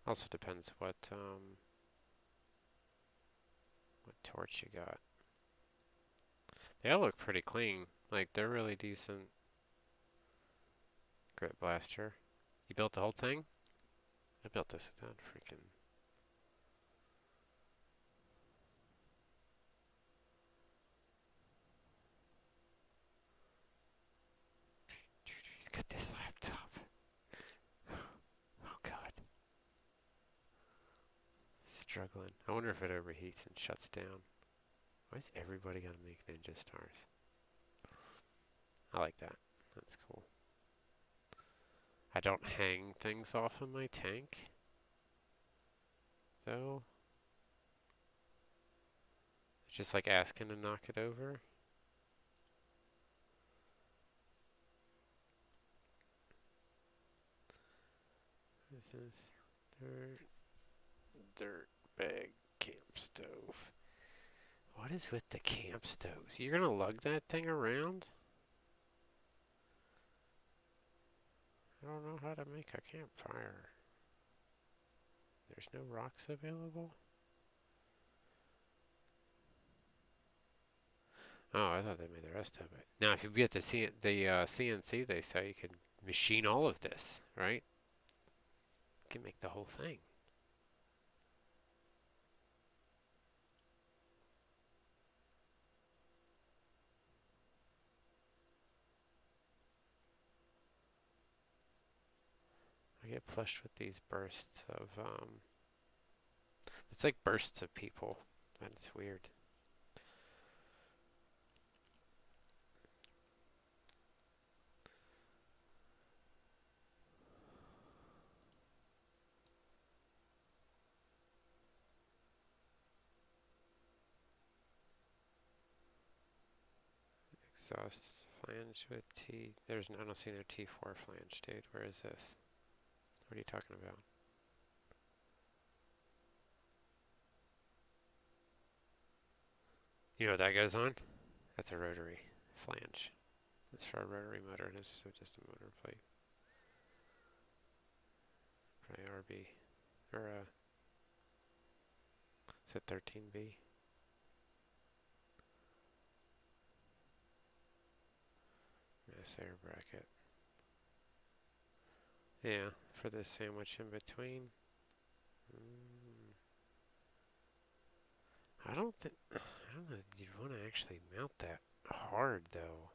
Also depends what torch you got. They all look pretty clean. Like, they're really decent. Grit blaster. You built the whole thing? I built this without freaking... He's got this laptop. Oh god. Struggling. I wonder if it overheats and shuts down. Why is everybody gotta make ninja stars? I like that. That's cool. I don't hang things off of my tank, though. It's just like asking to knock it over. This is dirt bag camp stove. What is with the camp stoves? You're gonna lug that thing around? I don't know how to make a campfire. There's no rocks available? Oh, I thought they made the rest of it. Now, if you get the CNC, they say you can machine all of this, right? You can make the whole thing. I get flushed with these bursts of, it's like bursts of people. That's weird. Exhaust flange with T. I don't see no T4 flange, dude. Where is this? What are you talking about? You know what that goes on? That's a rotary flange. That's for a rotary motor, and it's just a motor plate. Try RB. Or, is it 13B? Mass air bracket. Yeah, for this sandwich in between. I don't know if you want to actually mount that hard though.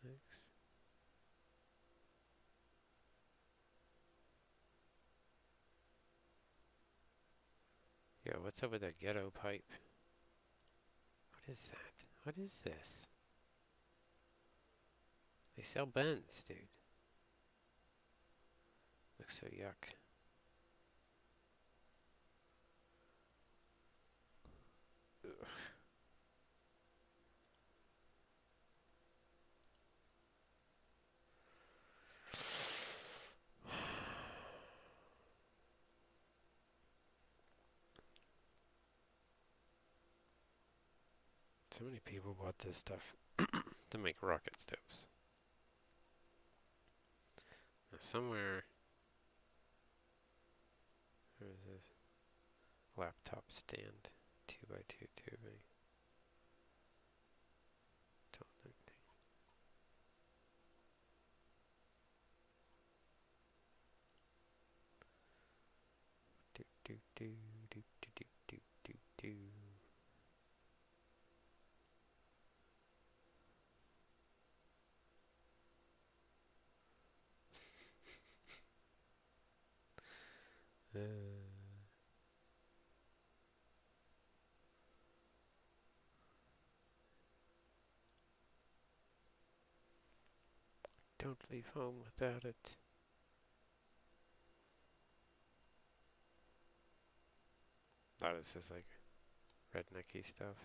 Thanks. Yo, what's up with that ghetto pipe? What is that? What is this? They sell bends, dude. Looks so yuck. Ugh. So many people bought this stuff to make rocket stoves. Now somewhere, where is this? Laptop stand, 2x2 tubing. Do do do do do do do do do. Don't leave home without it. A lot of this is like rednecky stuff.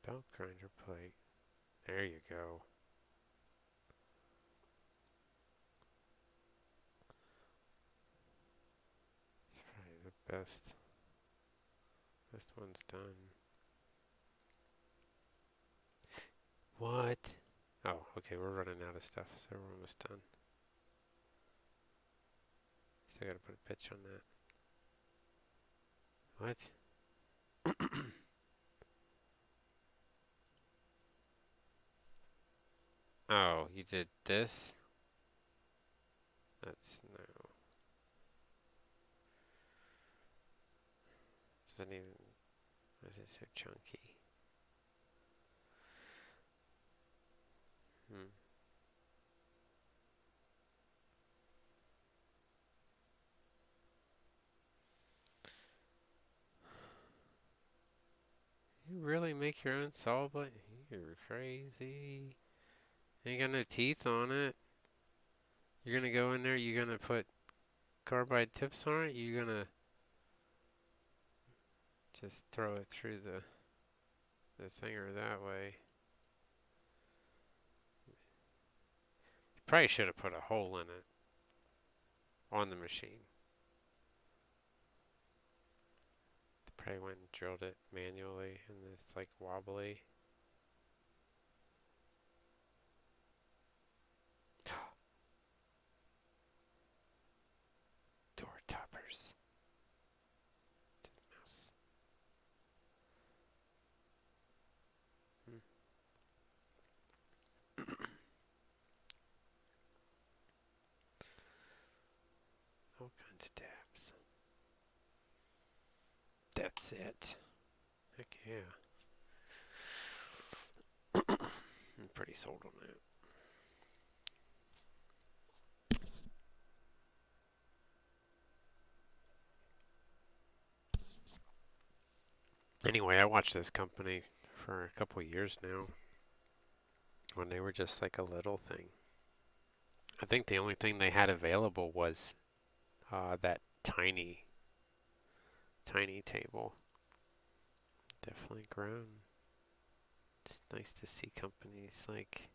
Belt grinder plate. There you go. It's probably the best one's done. What? Oh, okay, we're running out of stuff, so we're almost done. Still gotta put a pitch on that. What? Oh, you did this? That's no. Doesn't even. Why is it so chunky? Hmm. You really make your own saw blade? You're crazy. Ain't got no teeth on it. You're gonna go in there, you're gonna put carbide tips on it, you're gonna just throw it through the thinger that way. You probably should have put a hole in it on the machine. Probably went and drilled it manually and it's like wobbly. Door toppers. To the mouse. All kinds of tabs. That's it. Heck yeah. I'm pretty sold on that. Anyway, I watched this company for a couple years now when they were just like a little thing. I think the only thing they had available was that tiny table. Definitely grown. It's nice to see companies like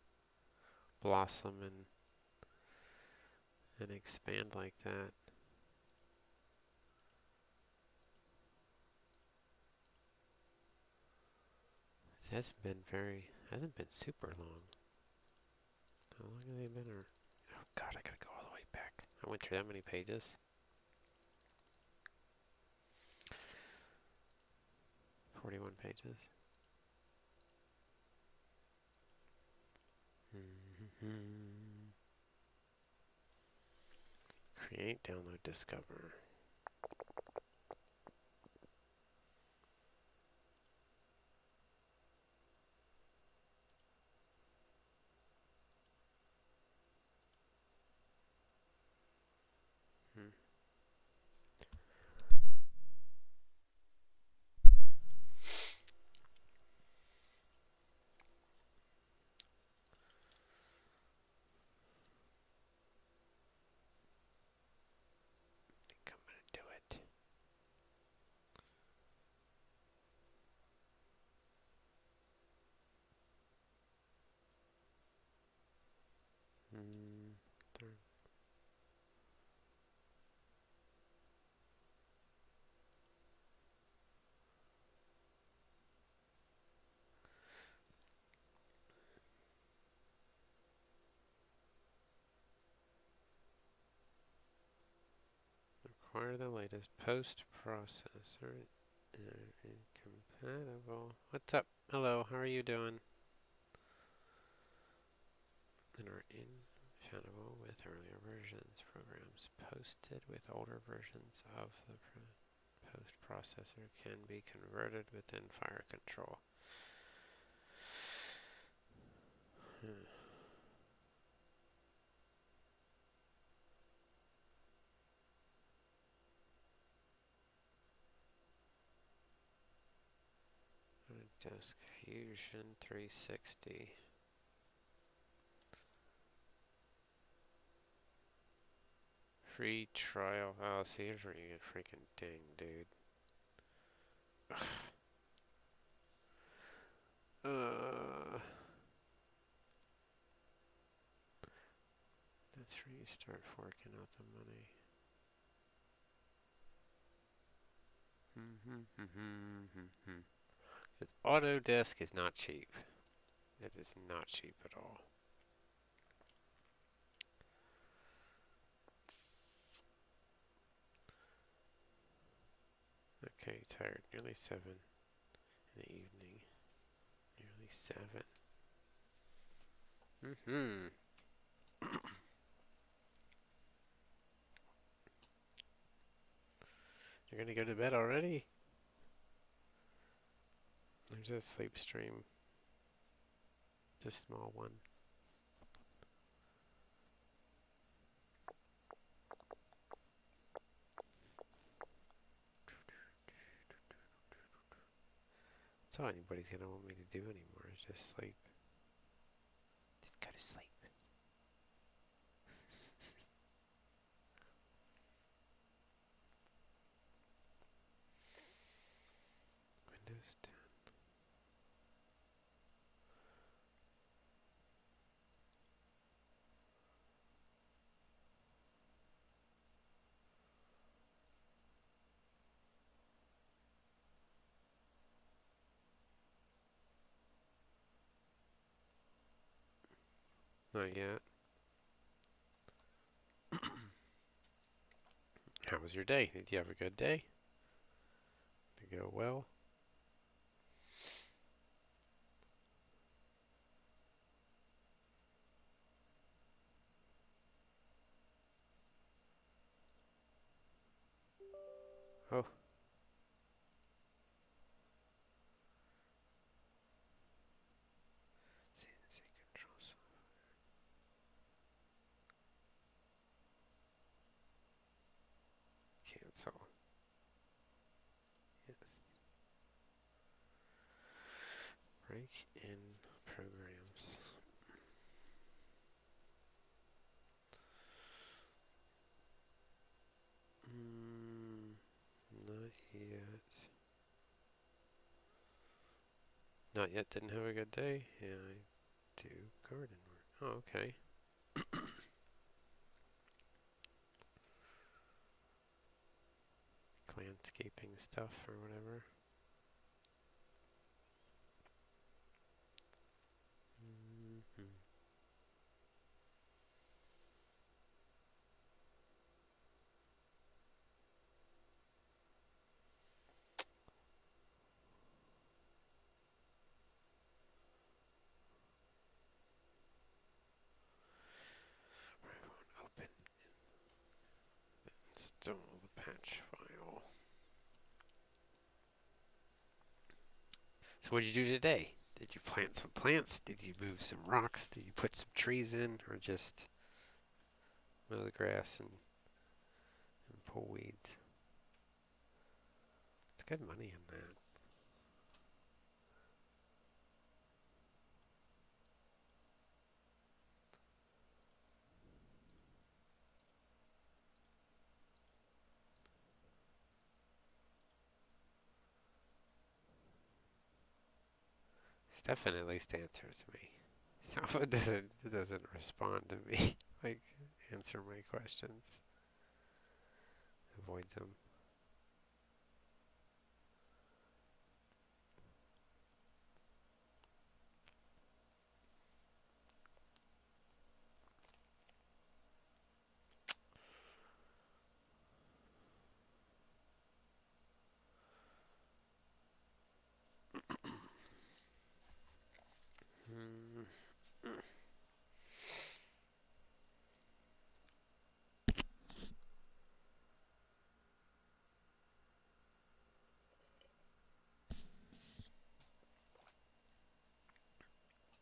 blossom and expand like that. It hasn't been super long. How long have they been? Oh God, I gotta go all the way back. I went through that many pages. 41 pages. Create, download, discover. Hmm. I think I'm gonna do it. Third. Acquire the latest post-processor incompatible. What's up? Hello, how are you doing? And are incompatible with earlier versions. Programs posted with older versions of the post-processor can be converted within fire control. Disk Fusion 360. Free trial. Oh, see, here's where you get freaking ding, dude. That's where you start forking out the money. Because Autodesk is not cheap. It is not cheap at all. Okay, tired. Nearly 7 in the evening. Nearly 7. You're gonna go to bed already? There's a sleep stream. It's a small one. That's all anybody's gonna want me to do anymore is just sleep. Just go to sleep. Windows 10. Not yet. How was your day? Did you have a good day? Did it go well? Oh. Cnc control software. Cancel. Yes. Break in programs. Not yet. Not yet. Didn't have a good day. Yeah, I do garden work. Oh, okay. landscaping stuff or whatever. Mm-hmm. Open. Install the patch file. So what did you do today? Did you plant some plants? Did you move some rocks? Did you put some trees in? Or just mow the grass and pull weeds? It's good money in that. Stefan at least answers me. Salva doesn't respond to me. Like, answer my questions. Avoids them. Hmm.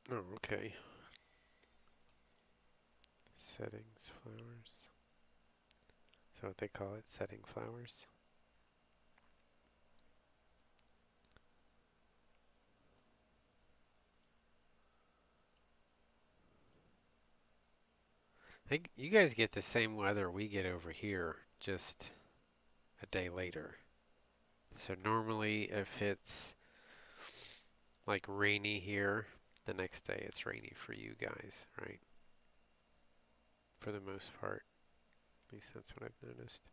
Oh, okay. Settings, flowers. Is that what they call it? Setting flowers? I think you guys get the same weather we get over here, just a day later. So normally if it's like rainy here, the next day it's rainy for you guys, right? For the most part. At least that's what I've noticed.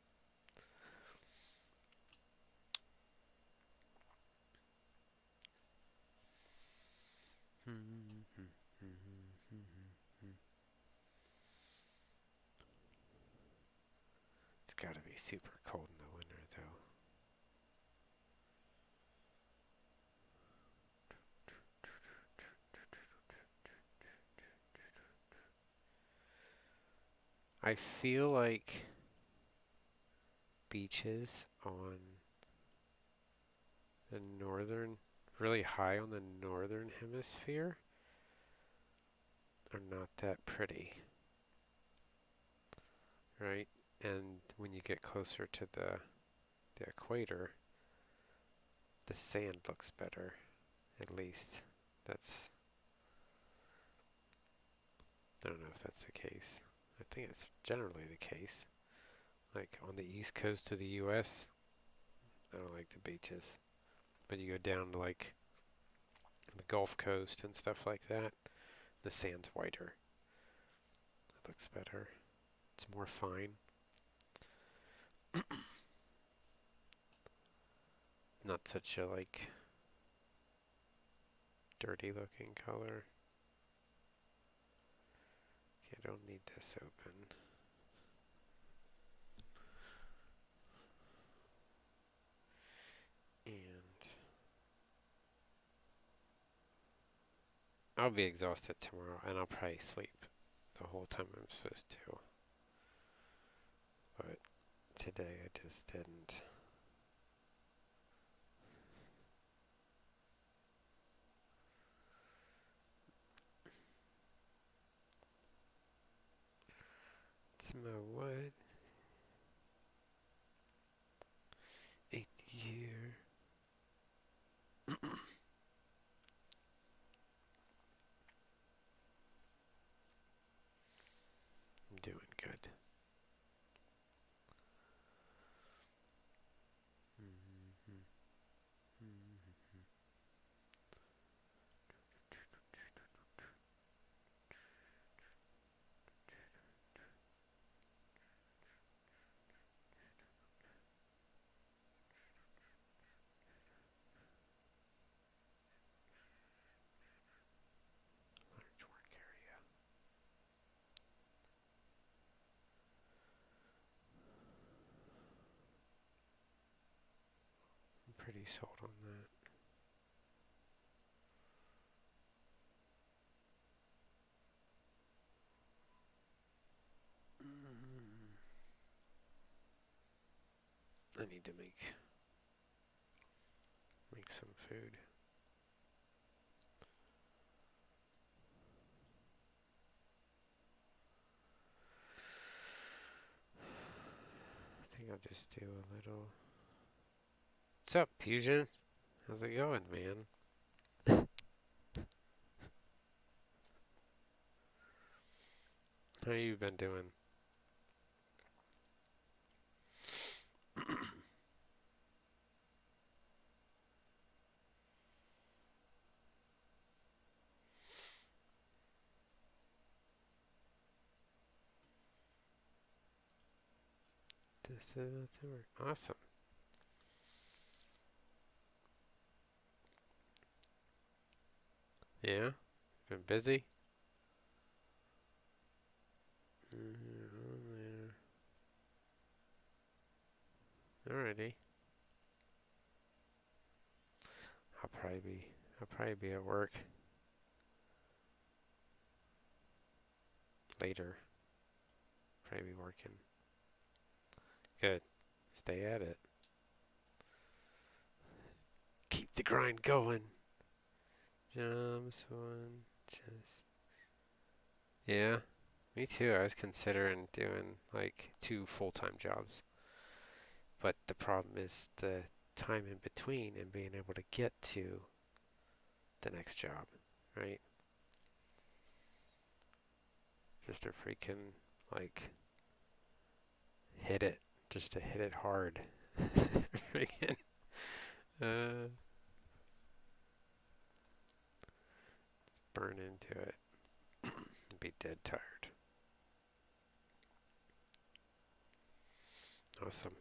It's gotta be super cold in the winter though. I feel like beaches on the northern, really high on the northern hemisphere are not that pretty, right? And when you get closer to the equator, the sand looks better, at least. That's, I don't know if that's the case. I think it's generally the case. Like on the east coast of the US, I don't like the beaches. But you go down to like the Gulf Coast and stuff like that, the sand's whiter. It looks better. It's more fine. Not such a like dirty looking color. Okay, I don't need this open. And I'll be exhausted tomorrow and I'll probably sleep the whole time I'm supposed to. But today I just didn't. It's my what? 8th year. I'm doing good. pretty sold on that. I need to make some food. I think I'll just do a little. What's up, Fusion? How's it going, man? How you been doing? Awesome. Yeah? Been busy? Alrighty. I'll probably be at work later. Probably be working. Good. Stay at it. Keep the grind going. Jumps one, just. Yeah, me too. I was considering doing like 2 full-time jobs. But the problem is the time in between and being able to get to the next job, right? Just to freaking like hit it, just to hit it hard. Freaking burn into it and be dead tired. Awesome.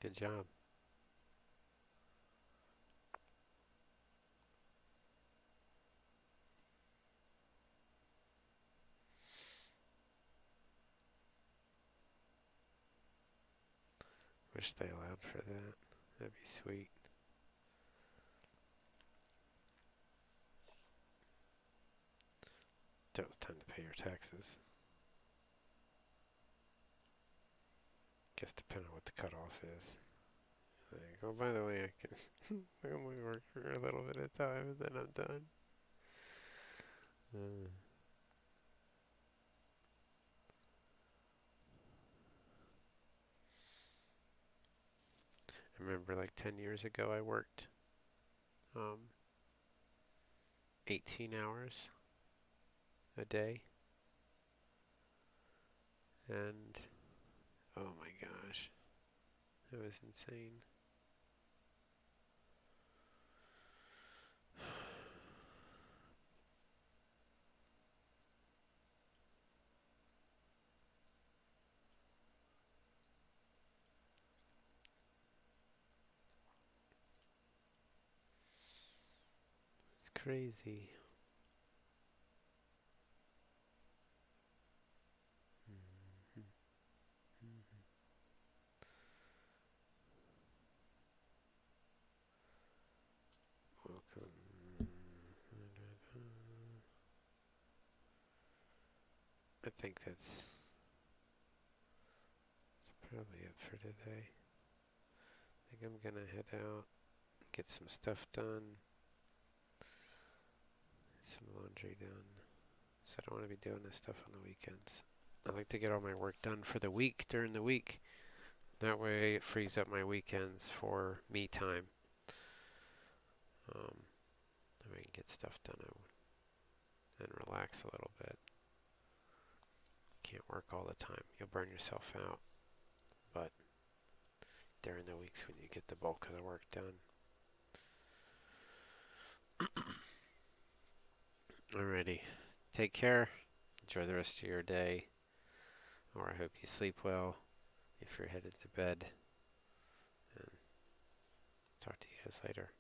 Good job. Wish they allowed for that. That'd be sweet. Till it's time to pay your taxes. Guess depending on what the cutoff is. Like, oh, by the way, I can only work for a little bit of time and then I'm done. I remember like 10 years ago I worked 18 hours a day. And oh my gosh, it was insane. It's crazy. Welcome. I think that's probably it for today. I think I'm gonna head out, get some stuff done, some laundry done. So I don't want to be doing this stuff on the weekends. I like to get all my work done for the week during the week. That way it frees up my weekends for me time. That way I can get stuff done and relax a little bit. Can't work all the time. You'll burn yourself out. But during the weeks when you get the bulk of the work done. Alrighty. Take care. Enjoy the rest of your day. Or I hope you sleep well if you're headed to bed. And talk to you guys later.